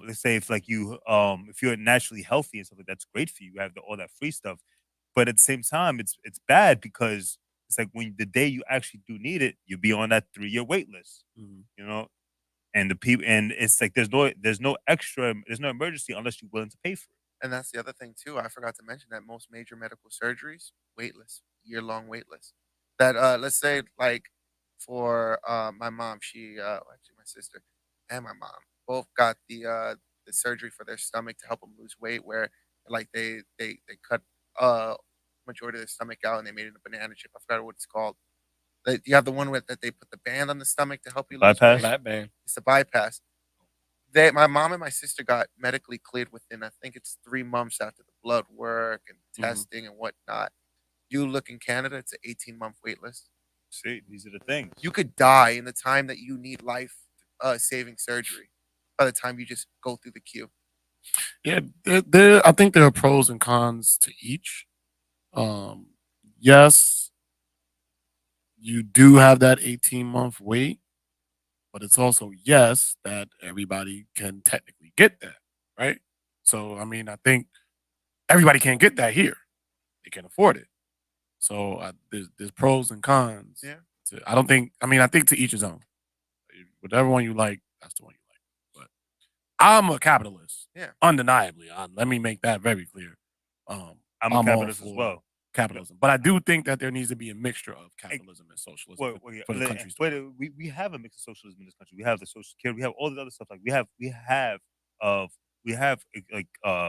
let's say if like you if you're naturally healthy and stuff like that's great for you. You have all that free stuff. But at the same time, it's bad because it's like when the day you actually do need it, you'll be on that 3-year wait list. Mm-hmm. You know, and the people, and it's like there's no emergency unless you're willing to pay for it. And that's the other thing too. I forgot to mention that most major medical surgeries, waitlist, year-long waitlist. That let's say like for my mom, she actually my sister and my mom both got the surgery for their stomach to help them lose weight, where like they cut majority of their stomach out and they made it a banana chip. I forgot what it's called. You have the one with that they put the band on the stomach to help you lose weight. Fat band. It's a bypass. My mom and my sister got medically cleared within, I think it's 3 months after the blood work and testing and whatnot. You look in Canada, it's an 18-month wait list. See, these are the things. You could die in the time that you need life saving surgery by the time you just go through the queue. Yeah, I think there are pros and cons to each. Yes, you do have that 18-month wait, but it's also yes that everybody can technically get that, right? So I mean, I think everybody can't get that here. They can't afford it. So there's pros and cons. Yeah. I don't think. I mean, I think to each his own. Whatever one you like, that's the one you like. But I'm a capitalist. Yeah. Undeniably. Let me make that very clear. I'm a capitalist as well. Capitalism, but I do think that there needs to be a mixture of capitalism and socialism for the countries. We have a mix of socialism in this country. We have the social security. We have all the other stuff. Like we have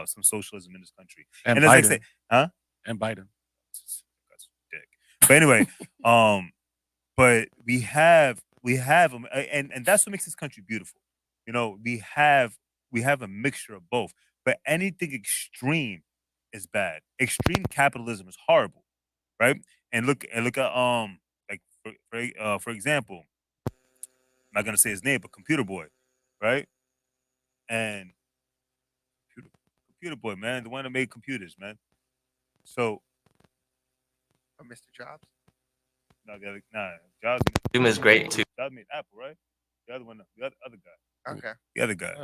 some socialism in this country. And as Biden. I say, huh? And Biden. That's dick. But anyway, but we have and that's what makes this country beautiful. You know, we have a mixture of both. But anything extreme is bad. Extreme capitalism is horrible, right? And look at like for example, I'm not gonna say his name, but Computer Boy, right? And Computer Boy, man, the one that made computers, man. So, Mr. Jobs. No, Jobs. Doom is great too. Jobs made Apple, right? The other other guy. Okay. The other guy.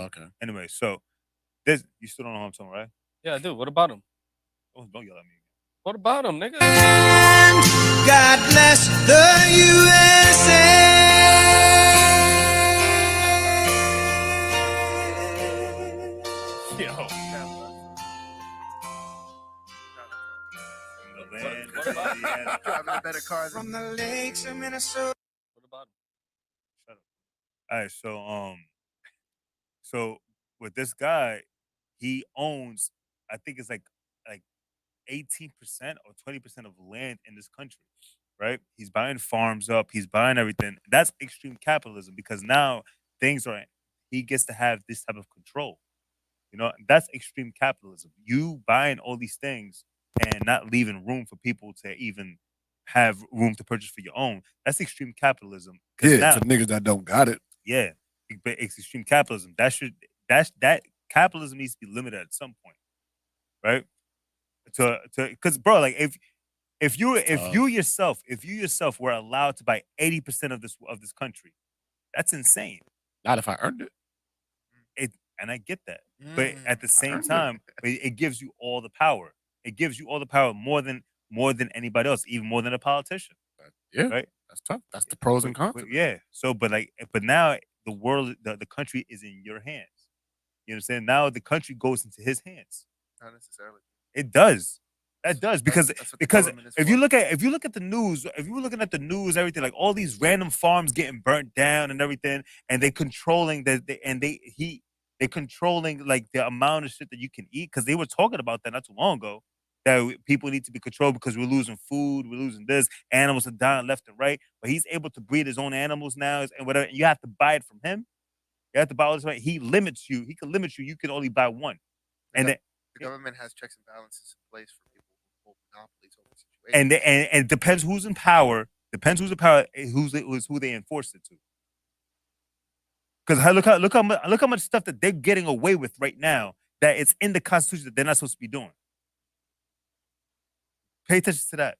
Okay. Anyway, so this you still don't know what I'm talking, right? Yeah, I do. What about him? Oh, don't yell at me. What about him, nigga? God bless the USA. Yo. Driving a better car From the lakes of Minnesota. What about him? Shut up. All right, so with this guy, he owns, I think it's like 18% or 20% of land in this country, right? He's buying farms up, he's buying everything. That's extreme capitalism because now he gets to have this type of control. You know, that's extreme capitalism. You buying all these things and not leaving room for people to even have room to purchase for your own. That's extreme capitalism. Yeah, now, to niggas that don't got it. yeah, but it's extreme capitalism. That capitalism needs to be limited at some point, right? Because bro, like if you yourself were allowed to buy 80% of this country, that's insane. Not if I earned it. And I get that, but at the same time, it gives you all the power. It gives you all the power more than anybody else, even more than a politician. Yeah, right. That's tough. That's the pros and cons. Yeah. So, but now the world, the country is in your hands. You understand? Now the country goes into his hands. Not necessarily. It does. That does because because if you look at the news, if you were looking at the news, everything like all these random farms getting burnt down and everything, and they controlling they're controlling like the amount of shit that you can eat because they were talking about that not too long ago that people need to be controlled because we're losing food, we're losing this, animals are dying left and right. But he's able to breed his own animals now and whatever. And you have to buy it from him. You have to buy all this. Right? He limits you. He can limit you. You can only buy one. And the government has checks and balances in place for people who hold monopolies over situations. And it depends who's in power. Depends who's in power. Who they enforce it to. Because look how much stuff that they're getting away with right now that it's in the Constitution that they're not supposed to be doing. Pay attention to that.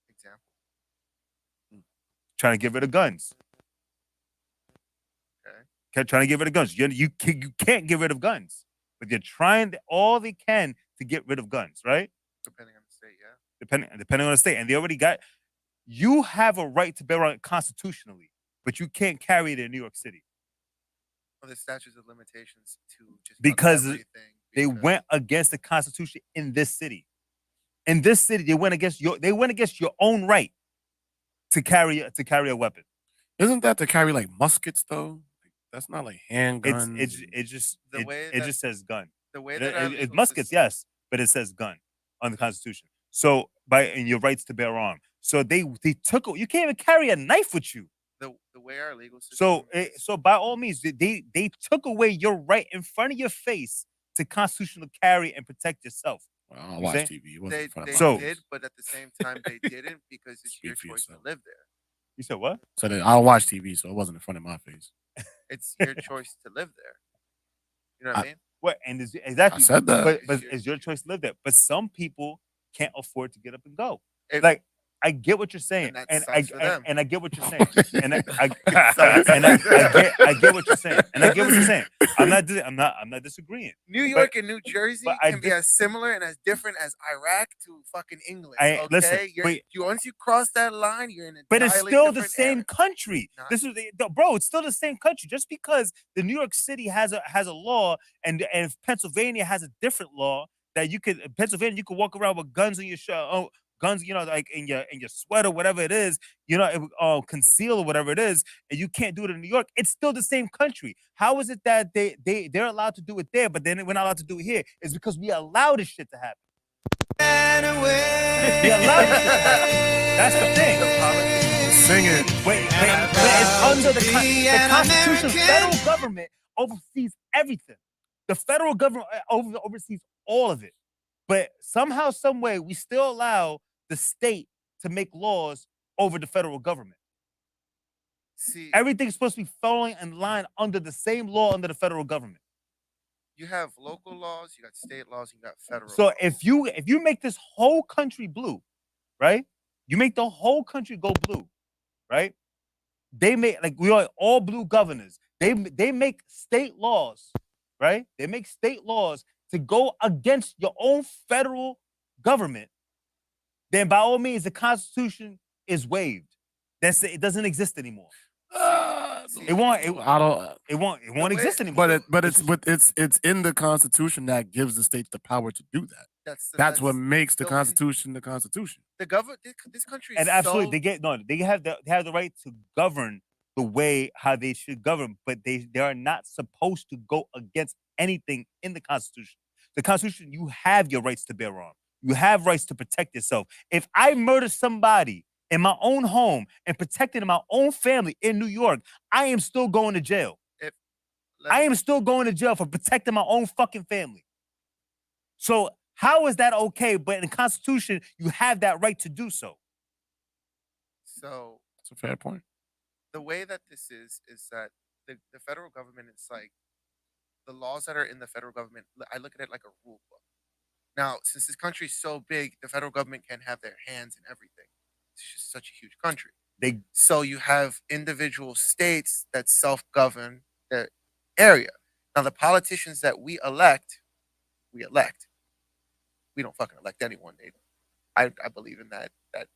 Example. Trying to get rid of guns. Okay. Trying to get rid of guns. You can't get rid of guns, but they're trying all they can to get rid of guns, right? Depending on the state, yeah. Depending on the state, and they already got. You have a right to bear arms constitutionally, but you can't carry it in New York City. Well, the statutes of limitations to just because they went against the Constitution in this city. In this city, they went against your own right to carry a weapon. Isn't that to carry like muskets though? That's not like handguns. It just says gun. The way that it's muskets, yes, but it says gun on the Constitution. So and your rights to bear arms. So they took you can't even carry a knife with you. The way our legal system. So by all means, they took away your right in front of your face to constitutionally carry and protect yourself. Well, I don't watch TV. They did, but at the same time, they didn't because it's your choice to live there. You said what? So I don't watch TV, so it wasn't in front of my face. It's your choice to live there. You know what I mean? What? And exactly. I said that. But it's your choice to live there. But some people can't afford to get up and go. If I get what you're saying, that and sucks for them. I get what you're saying, and I Sucks. get what you're saying, and I get what you're saying. I'm not disagreeing. New York and New Jersey but I can be as similar and as different as Iraq to fucking England. Okay, listen, once you cross that line, you're in a but it's still the different same era. country. Nah. This is bro. It's still the same country. Just because the New York City has a law, and Pennsylvania has a different law that you could Pennsylvania you could walk around with guns on your shirt. Guns, like in your sweater, whatever it is, conceal or whatever it is, and you can't do it in New York. It's still the same country. How is it that they're allowed to do it there, but then we're not allowed to do it here? It's because we allow this shit to happen. We allow this shit to happen. That's the thing. Sing it. Wait, it's under the Constitution. The federal government oversees everything. The federal government oversees all of it. But somehow, some way, we still allow the state to make laws over the federal government. See, everything's supposed to be falling in line under the same law under the federal government. You have local laws, you got state laws, you got federal. So laws. if you make this whole country blue, right? You make the whole country go blue, right? They make we are all blue governors. They make state laws, right? They make state laws to go against your own federal government. Then by all means, the Constitution is waived. It doesn't exist anymore. It won't exist anymore. But it's in the Constitution that gives the states the power to do that. That's what makes the Constitution the Constitution. The government, this country, is and absolutely they have the right to govern the way how they should govern, but they are not supposed to go against anything in the Constitution. The Constitution, you have your rights to bear arms. You have rights to protect yourself. If I murder somebody in my own home and protecting my own family in New York, I am still going to jail. I am still going to jail for protecting my own fucking family. So how is that okay? But in the Constitution, you have that right to do so. So that's a fair point. The way that this is that the federal government, it's like the laws that are in the federal government, I look at it like a rule book. Now, since this country is so big, the federal government can have their hands in everything. It's just such a huge country. So you have individual states that self-govern their area. Now, the politicians that we elect. We don't fucking elect anyone. I believe in that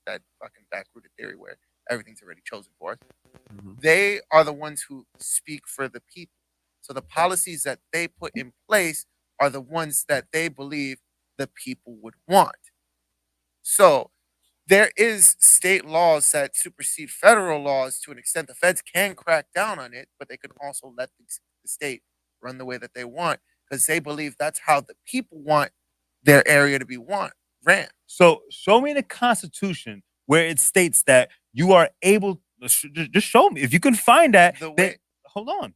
fucking backrooted theory where everything's already chosen for us. Mm-hmm. They are the ones who speak for the people. So the policies that they put in place are the ones that they believe the people would want. So there is state laws that supersede federal laws to an extent. The feds can crack down on it, but they can also let the state run the way that they want because they believe that's how the people want their area to be ran. So show me the Constitution where it states that you are able. Just show me if you can find that. Hold on.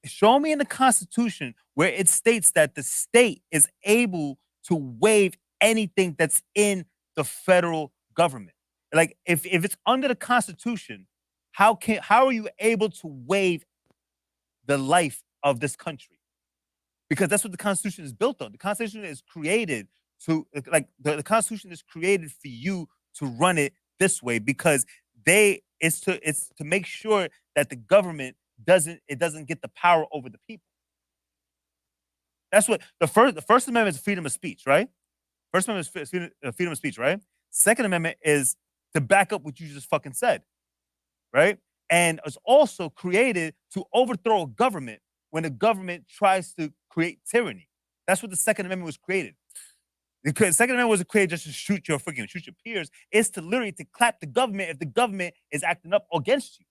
Show me in the Constitution where it states that the state is able to waive anything that's in the federal government. Like if it's under the Constitution, how are you able to waive the life of this country? Because that's what the Constitution is built on. The Constitution is created to the Constitution is created for you to run it this way because it's to make sure that the government doesn't get the power over the people. That's what the First Amendment is freedom of speech, right? First Amendment is freedom of speech, right? Second Amendment is to back up what you just fucking said, right? And it's also created to overthrow a government when a government tries to create tyranny. That's what the Second Amendment was created. The Second Amendment wasn't created just to shoot your peers. It's to literally to clap the government if the government is acting up against you.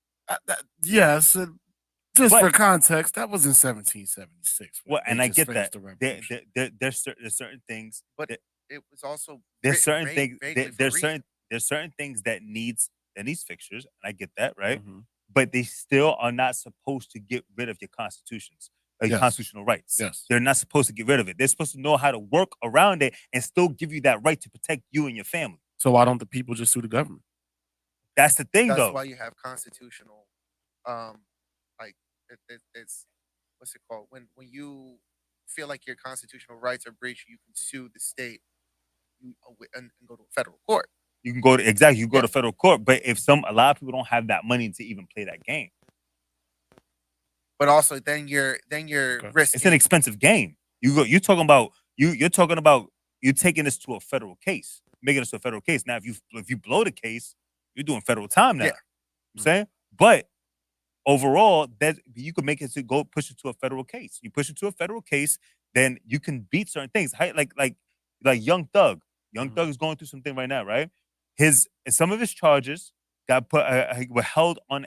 Yes. Just for context, that was in 1776. Well, and I get that. There's certain things, but it was also there's certain things that needs fixtures, and I get that, right? Mm-hmm. But they still are not supposed to get rid of your constitutions, your constitutional rights. Yes, they're not supposed to get rid of it. They're supposed to know how to work around it and still give you that right to protect you and your family. So why don't the people just sue the government? That's the thing, though. That's why you have constitutional, it's what's it called? When you feel like your constitutional rights are breached, you can sue the state and go to a federal court. You can go to you go to federal court, but if a lot of people don't have that money to even play that game. But also, then you're risking. It's an expensive game. You're talking about you taking this to a federal case, making this to a federal case. Now, if you blow the case, you're doing federal time now. Yeah. I'm saying, but overall, that you could make it to go push it to a federal case. You push it to a federal case, then you can beat certain things. Like Young Thug. Young Thug is going through something right now, right? Some of his charges got put were held on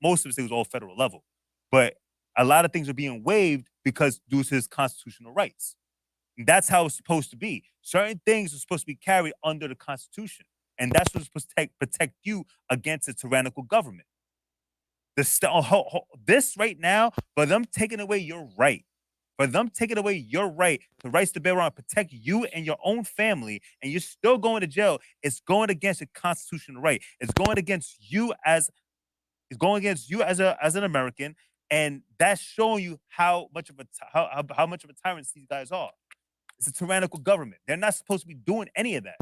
most of his things was all federal level, but a lot of things are being waived because due to his constitutional rights. And that's how it's supposed to be. Certain things are supposed to be carried under the Constitution, and that's what's supposed to protect you against a tyrannical government. This right now, for them taking away your right, the rights to bear arms, protect you and your own family, and you're still going to jail, it's going against your constitutional right. It's going against you as an American, and that's showing you how much of a tyrant these guys are. It's a tyrannical government. They're not supposed to be doing any of that.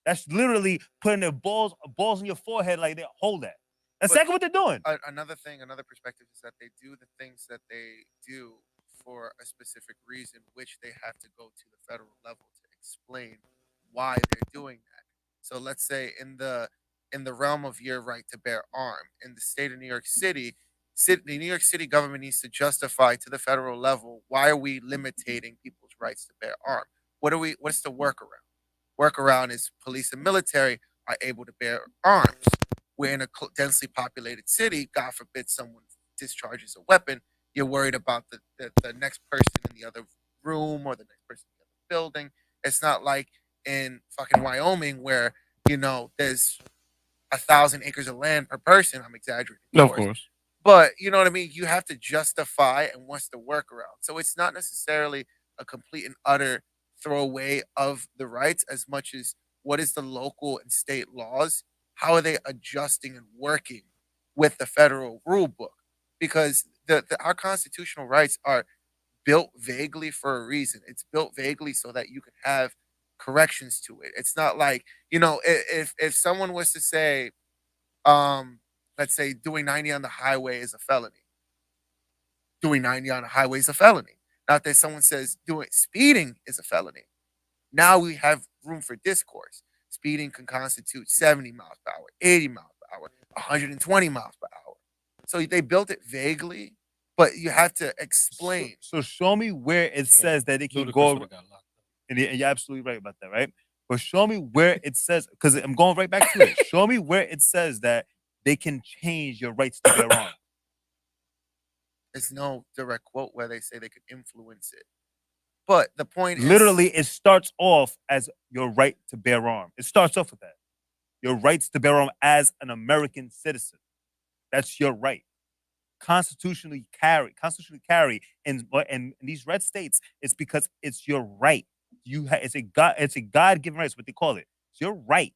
That's literally putting their balls on your forehead like they hold that. That's exactly what they're doing. Another perspective is that they do the things that they do for a specific reason, which they have to go to the federal level to explain why they're doing that. So let's say in the realm of your right to bear arms, in the state of New York City, the New York City government needs to justify to the federal level, why are we limiting people's rights to bear arms? What's the workaround? Workaround is police and military are able to bear arms. We're in a densely populated city. God forbid someone discharges a weapon. You're worried about the next person in the other room or the next person in the other building. It's not like in fucking Wyoming where, there's 1,000 acres of land per person. I'm exaggerating. Of course. But you know what I mean? You have to justify and what's the workaround. So it's not necessarily a complete and utter throwaway of the rights as much as what is the local and state laws? How are they adjusting and working with the federal rule book? Because our constitutional rights are built vaguely for a reason. It's built vaguely so that you can have corrections to it. It's not like, if someone was to say, let's say doing 90 on the highway is a felony. Doing 90 on the highway is a felony. Now that someone says speeding is a felony. Now we have room for discourse. Speeding can constitute 70 miles per hour, 80 miles per hour, 120 miles per hour. So they built it vaguely, but you have to explain. So show me where it says that it can go. And you're absolutely right about that, right? But show me where it says, because I'm going right back to it. Show me where it says that they can change your rights to bear arms. There's no direct quote where they say they could influence it. But the point literally, it starts off as your right to bear arms. It starts off with that. Your rights to bear arms as an American citizen. That's your right. Constitutionally carry in these red states, it's because it's your right. It's a God-given right. It's what they call it. It's your right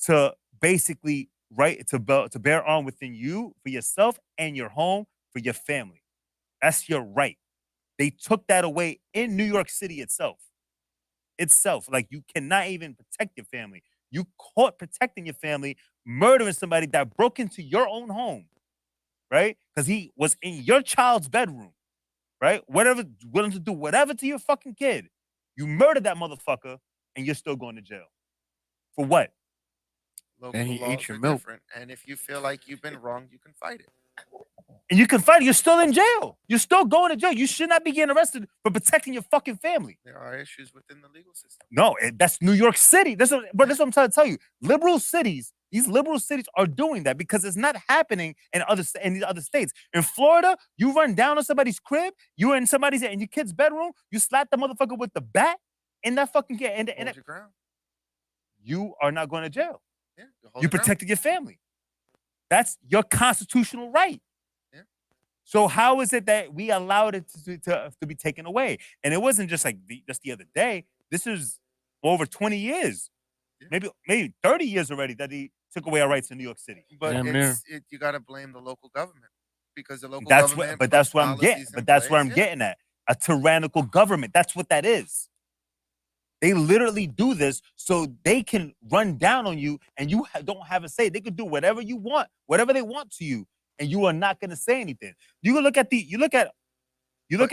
to basically to bear arms within you, for yourself and your home, for your family. That's your right. They took that away in New York City itself. Like, you cannot even protect your family. You caught protecting your family, murdering somebody that broke into your own home, right? Because he was in your child's bedroom, right? Willing to do whatever to your fucking kid. You murdered that motherfucker, and you're still going to jail. For what? Local and he laws ate your are milk. different. And if you feel like you've been wronged, you can fight it. And you can fight it. You're still in jail. You're still going to jail. You should not be getting arrested for protecting your fucking family. There are issues within the legal system. No, that's New York City. That's what I'm trying to tell you. These liberal cities are doing that because it's not happening in these other states. In Florida, you run down on somebody's crib, you're in your kid's bedroom, you slap the motherfucker with the bat in that fucking kid. Hold your ground. You are not going to jail. Yeah, you protected your family. That's your constitutional right. Yeah. So how is it that we allowed it to be taken away? And it wasn't just like just the other day. This is over 20 years, maybe 30 years already that he took away our rights in New York City. But you got to blame the local government because the local government. That's what I'm getting. But that's where I'm getting at. A tyrannical government. That's what that is. They literally do this so they can run down on you, and you don't have a say. They could do whatever you want, whatever they want to you, and you are not going to say anything. You look at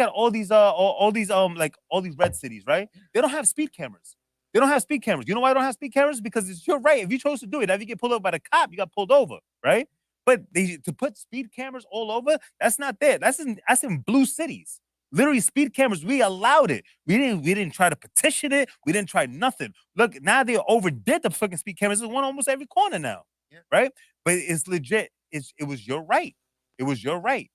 all these like all these red cities, right? They don't have speed cameras. They don't have speed cameras. You know why they don't have speed cameras? Because it's your right. If you chose to do it, if you get pulled over by the cop, you got pulled over, right? But to put speed cameras all over, that's not there. That's in blue cities. Literally, speed cameras, we allowed it. We didn't try to petition it. We didn't try nothing. Look, now they overdid the fucking speed cameras. There's one almost every corner now, right? But it's legit. It was your right. It was your right.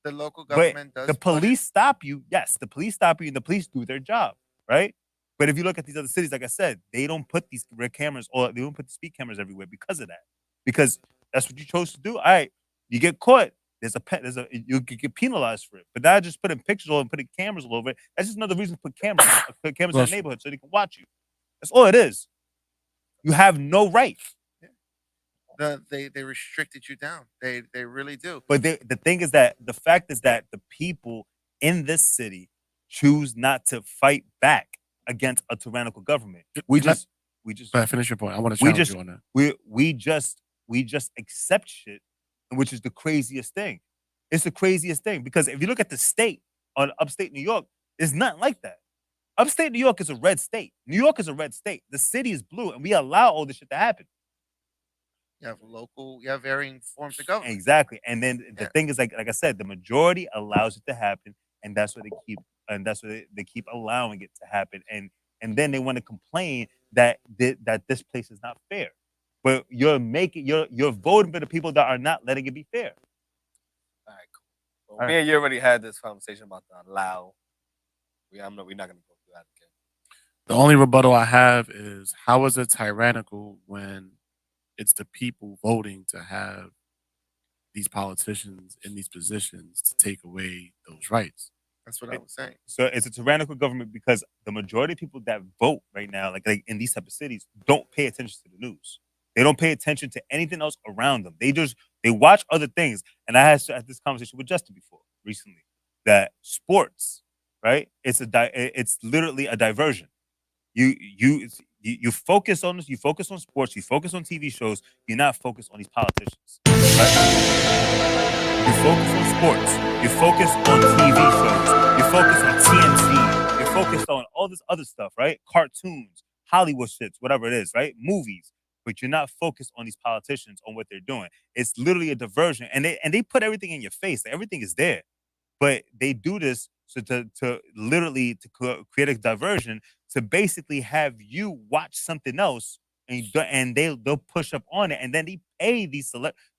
The local government but does. The police stop you. Yes, the police stop you, and the police do their job, right? But if you look at these other cities, like I said, they don't put these red cameras or they don't put the speed cameras everywhere because of that. Because that's what you chose to do. All right, you get caught. You get penalized for it. But now just putting pictures all and putting cameras all over it, that's just another reason to put cameras in the neighborhood so they can watch you. That's all it is. You have no right. They restricted you down. They really do. But the thing is that the fact is that the people in this city choose not to fight back against a tyrannical government. We just finish your point. I want to challenge you on that. We just accept shit, which is the craziest thing. It's the craziest thing because if you look at the state on upstate New York, it's nothing like that. Upstate New York is a red state. New York is a red state. The city is blue, and we allow all this shit to happen. You have varying forms of government. Exactly. And then the thing is, like I said, the majority allows it to happen, and that's what they keep allowing it to happen. And then they want to complain that this place is not fair. But you're voting for the people that are not letting it be fair. All right, cool. Well, me and you already had this conversation about the allow. We're not going to go through that again. The only rebuttal I have is how is it tyrannical when it's the people voting to have these politicians in these positions to take away those rights? That's what I was saying. So it's a tyrannical government because the majority of people that vote right now, like in these type of cities, don't pay attention to the news. They don't pay attention to anything else around them. They watch other things. And I had this conversation with Justin before recently that sports, right? It's literally a diversion. You focus on this. You focus on sports. You focus on TV shows. You're not focused on these politicians. Right? You focus on sports. You focus on TV shows. You focus on TNT. You're focused on all this other stuff, right? Cartoons, Hollywood shits, whatever it is, right? Movies. But you're not focused on these politicians, on what they're doing. It's literally a diversion, and they put everything in your face. Everything is there, but they do this so to literally create a diversion to basically have you watch something else, and they'll push up on it, and then they pay these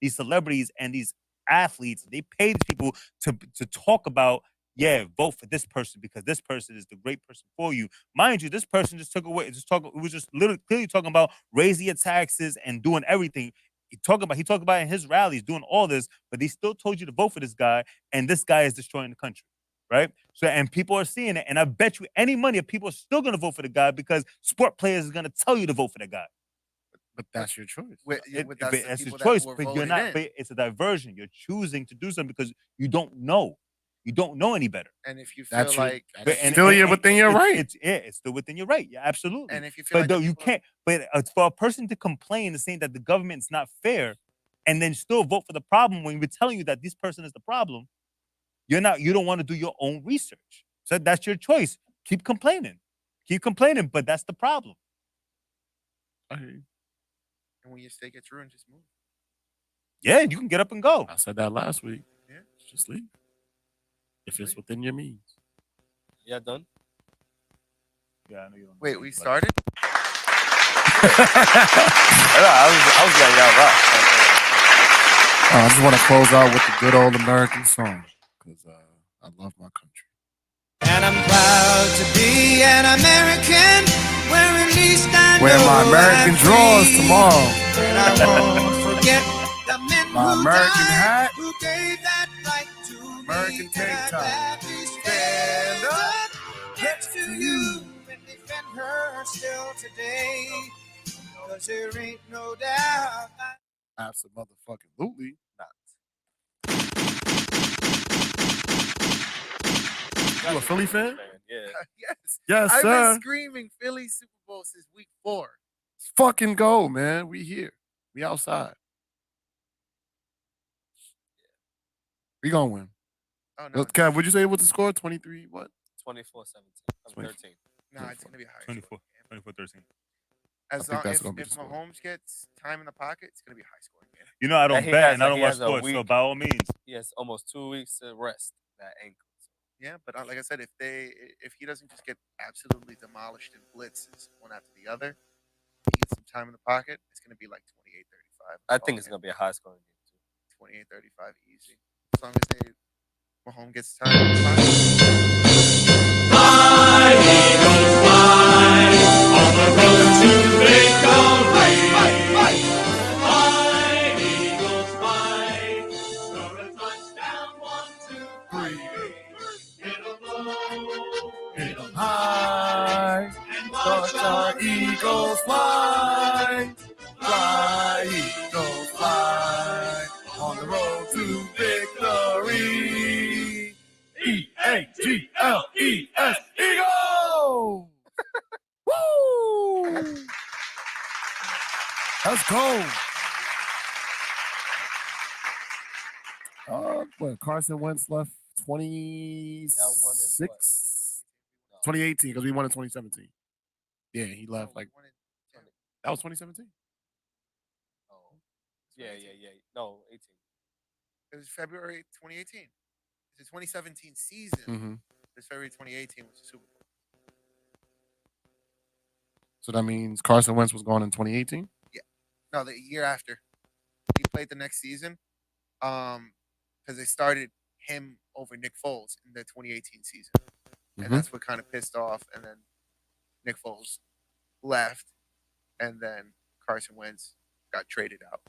celebrities and these athletes. They pay these people to talk about. Yeah, vote for this person because this person is the great person for you. Mind you, this person just was just literally clearly talking about raising your taxes and doing everything. He talked about it in his rallies, doing all this, but they still told you to vote for this guy, and this guy is destroying the country, right? So, and people are seeing it, and I bet you any money if people are still going to vote for the guy because sport players is going to tell you to vote for the guy. But that's your choice. That's your choice, but you're not. But it's a diversion. You're choosing to do something because you don't know. You don't know any better. And if you feel within your right. It's still within your right. Yeah, absolutely. And if you feel you can't. But for a person to complain and saying that the government's not fair, and then still vote for the problem when we're telling you that this person is the problem, you don't want to do your own research. So that's your choice. Keep complaining, but that's the problem. And when your state gets ruined, just move. Yeah, you can get up and go. I said that last week. Yeah, just leave. If it's within your means. Yeah, done? Yeah, I know you don't. Wait, we started? I was letting y'all rock. I just want to close out with the good old American song because I love my country. And I'm proud to be an American where at least I wear my American drawers tomorrow. And I won't forget the men my who American died, hat. who gave that right to American tank top. Stand up next to you and defend her still today. Cause there ain't no doubt. Absolutely not. You a Philly fan? Yeah. Yes. Yes, I've sir. been screaming Philly Super Bowl since week 4. Let's fucking go, man. We here. We outside. We gonna win. Oh no. Kev, would you say what's the score? 23, what? 24-17. I'm 13. No, it's gonna be a high 24, scoring game. 24-13. As I think long that's if, gonna be if the score. Mahomes gets time in the pocket, it's gonna be a high scoring game. You know I don't he bet has and I a- don't he watch has a sports, so week. by all means. He has almost 2 weeks to rest that ankle. Yeah, but like I said, if he doesn't just get absolutely demolished in blitzes one after the other, he gets some time in the pocket, it's gonna be like 28-35. I think it's gonna be a high scoring game too. 28-35 easy. As long as Mahomes gets time in the pocket. High, watch our eagles fly, fly, eagles fly, on the road to victory. E-A-G-L-E-S, Eagles! Woo! Let's go. What, Carson Wentz left 26? 2018, because we won in 2017. Yeah, he left like that was 2017. Oh, yeah. No, 18. It was February 2018. It's the 2017 season. Mm-hmm. It's February 2018 was the Super Bowl. So that means Carson Wentz was gone in 2018. No, the year after. He played the next season. Because they started him over Nick Foles in the 2018 season. And that's what kind of pissed off. And then Nick Foles left. And then Carson Wentz got traded out.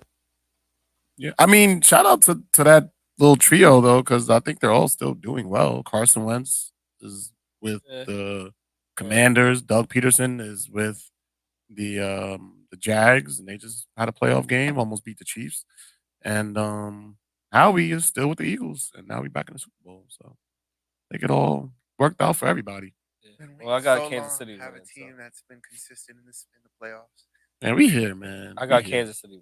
Yeah, I mean, shout out to that little trio though, because I think they're all still doing well. Carson Wentz is with the Commanders. Doug Peterson is with the Jags, and they just had a playoff game, almost beat the Chiefs. And Howie is still with the Eagles, and now we're back in the Super Bowl. So I think it all worked out for everybody. Well, I got Kansas City. Have a team that's been consistent in the playoffs. Man, we here, man. I got Kansas City.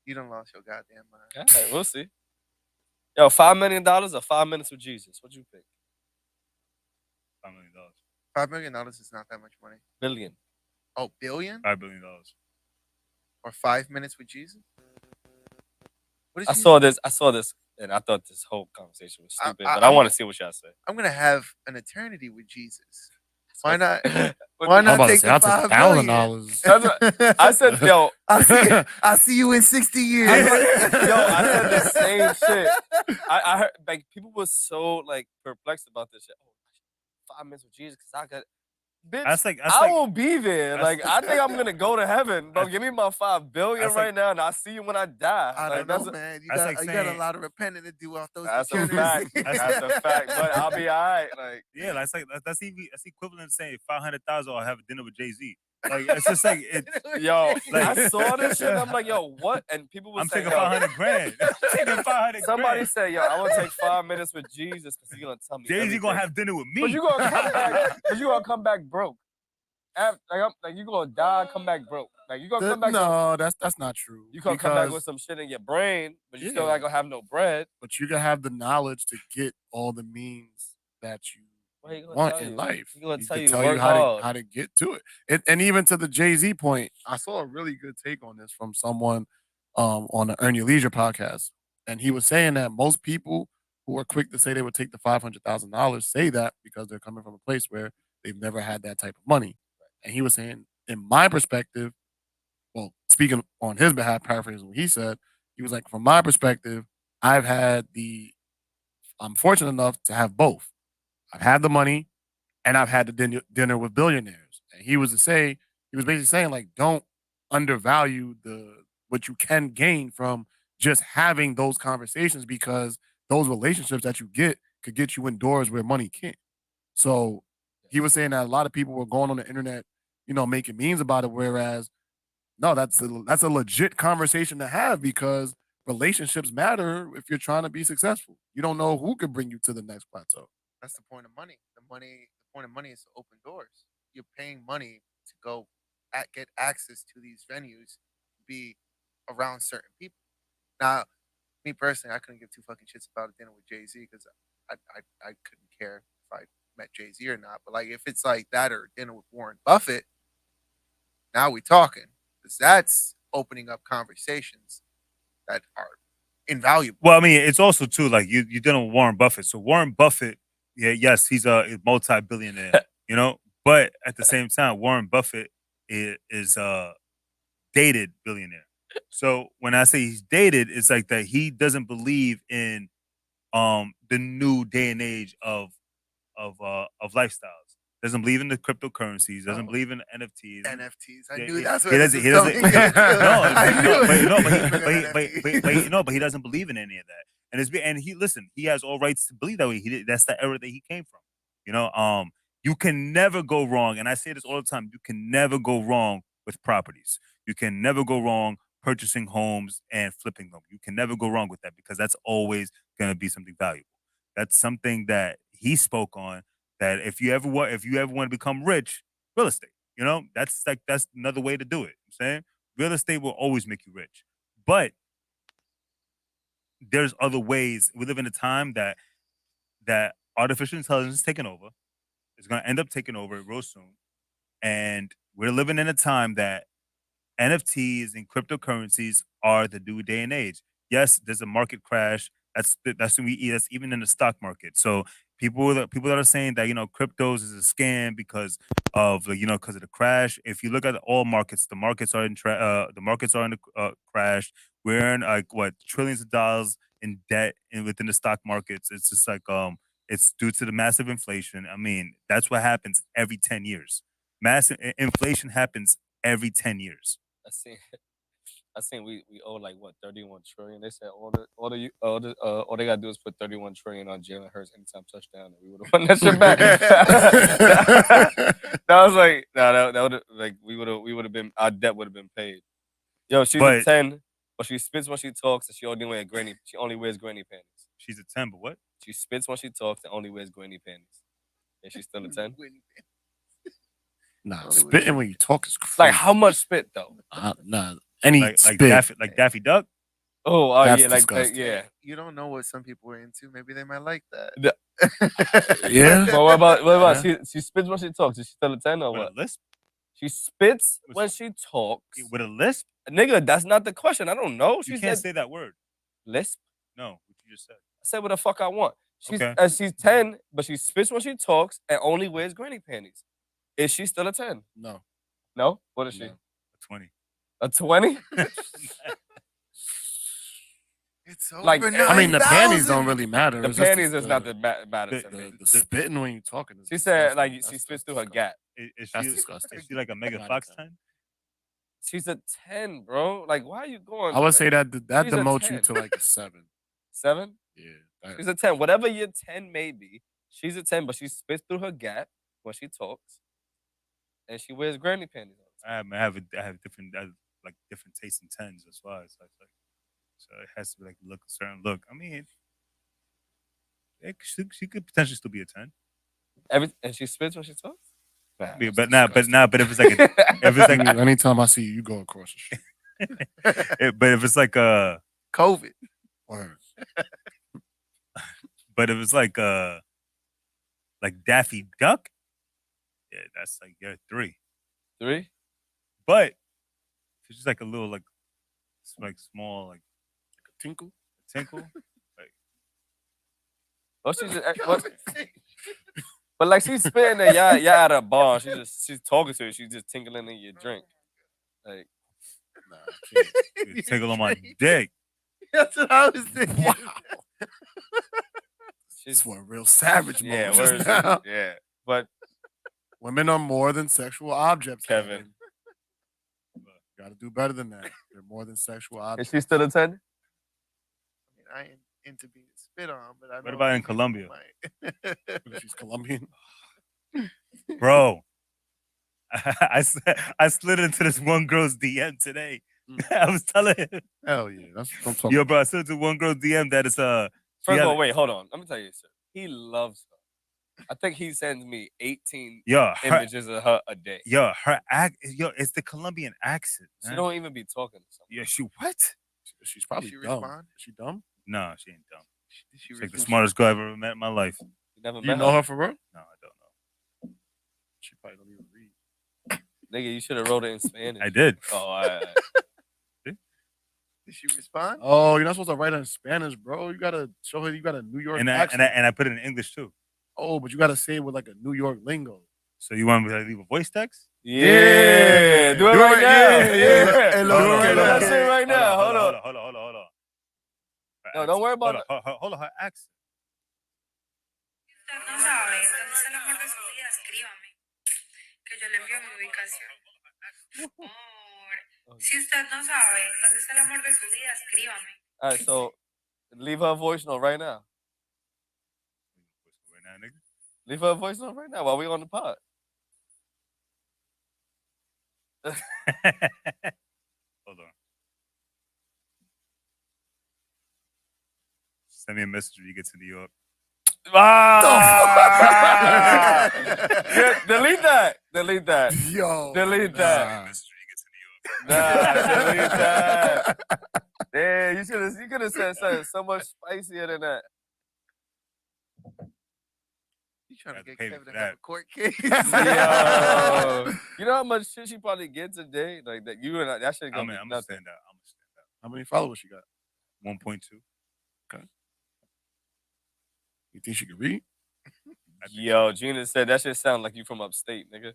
You done lost your goddamn mind. All right, we'll see. Yo, $5 million or 5 minutes with Jesus? What you think? $5 million. $5 million is not that much money. Billion. Oh, billion? $5 billion. Or 5 minutes with Jesus? I saw this, and I thought this whole conversation was stupid. But I want to see what y'all say. I'm gonna have an eternity with Jesus. Why not? Why not take the $5 million? I said, yo, I'll see you in 60 years. I said the same shit. I heard like people were so like perplexed about this shit. Oh, 5 minutes with Jesus because I got. Bitch, I will be there. Like I think I'm gonna go to heaven, bro. Give me my $5 billion right now, and I'll see you when I die. I like, don't know, man. You got a lot of repenting to do off those. That's a fact. That's a fact. But I'll be all right. Like yeah, that's equivalent to saying 500,000 or have a dinner with Jay-Z. Like it's just like yo, like, I saw this shit. And I'm like, yo, what? And people were saying, taking 500 grand. I'm taking 500 Somebody grand. said, yo, I want to take 5 minutes with Jesus because he's gonna tell me. Jay-Z gonna have dinner with me. But you gonna come back. But you gonna come back broke. Like you gonna die, come back broke. Like you gonna come back. No, that's not true. You gonna come back with some shit in your brain, but you still not gonna have no bread. But you gonna have the knowledge to get all the means that you want in life. He's gonna tell you how to get to it. And even to the Jay-Z point, I saw a really good take on this from someone on the Earn Your Leisure podcast, and he was saying that most people who are quick to say they would take the $500,000 say that because they're coming from a place where they've never had that type of money. And he was saying, in my perspective, well, speaking on his behalf, paraphrasing what he said, he was like, from my perspective, I'm fortunate enough to have both. I've had the money and I've had the dinner with billionaires. And he was basically saying, like, don't undervalue what you can gain from just having those conversations, because those relationships that you get could get you indoors where money can't. So he was saying that a lot of people were going on the internet, making memes about it, whereas no, that's a legit conversation to have, because relationships matter if you're trying to be successful. You don't know who could bring you to the next plateau. That's the point of money. The point of money is to open doors. You're paying money to go get access to these venues, be around certain people. Now, me personally, I couldn't give two fucking shits about a dinner with Jay-Z because I couldn't care if I met Jay-Z or not. But like, if it's like that or dinner with Warren Buffett, now we talking, because that's opening up conversations that are invaluable. Well, I mean, it's also too like you dealing with Warren Buffett. So Warren Buffett, yes, he's a multi-billionaire, you know, but at the same time, Warren Buffett is a dated billionaire. So when I say he's dated, it's like that he doesn't believe in the new day and age of lifestyles. Doesn't believe in the cryptocurrencies. Doesn't believe in NFTs. NFTs. I knew he- that's what he it doesn't. was He doesn't. going into. I knew But he doesn't believe in any of that. And he has all rights to believe that way. That's the era that he came from. You know, you can never go wrong. And I say this all the time. You can never go wrong with properties. You can never go wrong purchasing homes and flipping them. You can never go wrong with that because that's always going to be something valuable. That's something that he spoke on. That if you ever want to become rich, real estate. You know, that's another way to do it. I'm saying real estate will always make you rich, but there's other ways. We live in a time that artificial intelligence is taking over. It's going to end up taking over real soon, and we're living in a time that NFTs and cryptocurrencies are the new day and age. Yes, there's a market crash. That's even in the stock market. So people that are saying that cryptos is a scam because of because of the crash. If you look at all markets, the markets are in the crash. We're in like what trillions of dollars in debt within the stock markets. It's just like it's due to the massive inflation. I mean, that's what happens every 10 years. Massive inflation happens every 10 years. I seen we owe like what 31 trillion. They said all they gotta do is put 31 trillion on Jalen Hurts anytime touchdown, and we would have won that shit back. That was like that would like we would have been, our debt would have been paid. Yo, she's a 10, but she spits when she talks, and she only wears granny panties. She's a 10, but what? She spits when she talks and only wears granny panties. And she's still a 10. Nah, spitting when you talk is crazy. Like how much spit though? Nah, any like spit. Daffy Duck. Oh, That's yeah, like disgusting. yeah. You don't know what some people are into. Maybe they might like that. Yeah. But what about she spits when she talks? Is she still a 10 or With what? a lisp? She spits when she talks. With a lisp? Nigga, that's not the question. I don't know. She You can't said say that word. lisp. No, what you just said. I said what the fuck I want. Okay. She's 10, but she spits when she talks and only wears granny panties. Is she still a 10? No. No? What is she? A 20. A 20? It's over. Like, I mean, the panties don't really matter. The It's just panties is not the matter to me. the spitting when you're talking. Is She said disgusting. like she That's spits through her gap. Is That's she, disgusting. is she like a Megan Not Fox a 10. 10? She's a 10, bro. Like, why are you going? I would like, say that she's a demotes you 10. to like a 7. 7? Yeah. She's a 10. Whatever your 10 may be, she's a 10, but she spits through her gap when she talks. And she wears granny panties all the time. I have different different tastes in 10s as well. It's like so it has to be like a certain look. I mean, she could potentially still be a 10. And she spits when she talks? Nah, Yeah, that's but if it's like if it's like Anytime I see you, you go across the street. but if it's like COVID. Word. but if it's like Daffy Duck, yeah, that's like you're a 3. 3? But if it's just like a little like small like Tinkle. tinkle, like Well, she's just, but like she's spitting there, y'all at a bar. She's talking to you. She's just tinkling in your drink. Like, Nah, I can't. you tinkle on my dick. That's what I was thinking. Wow. she's This one real savage mode. yeah, just word, now. yeah. But Women are more than sexual objects, Kevin, You gotta do better than that. They're more than sexual is objects. she still a 10? I mean, I ain't into being spit on, but I know What about in people Colombia? might. She's Colombian. Bro, I slid into this one girl's DM today. I was telling him, Hell yeah. That's what I'm talking yo, bro, I slid into one girl's DM that is First of all, wait, hold on. Let me tell you, sir. He loves her. I think he sends me 18 Yo, images of her a day. Yo, it's the Colombian accent. She Man. don't even be talking to someone. Yeah, she what? She's probably Did she dumb. respond? Is she dumb? No, she ain't dumb. Did she She's like the respond? smartest girl I've ever met in my life. You never You met know her for real? No, I don't know. She probably don't even read. Nigga, you should have wrote it in Spanish. I did. Oh, all right. Did she respond? Oh, you're not supposed to write it in Spanish, bro. You gotta show her you got a New York And accent. I put it in English too. Oh, but you gotta say it with like a New York lingo. So you want me to leave a voice text? Yeah. Do it right now. Yeah. Hey, Do look, it right look, now. look. Say it right now. Hold on. Hold on. No, don't worry about it. Hold on, her accent. No sabe dónde es el amor de su vida, escríbame, que yo le envío mi ubicación. Si usted no sabe dónde es el amor de su vida, escríbame. All right, so leave her a voice note right now. Leave her a voice note right now while we on the pod. Hold on. Send me a message when you get to New York. Ah! Yeah, delete that. Delete that. Yo. Delete that. Nah, delete that. Yeah, you could have said something so much spicier than that. You trying to get pay me Kevin for to have a that. court case? Yo. You know how much shit she probably gets a day? Like that you and I, that shit I'm gonna be gonna nothing. stand out. How many followers she got? 1.2. You think she can read? Yo, Gina said that shit sound like you from upstate, nigga.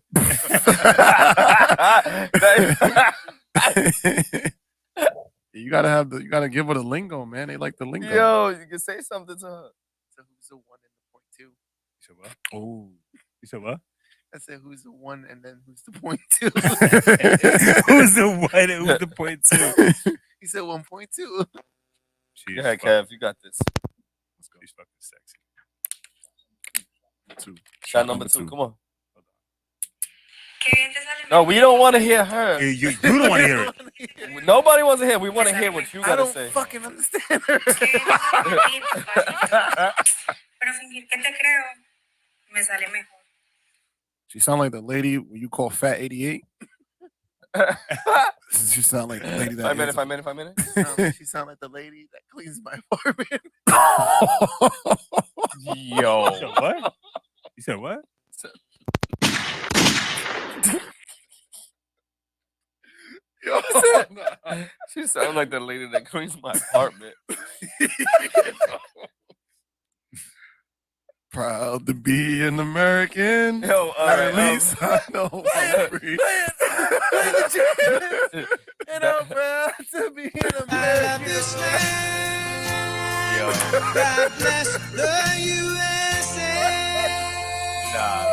You gotta give her the lingo, man. They like the lingo. Yo, you can say something to her. So who's the one and the point two? You said what? Oh. You said what? I said who's the one and then who's the point two? Who's the one and who's the point two? He said 1.2. Go ahead, Kev. You got this. Let's go. She's fucking sexy. Shot number two. Come on. Qué bien te sale. No, we don't want to hear her. You don't want to hear it. Nobody wants to hear. We want to hear what you I gotta don't say. fucking understand her. Pero fingir que te creo me sale mejor. She sound like the lady when you call Fat 88. She sound like the lady that. 5 minutes. She sound like the lady that cleans my apartment. Yo. You said what? You said what? Yo. She sounds like the lady that cleans my apartment. Proud to be an American. Yo, at least I know I'm free. And I'm proud to be an American. Yo. God bless the USA. Nah,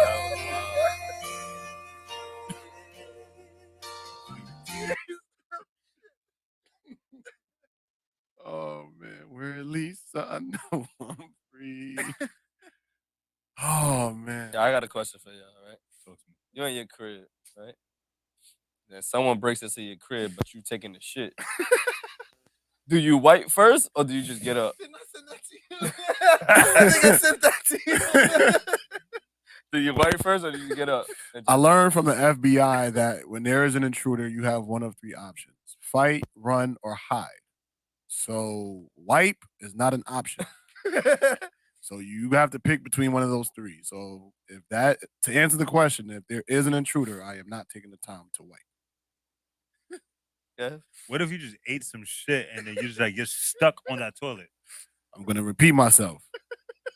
Oh man, where at least I know I'm free. Oh man. Yeah, I got a question for y'all, right? You're in your crib, right? Then someone breaks into your crib, but you taking the shit. Do you wipe first or do you just get up? Didn't I send that to you? I think I sent that to you. Do you wipe first or do you get up? I learned from the FBI that when there is an intruder, you have one of three options: fight, run, or hide. So wipe is not an option. So you have to pick between one of those three. So to answer the question, if there is an intruder, I am not taking the time to wipe. Yeah. What if you just ate some shit and then you're stuck on that toilet? I'm going to repeat myself.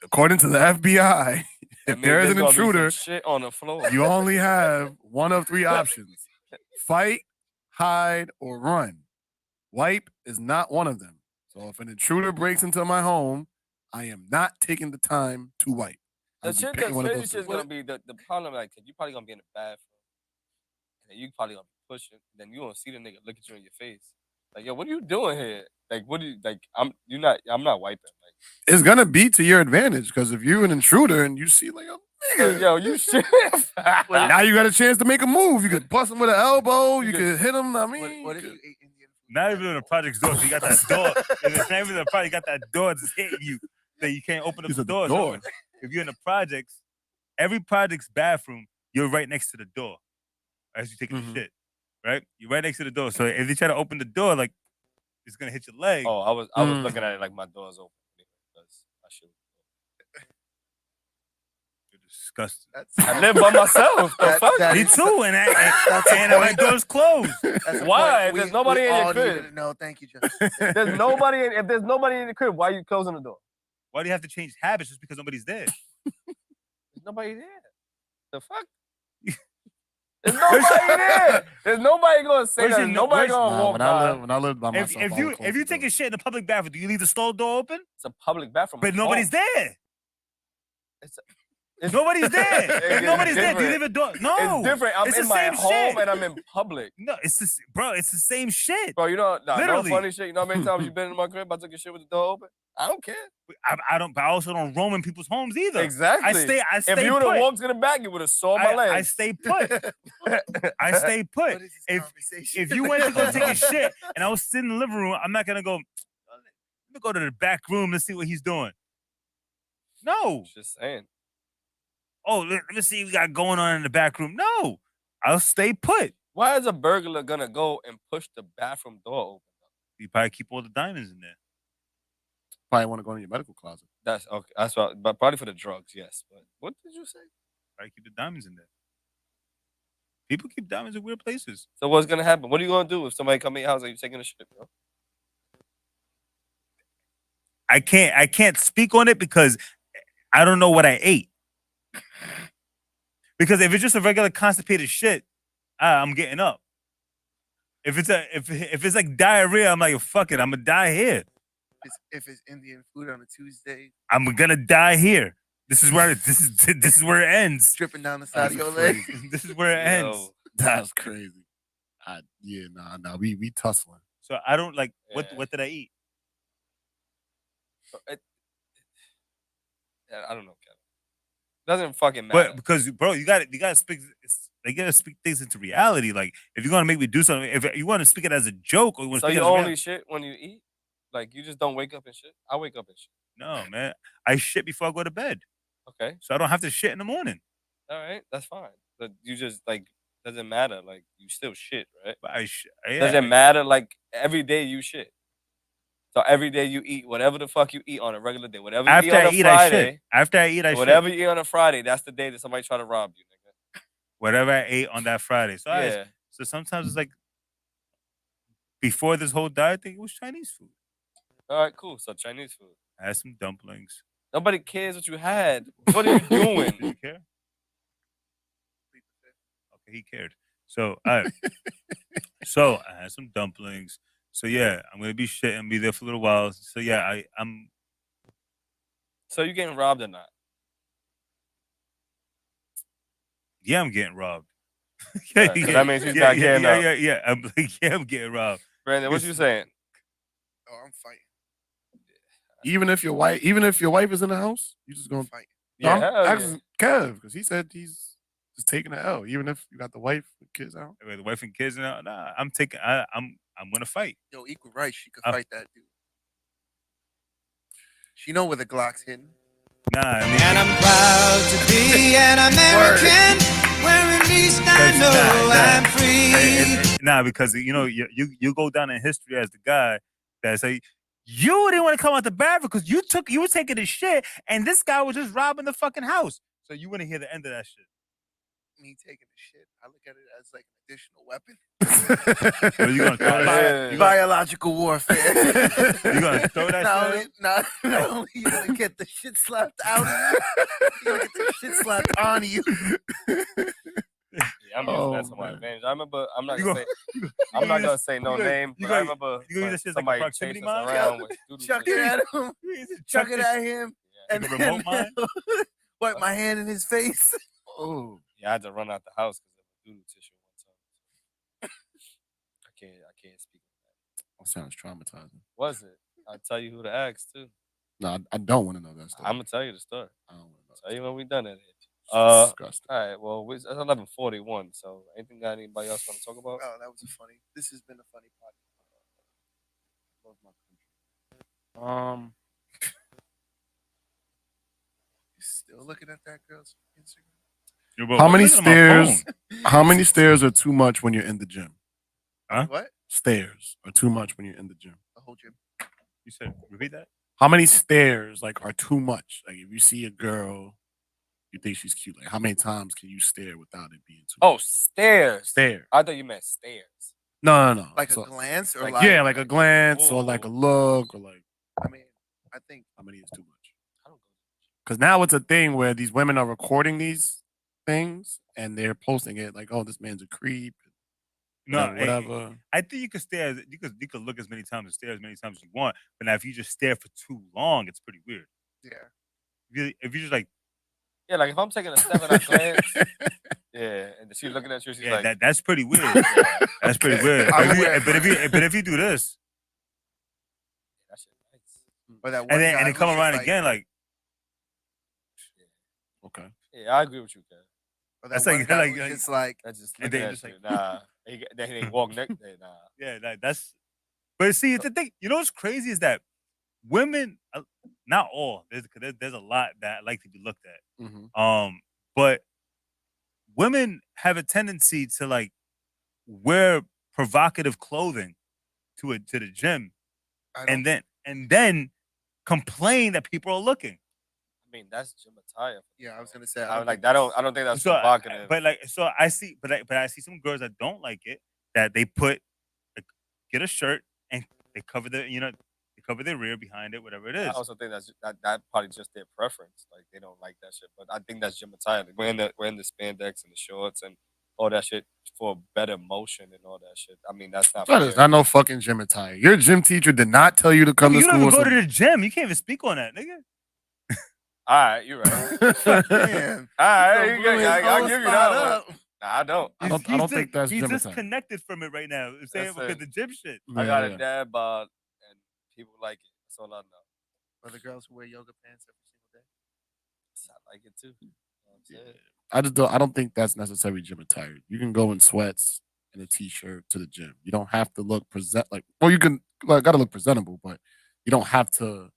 According to the FBI, if there is an intruder, shit on the floor. you only have one of three options: fight, hide, or run. Wipe is not one of them. So if an intruder breaks into my home, I am not taking the time to wipe. The shit that's crazy shit is gonna be the problem. Like you probably gonna be in the bathroom, and you probably gonna be pushing. Then you gonna see the nigga look at you in your face, like, yo, what are you doing here? Like, what do you like? I'm not wiping. Like, it's gonna be to your advantage because if you're an intruder and you see like a nigga, yo, you shit. now you got a chance to make a move. You could bust him with an elbow. You could hit him. I mean, What if you ate Indian food? Not even in the project's door. If you got that door, if it's not even the project, you got that door that's hitting you. That you can't open up He the said the door. door. So if you're in the projects every project's bathroom, you're right next to the door as you take a shit, right? You're right next to the door. So if they try to open the door, like it's gonna hit your leg. Oh, I was looking at it like my door's open because I should. You're disgusting. I live by myself. The fuck? Me too, and my door's closed. Why? If there's nobody in your crib. No, thank you, Joe. If there's nobody in the crib, why are you closing the door? Why do you have to change habits just because nobody's there? There's nobody there. The fuck? There's nobody there. There's nobody gonna say that. Nobody gonna walk by. When I lived by myself, If you take a shit in a public bathroom, do you leave the stall door open? It's a public bathroom, but nobody's there. It's nobody's there. If nobody's there, do you leave a door? No, it's different. I'm in my home and I'm in public. No, it's this, bro. It's the same shit, bro. You know, no literally. Funny shit. You know how many times you've been in my crib? I took a shit with the door open. I don't care. I don't. But I also don't roam in people's homes either. Exactly. I stay. If you would have walked to the back, you would have saw my legs. I stay put. I stay put. If you went to go take a shit and I was sitting in the living room, I'm not gonna go. Let me go to the back room and see what he's doing. No. Just saying. Oh, let me see what we got going on in the back room. No, I'll stay put. Why is a burglar gonna go and push the bathroom door open? You probably keep all the diamonds in there. Probably want to go in your medical closet. That's okay. That's what, but probably for the drugs, yes. But what did you say? Probably keep the diamonds in there. People keep diamonds in weird places. So what's gonna happen? What are you gonna do if somebody come in your house and you're taking a shit, bro? I can't speak on it because I don't know what I ate. Because if it's just a regular constipated shit, I'm getting up. If it's like diarrhea, I'm like, fuck it, I'm gonna die here. If it's Indian food on a Tuesday, I'm gonna die here. This is where this is where it ends. Dripping down the side of your leg. This is where it ends. That's crazy. Nah. We tussling. So I don't like what did I eat? I don't know, Kevin. Doesn't fucking matter. But because, bro, you gotta speak. They gotta speak things into reality. Like if you're gonna make me do something, if you want to speak it as a joke, or you want to so speak you it as only shit when you eat. Like you just don't wake up and shit. I wake up and shit. No, man, I shit before I go to bed. Okay. So I don't have to shit in the morning. All right, that's fine. But you just like doesn't matter. Like you still shit, right? But doesn't matter. Like every day you shit. So every day you eat whatever the fuck you eat on a regular day. Whatever you eat on a Friday. After I eat, I shit. Whatever you eat on a Friday, that's the day that somebody try to rob you, nigga. Whatever I ate on that Friday. So yeah. So sometimes it's like before this whole diet thing, it was Chinese food. All right, cool. So Chinese food. I had some dumplings. Nobody cares what you had. What are you doing? Did you care? Okay, he cared. So I had some dumplings. So yeah, I'm gonna be shitting, be there for a little while. So yeah, I'm. So you getting robbed or not? Yeah, I'm getting robbed. Right, so that means he's not getting up. Yeah. I'm like, yeah, I'm getting robbed. Brandon, what you saying? Oh, I'm fighting. Even if your wife is in the house, you just gonna fight. Yeah, asking Kev because he said he's just taking the L. Even if you got the wife and kids out. The wife and kids out. Nah, I'm gonna fight. Yo, equal rights. She could fight that dude. She know where the Glock's hidden. Nah, I mean, and I'm proud to be an American, where at least I know I'm free. Nah, because you know you go down in history as the guy that say you didn't want to come out the bathroom because you were taking a shit and this guy was just robbing the fucking house. So you want to hear the end of that shit. Me taking a shit, I look at it as like an additional weapon. So you gonna throw that biological warfare. You gonna throw that shit? Not only you gonna get the shit slapped out of you, you gonna get the shit slapped on you. Yeah, I'm using that to my advantage. I remember I'm not gonna say no name, but I remember somebody like chased us around with chuck it at him, chuck it at him, and remote mine. Wipe my hand in his face. Oh. Yeah, I had to run out the house because of a doodle tissue one time. I can't speak on that. That sounds traumatizing. Was it? I'll tell you who to ask too. No, I don't want to know that story. I'm gonna tell you the story. I don't want to know. Tell you when we done it. Disgusting. All right. Well, it's 11:41. So, anything got anybody else want to talk about? Oh, that was funny. This has been a funny podcast. Love my country. Still looking at that girl's Instagram. How many stairs? How many stairs are too much when you're in the gym? Huh? What? Stairs are too much when you're in the gym. The whole gym. You said repeat that. How many stairs are too much? Like if you see a girl, you think she's cute. Like how many times can you stare without it being too? Oh, stairs. Stairs. I thought you meant stairs. No. Like a glance or yeah, like a glance or like a look or like. I mean, I think how many is too much? I don't go. Because now it's a thing where these women are recording these things and they're posting it like, "Oh, this man's a creep." No, whatever. I think you could stare. You could look as many times and stare as many times as you want. But now, if you just stare for too long, it's pretty weird. Yeah. If you just like, yeah, like if I'm taking a step and I glance, yeah, and she's looking at you, she's like, that's pretty weird. That's pretty weird. But if you do this, that shit nice. But that one and then come around again, like, okay, yeah, I agree with you, Ken. That's like it's like that's just and then just like nah. Then he walk next day, nah. Yeah, that's. But see, it's the thing. You know what's crazy is that women, not all. There's a lot that like to be looked at. Mm-hmm. But women have a tendency to like wear provocative clothing to the gym, and then complain that people are looking. I mean, that's gym attire. Yeah, I was gonna say. I don't think that's provocative. But I see, but I see some girls that don't like it. That they get a shirt and they cover they cover their rear behind it, whatever it is. I also think that probably just their preference. Like they don't like that shit. But I think that's gym attire. Like, wearing the spandex and the shorts and all that shit for better motion and all that shit. I mean, that's not. That is not no fucking gym attire. Your gym teacher did not tell you to come to school. You don't even go to the gym. You can't even speak on that, nigga. All right, you're right. Damn. All right, I'll give you that one. Nah, I don't. I don't think that's he's gym attire. disconnected from it right now. Saying because the gym shit. I got a dad bod and people like it. That's all I know. Are the girls who wear yoga pants every single day? I like it too. You know I don't think that's necessarily gym attire. You can go in sweats and a t-shirt to the gym. You don't have to look you can gotta look presentable, but you don't have to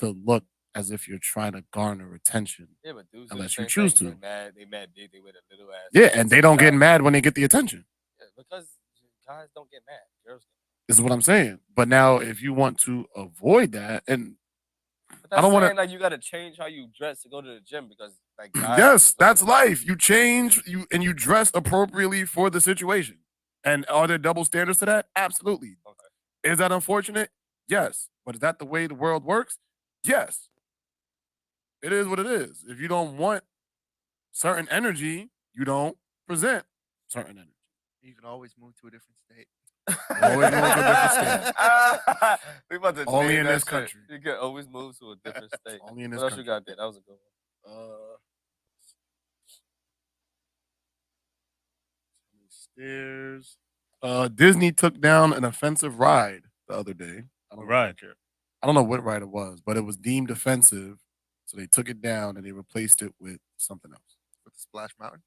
look as if you're trying to garner attention. Yeah, but dudes unless you choose to. They mad big. They wear the little ass. Yeah, and they don't get mad when they get the attention. Yeah, because guys don't get mad. Girls get mad. This is what I'm saying. But now, if you want to avoid that, and I don't want to like you got to change how you dress to go to the gym because like guys, yes, that's life. You change and you dress appropriately for the situation. And are there double standards to that? Absolutely. Okay. Is that unfortunate? Yes. But is that the way the world works? Yes. It is what it is. If you don't want certain energy, you don't present certain energy. You can always move to a different state. Always move to a different state. We about to only in this country. You can always move to a different state. Only in this country. What else country. you got there? That was a good one. Stairs. Disney took down an offensive ride the other day. I don't know what ride it was, but it was deemed offensive. So they took it down and they replaced it with something else. With Splash Mountain?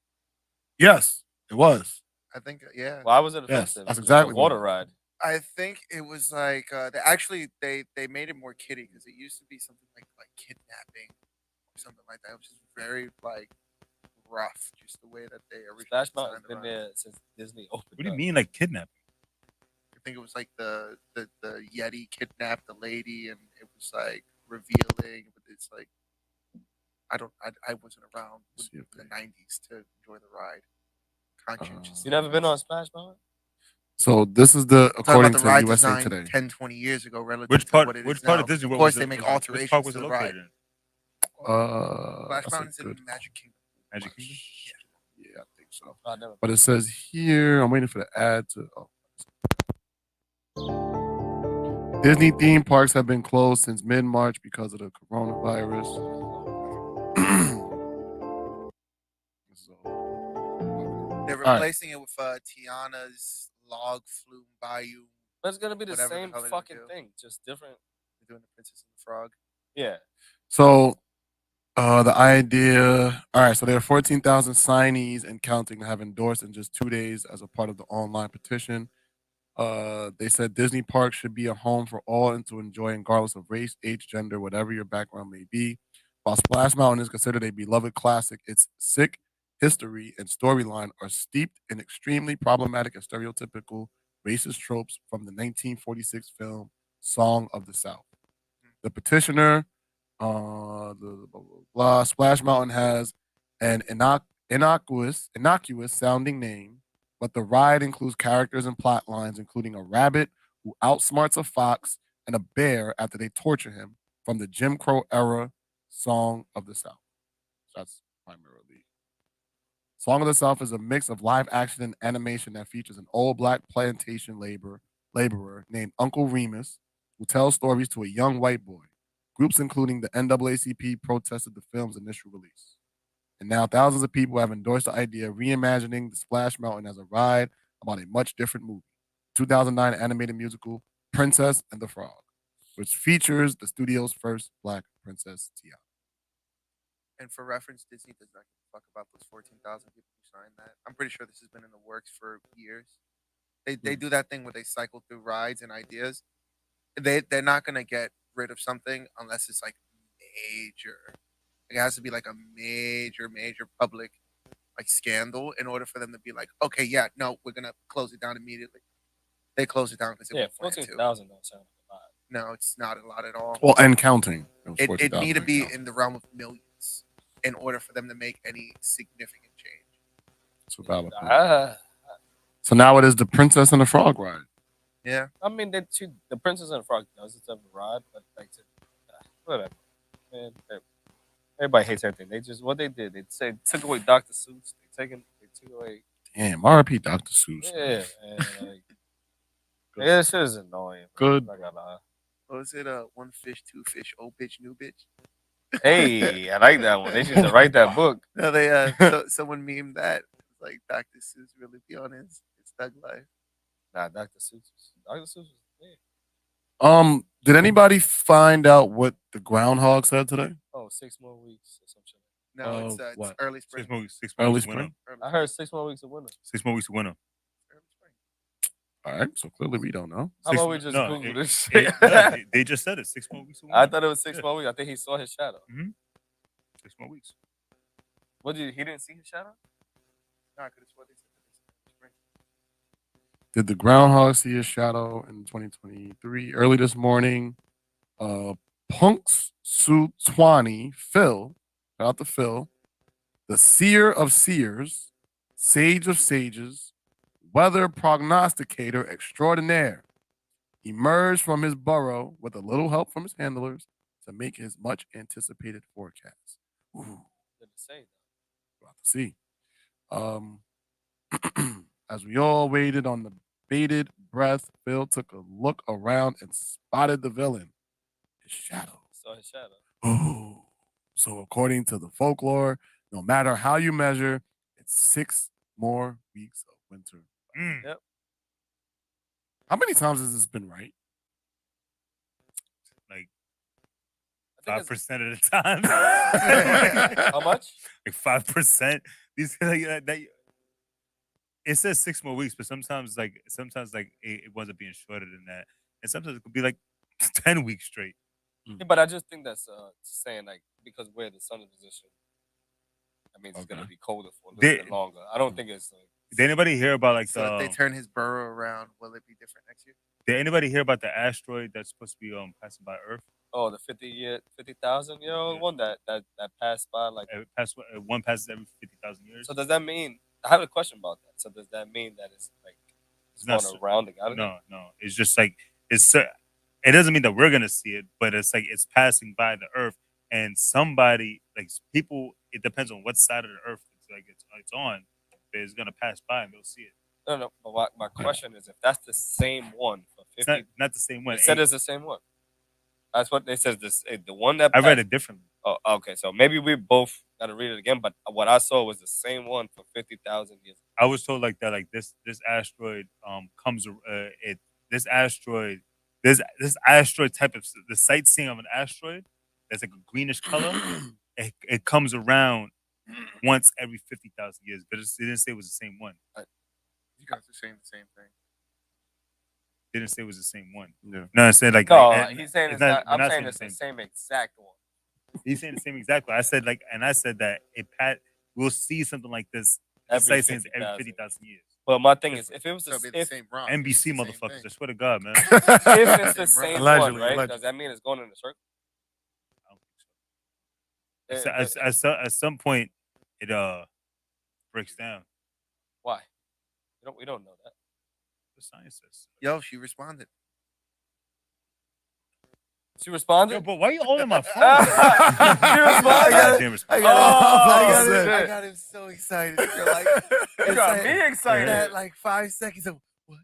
Yes, it was. I think, yeah. Why was it offensive? Yes, that's exactly a water ride. I think it was like they made it more kiddie because it used to be something like kidnapping or something like that, which is very like rough, just the way that they originally. Splash Mountain's been there since Disney opened. What do you mean, like kidnapping? I think it was like the Yeti kidnapped the lady, and it was like revealing, but it's like I wasn't around in the 90s to enjoy the ride. Conscientious. You never been on Splash Mountain? So this is according the to ride USA design Today. 10, 20 years ago, relative Which to part? what it Which is part now. of Disney? Of course, they make alterations to the ride. Splash That's Mountain's in Magic Kingdom. Magic Kingdom? Yeah, I think so. But it says here, I'm waiting for the ad to. Disney theme parks have been closed since mid-March because of the coronavirus. They're replacing it with Tiana's Log Flume Bayou. But it's gonna be the same fucking thing, just different. They're doing the Princess and the Frog. Yeah. So the idea, all right, so there are 14,000 signees and counting that have endorsed in just 2 days as a part of the online petition. They said Disney parks should be a home for all and to enjoy regardless of race, age, gender, whatever your background may be. While Splash Mountain is considered a beloved classic, its sick history and storyline are steeped in extremely problematic and stereotypical racist tropes from the 1946 film Song of the South. The petitioner, the blah, blah, blah, Splash Mountain has an innocuous sounding name, but the ride includes characters and plot lines, including a rabbit who outsmarts a fox and a bear after they torture him from the Jim Crow era Song of the South. That's primarily. Song of the South is a mix of live action and animation that features an old black plantation laborer named Uncle Remus who tells stories to a young white boy. Groups including the NAACP protested the film's initial release. And now thousands of people have endorsed the idea of reimagining the Splash Mountain as a ride about a much different movie. 2009 animated musical Princess and the Frog, which features the studio's first black princess, Tiana. And for reference, Disney does not give a fuck about those 14,000 people who signed that. I'm pretty sure this has been in the works for years. They do that thing where they cycle through rides and ideas. They're not gonna get rid of something unless it's like major. It has to be like a major public like scandal in order for them to be like, okay, yeah, no, we're gonna close it down immediately. They close it down because Yeah, 14,000 don't sound like a lot. No, it's not a lot at all. Well, and counting. It need to be in the realm of millions in order for them to make any significant change. It's a valid point. So now it is the Princess and the Frog ride. Yeah. I mean, the Princess and the Frog does its own ride, but like, whatever. Man, everybody hates everything. They just what they did. They took away Dr. Seuss. They took away. Damn, R.I.P. Dr. Seuss. Yeah, and like, yeah, this shit is annoying. Good. What was it? One fish, two fish, old bitch, new bitch. Hey, I like that one. They should write that book. No, they someone memed that. It's like Dr. Seuss really be on his thug life. Nah, Dr. Seuss was Did anybody find out what the groundhog said today? Oh, 6 more weeks or some shit. No, it's early spring. 6 more weeks. 6 Early more weeks of spring? winter. I heard 6 more weeks of winter. 6 more weeks of winter. All right, so clearly we don't know. How about we just Google this shit? They just said it. 6 more weeks of winter. I thought it was 6 more weeks. I think he saw his shadow. 6 more weeks. He didn't see his shadow? Nah, because it's what they said. Spring. Did the groundhog see his shadow in 2023? Early this morning, Punks Sutwani, Phil, shout out to Phil, the seer of seers, sage of sages, weather prognosticator extraordinaire, emerged from his burrow with a little help from his handlers to make his much anticipated forecast. Ooh. Did it say We'll have to see. As we all waited on the bated breath, Phil took a look around and spotted the villain, his shadow. Saw his shadow. Oh. So according to the folklore, no matter how you measure, it's 6 more weeks of winter. Yep. How many times has this been right? Like 5% of the time. How much? Like 5%. These it says 6 more weeks, but sometimes it winds up being shorter than that, and sometimes it could be like 10 weeks straight. Yeah, but I just think that's saying like because we're the sun position, that means it's gonna be colder for a little bit longer. I don't think it's like. Did anybody hear about like So if they turn his burrow around, will it be different next year? Did anybody hear about the asteroid that's supposed to be passing by Earth? Oh, the 50,000 year old one that passed by like one passes every 50,000 years. So does that mean? I have a question about that. So does that mean that it's like it's going around the galaxy? No. It's just like it doesn't mean that we're gonna see it, but it's like it's passing by the Earth, and somebody like people. It depends on what side of the Earth it's on. But it's gonna pass by and they'll see it. No. But my question is, if that's the same one for 50, it's not the same one. It said it's the same one. That's what they said. The one that I read it differently. Oh, okay. So maybe we both got to read it again. But what I saw was the same one for 50,000 years. I was told like that. Like this asteroid comes this asteroid type of the sightseeing of an asteroid that's like a greenish color. It comes around once every 50,000 years, but it didn't say it was the same one. You guys are saying the same thing. They didn't say it was the same one. Yeah. No, I said like no. He's saying it's not. I'm saying it's the same exact one. He's saying the same exactly. I said that we'll see something like this Every every 50,000. 50,000 years. But my thing is, if it was So it'll be if, the same rock. NBC It's the same motherfuckers, thing. I swear to God, man. if it's the same one, Allegedly, right? allegedly. Does that mean it's going in a circle? I don't think so. At some point, it breaks down. Why? We don't know that. The science says. Yo, she responded. She responded. Yo, but why you holding my phone? She responded. Damn I shit. got him so excited. You're like, You got me excited. That like 5 seconds of what?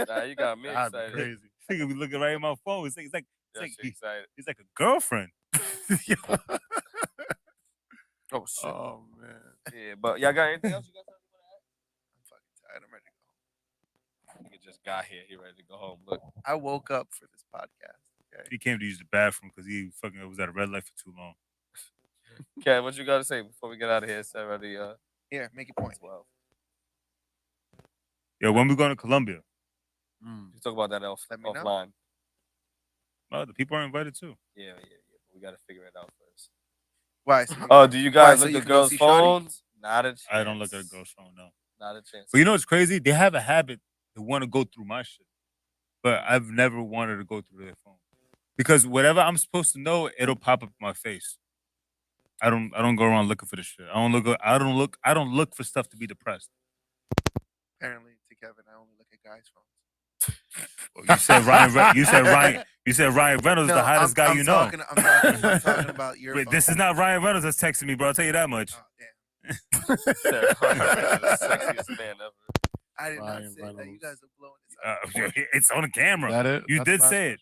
Nah, you got me That'd be excited. crazy. Nigga be looking right at my phone. It's like Yeah, she excited. he's like a girlfriend. Oh shit. Oh man. Yeah, but y'all got anything else you guys want to add? I'm fucking tired. I'm ready to go home. Nigga just got here. He ready to go home. Look. I woke up for this podcast. Okay. He came to use the bathroom because he fucking was at a red light for too long. Ken, what you got to say before we get out of here? It's already Here, make your point. 12. Yo, when we going to Colombia? You talk about that Let me know. offline. Well, the people are invited too. Yeah. But we got to figure it out first. Why? So Oh, do you guys so look you at can go girls' see Shawty? phones? Not a chance. I don't look at a girl's phone, no. Not a chance. But you know what's crazy? They have a habit to want to go through my shit. But I've never wanted to go through their phone. Because whatever I'm supposed to know, it'll pop up in my face. I don't go around looking for the shit. I don't look for stuff to be depressed. apparently to Kevin, I only look at guys' phones. You said Ryan Reynolds is the hottest guy you know. I'm talking about your Wait, phone. this is not Ryan Reynolds that's texting me, bro. I'll tell you that much. Oh, damn. Sexiest man ever. I did not Ryan say that. You Reynolds. guys are blowing this up. It's on the camera. That it? You That's did the say it.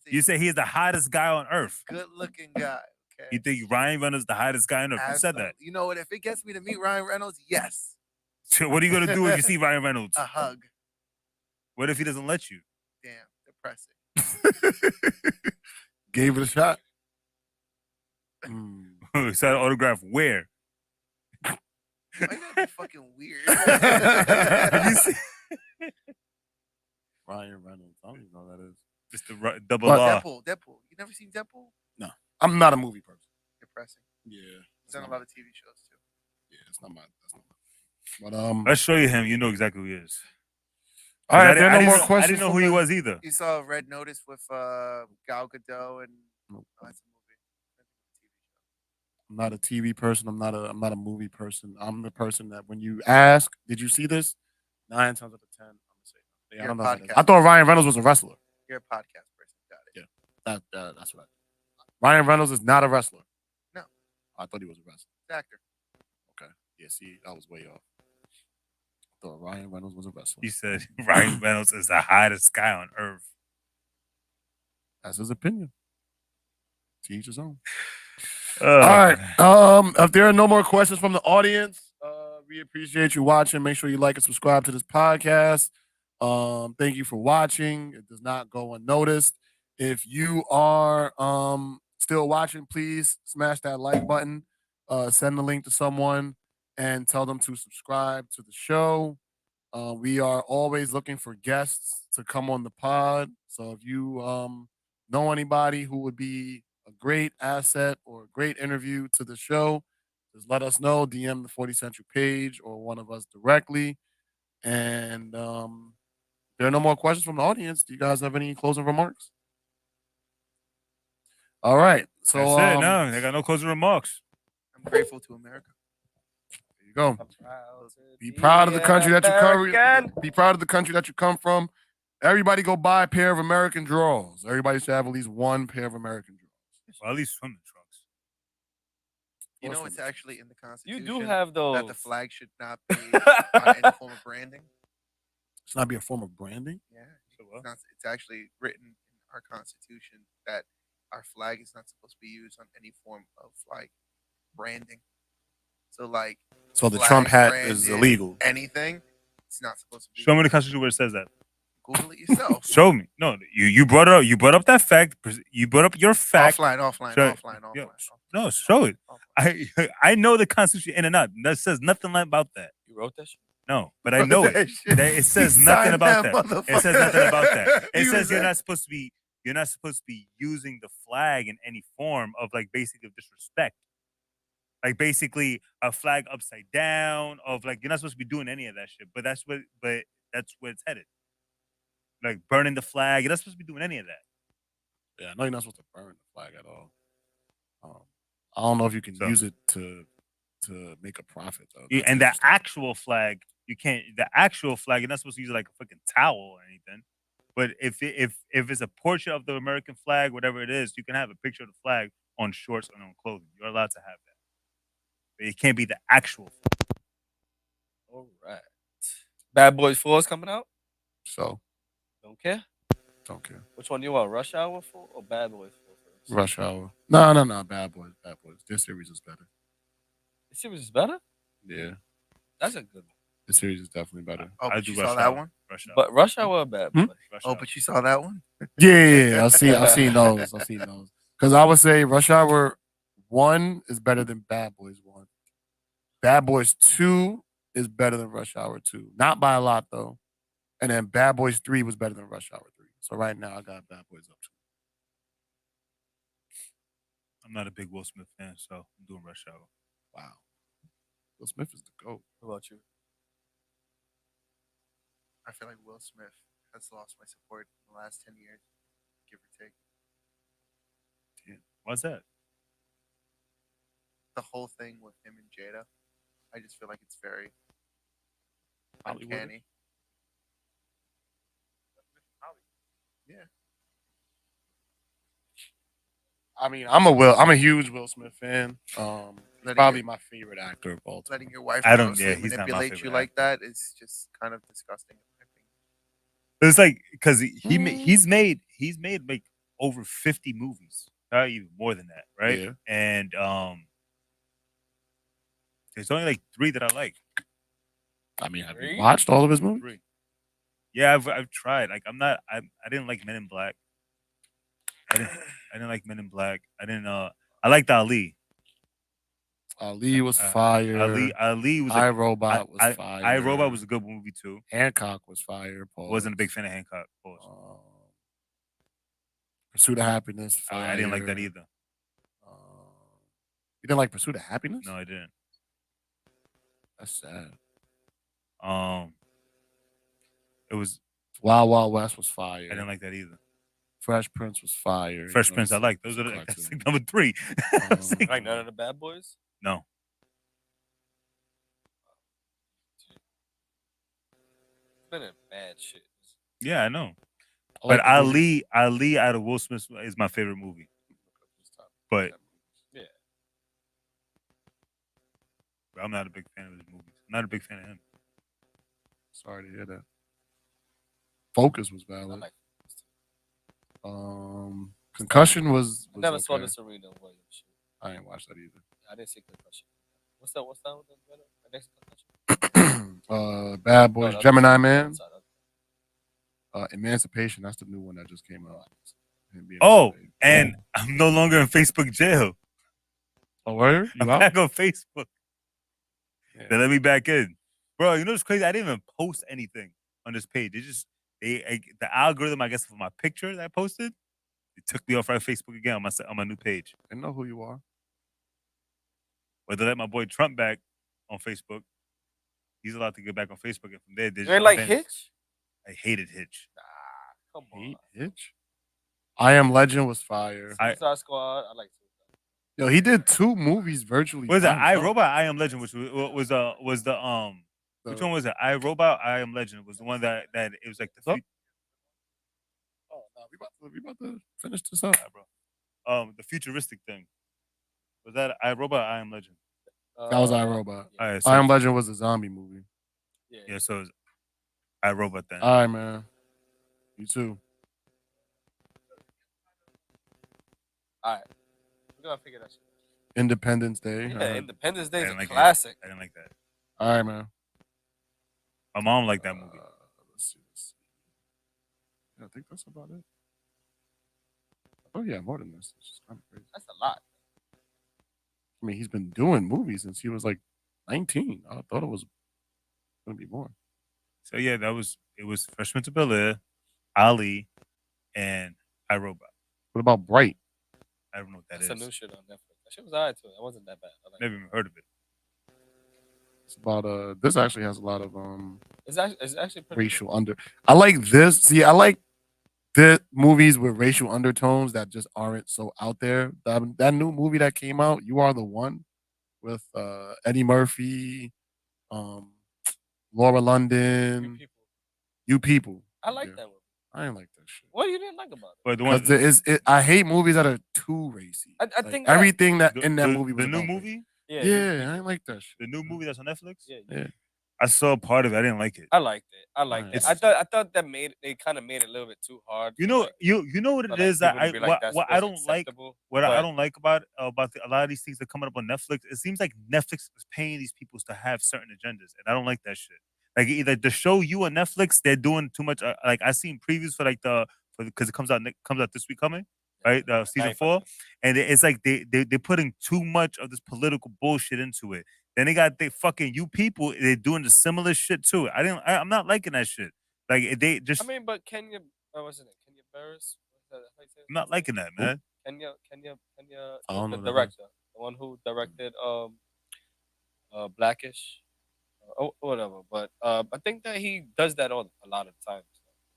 You said he's the hottest guy on earth. Good-looking guy. Okay. You think Ryan Reynolds is the hottest guy on earth? You said that. Absolutely. You know what? If it gets me to meet Ryan Reynolds, yes, So what are you gonna do if you see Ryan Reynolds? a hug. What if he doesn't let you? Damn, depressing. Gave it a shot. Sign an autograph where? Why you gotta be fucking weird? You see- Ryan Reynolds. I don't even know who that is. Just the double But R. Deadpool. You never seen Deadpool? I'm not a movie person. Depressing. Yeah. He's on a lot of TV shows too. Yeah, that's not my But Let's show you him. You know exactly who he is. all right, I there are no didn't more know- questions. I didn't know from who he the- was either. You saw Red Notice with Gal Gadot and Nope. oh, that's a movie. I'm not a TV person. I'm not a movie person. I'm the person that when you ask, did you see this? 9 times out of 10, I'm gonna say no. Yeah, I You're don't know. a Who that is. podcast I thought Ryan Reynolds was a wrestler. You're a podcast person. Got it. That's what I. Ryan Reynolds is not a wrestler. No. I thought he was a wrestler. He's an actor. Okay. Yeah. See, I was way off. I thought Ryan Reynolds was a wrestler. He said Ryan Reynolds is the hottest guy on earth. That's his opinion. To each his own. All All right. If there are no more questions from the audience, we appreciate you watching. Make sure you like and subscribe to this podcast. Thank you for watching. It does not go unnoticed. If you are still watching, please smash that like button. Send the link to someone and tell them to subscribe to the show. We are always looking for guests to come on the pod. So if you know anybody who would be a great asset or a great interview to the show, just let us know. DM the 40Central page or one of us directly. And there are no more questions from the audience. Do you guys have any closing remarks? All right. So That's it. No, they got no closing remarks. I'm grateful to America. there you go. Be proud of the country that you come. Be proud of the country that you come from. Everybody go buy a pair of American drawers. Everybody should have at least one pair of American drawers. Well, at least swimming trunks. You know, What's it's the- actually in the You Constitution do have those. that the flag should not be on any form of branding. It's not be a form of branding. Yeah, So what? it's actually written in our Constitution that our flag is not supposed to be used on any form of like branding. So like So the flag Trump hat is branded, illegal. Anything, it's not supposed to be. Show me the Constitution where it says that. Google it yourself. Show me. No, you brought it up. You brought up that fact. You brought up your fact. Offline. Yo, no, show it. I know the Constitution in and out. That says nothing about that. You wrote that shit? No, but I know it. It says nothing about that. It says nothing about that. It says you're not supposed to be you're not supposed to be using the flag in any form of like basically disrespect. Like basically a flag upside down of like you're not supposed to be doing any of that shit. But that's where it's headed. Like burning the flag. You're not supposed to be doing any of that. Yeah, I know you're not supposed to burn the flag at all. I don't know if you can use it to make a profit though. Yeah, and the actual flag, you can't. The actual flag, you're not supposed to use it like a fucking towel or anything. But if it's a portrait of the American flag, whatever it is, you can have a picture of the flag on shorts and on clothing. You're allowed to have that. But it can't be the actual flag. All right. Bad Boys 4 is coming out. So don't care. Don't care. Which one you want? Rush Hour 4 or Bad Boys 4 first? Rush Hour. No. Bad Boys. Bad Boys. Their series is better. The series is better? Yeah. That's a good one. The series is definitely better. Oh, but you saw that one? But Rush Hour or Bad Boys? Oh, but you saw that one? Yeah. I've seen those. Because I would say Rush Hour 1 is better than Bad Boys 1. Bad Boys 2 is better than Rush Hour 2. Not by a lot, though. And then Bad Boys 3 was better than Rush Hour 3. So right now, I got Bad Boys up to. I'm not a big Will Smith fan, so I'm doing Rush Hour. Wow. Will Smith is the GOAT. What about you? I feel like Will Smith has lost my support in the last 10 years, give or take. Yeah. Why's that? The whole thing with him and Jada, I just feel like it's very Hollywood. uncanny. Yeah. I mean, I'm a huge Will Smith fan. He's probably my favorite actor of all time. Letting your wife I don't. mostly Yeah, he's not my manipulate you favorite like that is just kind of disgusting. It's like because he's made like over 50 movies, even more than that, right? Yeah. And there's only like 3 that I like. I mean, have you watched all of his movies? 3. Yeah, I've tried. Like I didn't like Men in Black. I didn't like Men in Black. I liked Ali. Ali was fire. Ali was. I, Robot was fire. I, Robot was a good movie too. Hancock was fire. Pause. Wasn't a big fan of Hancock. Pursuit of Happiness. Fire. I didn't like that either. You didn't like Pursuit of Happiness? No, I didn't. That's sad. It was Wild Wild West was fire. I didn't like that either. Fresh Prince was fire. Fresh Prince I like. Those are that's like number 3. Like none of the Bad Boys? No. It's been a bad shit. Yeah, I know. like But Ali out of Will Smith is my favorite movie. But yeah, I'm not a big fan of his movies. I'm not a big fan of him. Sorry to hear that. Focus was valid. like Concussion was I never okay. saw the Serena Williams shit. I ain't watched that either. I didn't see Concussion. What's that with the next Concussion? Bad Boys, No, Gemini Man. Emancipation, that's the new one that just came out. Oh, and I'm no longer in Facebook jail. Oh, where? I'm back on Facebook. Yeah. They let me back in. Bro, you know what's crazy? I didn't even post anything on this page. The algorithm, I guess, for my picture that I posted, it took me off right Facebook again on my new page. I know who you are. But they let my boy Trump back on Facebook. He's allowed to get back on Facebook, and from there, you ain't like Hitch? I hated Hitch. Come on. Hitch? I Am Legend was fire. Suicide Squad, I like Suicide. Yo, he did 2 movies virtually. What was that? I Robot, I Am Legend, which was the which one was it? I Robot, I Am Legend was the one that it was like the future. Oh no, we about to finish this up, bro. The futuristic thing. Was that I Robot, I Am Legend? That was I Robot. Yeah. Right, so I Am Legend was a zombie movie. Yeah, so it was I Robot then. All right, man. You too. All right. We're gonna figure that shit out. Independence Day. Yeah, Independence Day is a like classic. I didn't like that. All right, man. My mom liked that movie. Let's see. Yeah, I think that's about it. Oh yeah, more than this. It's just kind of crazy. That's a lot. I mean, he's been doing movies since he was like 19. I thought it was gonna be more. So yeah, it was Fresh Prince of Bel-Air, Ali, and I, Robot. What about Bright? I don't know what that That's is. a new shit on Netflix. That shit was alright too. That wasn't that bad. I like Never even heard of it. It's about this actually has a lot of It's actually pretty racial under. I like this. See, I like the movies with racial undertones that just aren't so out there. That new movie that came out, You Are the One, with Eddie Murphy, Laura London, You People. I like Yeah. that movie. I didn't like that shit. What you didn't like about it? But the one, Because I hate movies that are too racy. I Like, think everything that the, in that the, movie was the new about race. movie, Yeah, I didn't like that shit. the new movie that's on Netflix. Yeah. I saw part of it. I didn't like it. I liked it. I liked it. It's- I thought that they kind of made it a little bit too hard. You for, know, like, you know what for, it like, is that people to I be like, that's what I don't like. acceptable, What I but- don't like about a lot of these things that coming up on Netflix, it seems like Netflix is paying these people to have certain agendas, and I don't like that shit. Like either the show you on Netflix, they're doing too much. Like I seen previews for because it comes out this week coming, right? Season 4, and it's like they're putting too much of this political bullshit into it. Then they got fucking You People. They're doing the similar shit to it. I'm not liking that shit. Like they just. I mean, but Kenya, what's his name? Kenya Barris. I'm not liking that, man. Kenya, I don't the know that director, the one who directed Blackish, or whatever. But I think that he does that a lot of times.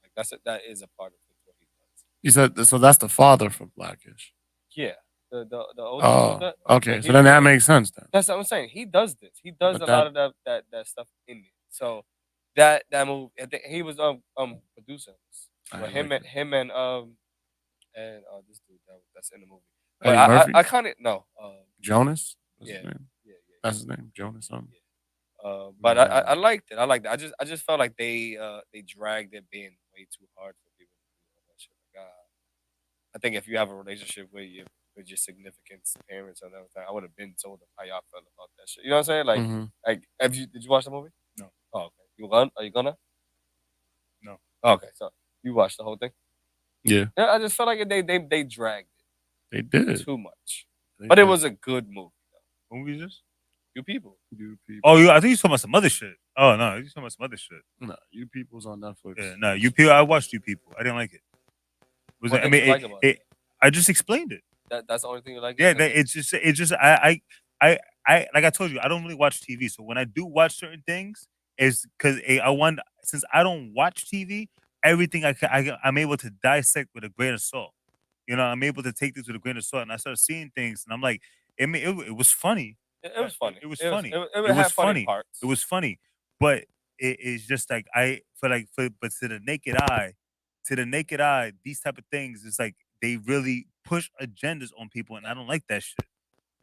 Like that is a part of it. What he does. You said so. That's the father from Blackish. Yeah, the older Oh, dude, okay. So then that makes sense then. That's what I'm saying. He does this. He does But a lot of that stuff in it. So that movie, I think he was producing this. I But like it. him and this dude that's in the movie. Eddie But Murphy? I kind of no. Jonas. What's Yeah, his name? yeah. That's his name. Jonas. Something. But I liked it. I liked it. I just felt like they dragged it being way too hard for people to do all that shit. Like, I think if you have a relationship with your significant parents or everything, I would have been told them how y'all felt about that shit. You know what I'm saying? Like, Mhm. did you watch the movie? No. Oh, okay. Are you gonna? No. Oh, okay, so you watched the whole thing? Yeah. Yeah, I just felt like they dragged They did. it too much. They But it did. was a good movie. What movie is this? You people. You People. Oh, I think you talking about some other shit. Oh no, you talking about some other shit. No, You People's on Netflix. Yeah, no, You People. I watched You People. I didn't like it. What did you like about it? I just explained it. That's the only thing you like? Yeah, it's just I like I told you, I don't really watch TV. So when I do watch certain things, it's because I want, since I don't watch TV, everything I'm able to dissect with a grain of salt. You know, I'm able to take this with a grain of salt, and I started seeing things, and I'm like, it was funny. It was funny. It was funny. It was funny. parts. It was funny, but it's just like but to the naked eye, these type of things is like they really push agendas on people, and I don't like that shit.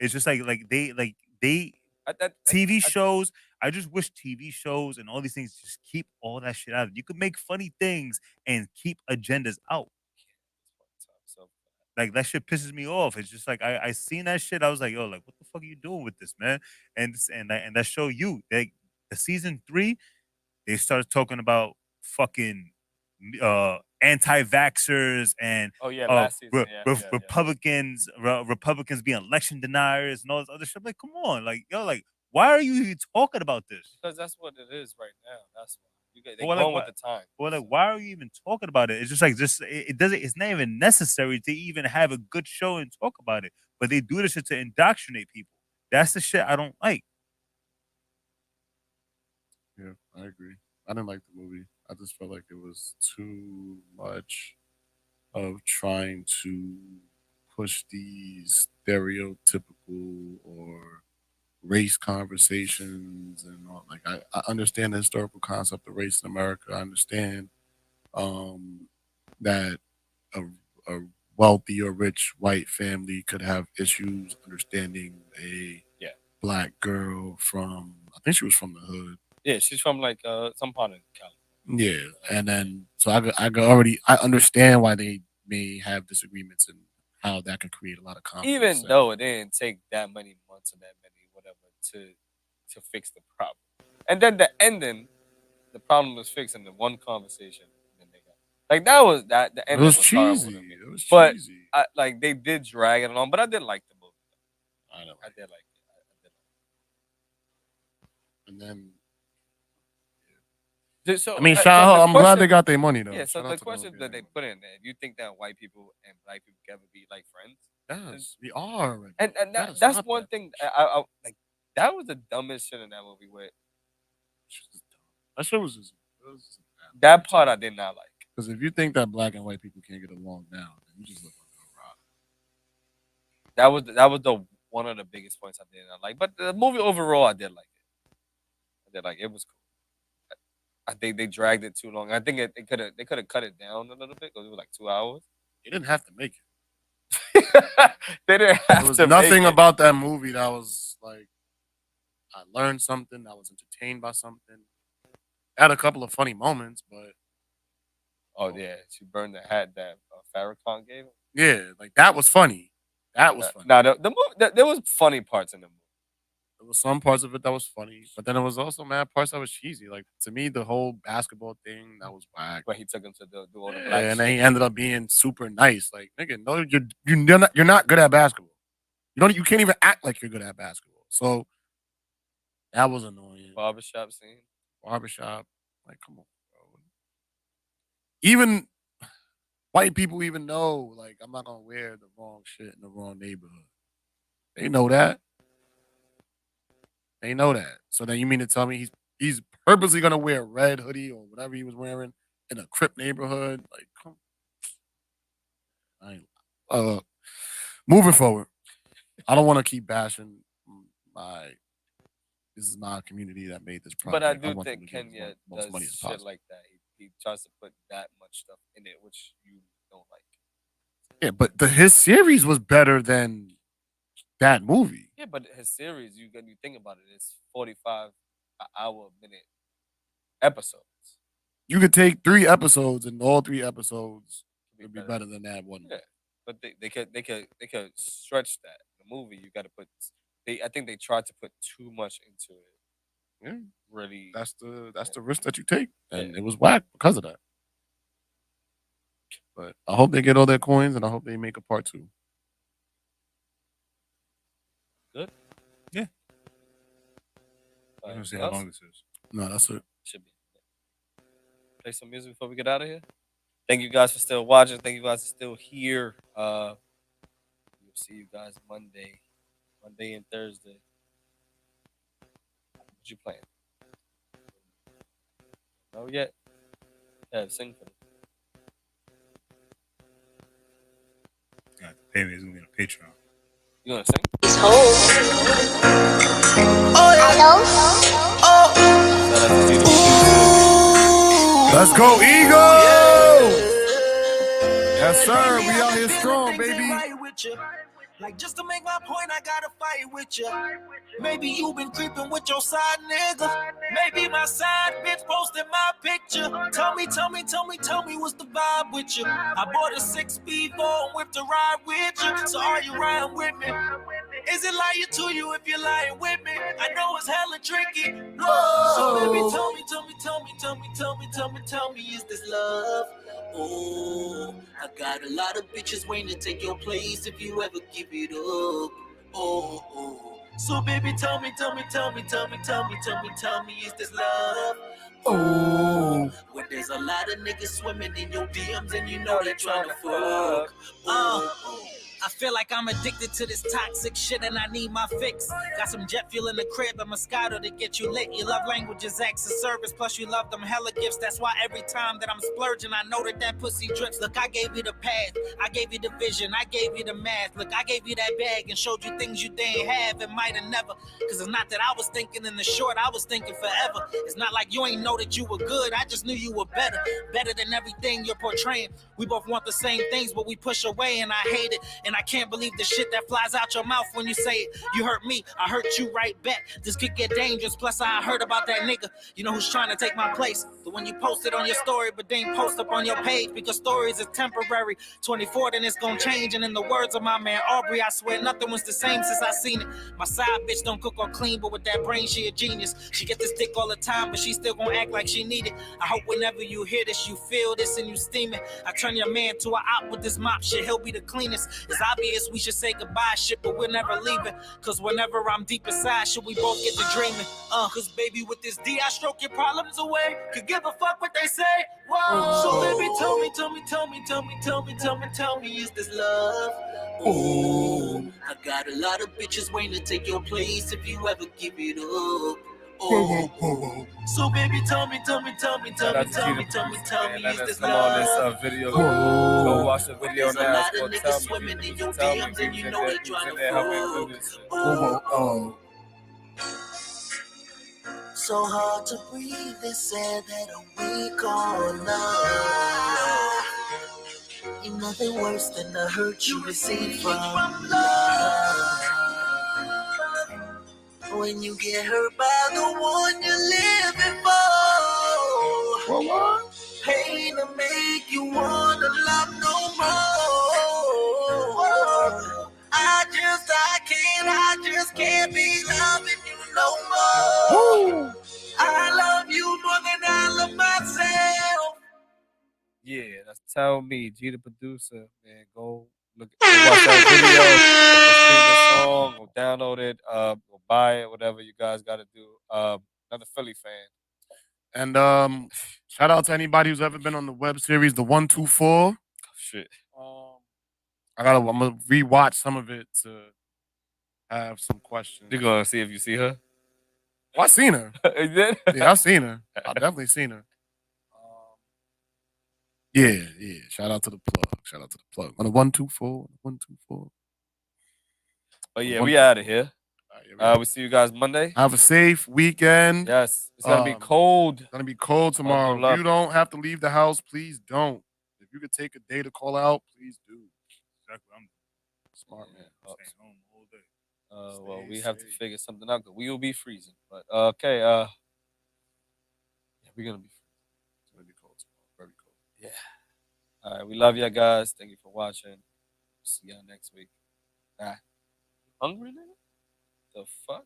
It's just like they TV shows. I just wish TV shows and all these things just keep all that shit out. You could make funny things and keep agendas out. Like that shit pisses me off. It's just like I seen that shit. I was like, yo, like what the fuck are you doing with this, man? And that show you the season 3, they started talking about fucking anti-vaxxers and last season, Republicans being election deniers and all this other shit. Like, come on, like yo, like why are you even talking about this? Because that's what it is right now. That's why they Well, going like, with the time. Well, like, why are you even talking about it? It's just like it doesn't. It's not even necessary to even have a good show and talk about it. But they do this shit to indoctrinate people. That's the shit I don't like. Yeah, I agree. I didn't like the movie. I just felt like it was too much of trying to push these stereotypical or race conversations and all. Like I understand the historical concept of race in America. I understand that a wealthy or rich white family could have issues understanding a black girl from, I think she was from the hood. Yeah, she's from like some part of California. Yeah, and then so I understand why they may have disagreements and how that could create a lot of conflict. Even though it didn't take that many months or that many whatever to fix the problem, and then the ending, the problem was fixed in the one conversation. And then they got like that was that the ending was was horrible to cheesy. me. It was But cheesy. like they did drag it along, but I did like the movie. I know. I did like it. And then So, I mean, so shout out. the I'm glad question- they got their money though. Yeah, so Shout out the to question them. that they put in there, do you think that white people and black people can ever be like friends? Yes, we are. Already. And Gotta that's stop one that. thing. I like that was the dumbest shit in that movie. With That shit was just. that part, I did not like. Because if you think that black and white people can't get along now, then you just look like a rock. That was the one of the biggest points I did not like. But the movie overall, I did like it. I did like it. It was cool. I think they dragged it too long. I think they could have cut it down a little bit because it was like 2 hours. They didn't have to make it. They didn't have There was to nothing make it. about that movie that was like I learned something. I was entertained by something. Had a couple of funny moments, but Oh yeah, she burned the hat that Farrakhan gave him. yeah, like that was funny. That was funny. Now the movie, there was funny parts in the movie. There was some parts of it that was funny, but then there was also mad parts that was cheesy. Like to me, the whole basketball thing that was whack. But he took him to do all the Yeah, black and shit. then he ended up being super nice. Like nigga, no, you're not good at basketball. You can't even act like you're good at basketball. So that was annoying. Barbershop scene. Barbershop, like come on, bro. Even white people even know, like I'm not gonna wear the wrong shit in the wrong neighborhood. They know that. They know that. So then you mean to tell me he's purposely gonna wear a red hoodie or whatever he was wearing in a Crip neighborhood? Like, come. I ain't. Moving forward, I don't want to keep bashing my. This is my community that made this project. But I do want them think to get Kenya most money does as shit possible. like that. He tries to put that much stuff in it, which you don't like. Yeah, but his series was better than that movie. Yeah, but his series, you think about it, it's 45 hour minute episodes. You could take 3 episodes, and all 3 episodes would be better than that one. Yeah, but they could stretch that. The movie, you got to put. I think they tried to put too much into it. Yeah, really. That's the risk that you take, and it was whack because of that. But I hope they get all their coins, and I hope they make a part 2. Good. Yeah. I don't see how long this is. No, that's it. Should be. Play some music before we get out of here. Thank you guys for still watching. Thank you guys for still here. We'll see you guys Monday and Thursday. What you playing? No yet? Yeah, sing for me. Yeah, the payment is gonna be on Patreon. You gonna sing? Let's go, Eagles! Yes, sir. We out here strong, baby. Like just to make my point, I gotta fight with you. Maybe you been creeping with your side nigga. Maybe my side bitch posted my picture. Tell me what's the vibe with you? I bought a 6-speed and whipped a ride with you. So are you riding with me? Is it lying to you if you're lying with me? I know it's hella tricky. Whoa. So baby, tell me, is this love? Oh, I got a lot of bitches waiting to take your place if you ever give it up. Oh. So baby, tell me, is this love? Oh, when there's a lot of niggas swimming in your DMs and you know they're trying to fuck. I feel like I'm addicted to this toxic shit and I need my fix. Got some jet fuel in the crib and Moscato to get you lit. You love languages, acts of service, plus you love them hella gifts. That's why every time that I'm splurging, I know that pussy drips. Look, I gave you the path, I gave you the vision, I gave you the math. Look, I gave you that bag and showed you things you didn't have and might have never. Cause it's not that I was thinking in the short, I was thinking forever. It's not like you ain't know that you were good, I just knew you were better. Better than everything you're portraying. We both want the same things, but we push away and I hate it. And I can't believe the shit that flies out your mouth when you say it. You hurt me, I hurt you right back. This could get dangerous, plus I heard about that nigga. You know who's trying to take my place? The one you posted on your story, but didn't post up on your page. Because stories are temporary. 24, then it's gonna change. And in the words of my man Aubrey, I swear nothing was the same since I seen it. My side bitch don't cook or clean, but with that brain, she a genius. She get this dick all the time, but she still gonna act like she need it. I hope whenever you hear this, you feel this and you steam it. I turn your man to an op with this mop shit, he'll be the cleanest. It's obvious we should say goodbye, shit, but we're never leaving. Cause whenever I'm deep inside, should we both get to dreaming? Cause baby, with this D, I stroke your problems away. Could give a fuck what they say. Whoa. So baby, tell me, is this love? Ooh, I got a lot of bitches waiting to take your place if you ever give it up. So baby, tell me, is this come on this love? video. Go watch the video There's a now. lot Go of niggas tell me. swimming in your Tell me DMs and you who's know they in trying there to helping do fuck. this. So hard to breathe, they said that a week on love. Ain't nothing worse than the hurt you receive from love. When you get hurt by the one you're living for. Pain to make you wanna love no more. I just can't be loving you no more. I love you more than I love myself. Yeah, that's Tell Me, G the producer, man. Go watch that video, go stream the song, go download it, go buy it, whatever you guys gotta do. Another Philly fan. And shout out to anybody who's ever been on the web series, the 124. Shit. I'm gonna rewatch some of it to have some questions. You gonna see if you see her? Oh, I seen her. You did? Yeah, I've seen her. I definitely seen her. Yeah. Shout out to the plug. On the 124. But yeah, we out of here. We see you guys Monday. Have a safe weekend. Yes. It's gonna be cold. It's gonna be cold tomorrow. If you don't have to leave the house, please don't. If you could take a day to call out, please do. Exactly. I'm smart, man. Staying home all day. Well, we have to figure something out because we will be freezing. But okay, yeah, we're gonna be freezing. It's gonna be cold tomorrow. Very cold. Yeah. All right, we love you guys. Thank you for watching. See y'all next week. Hungry nigga? The fuck?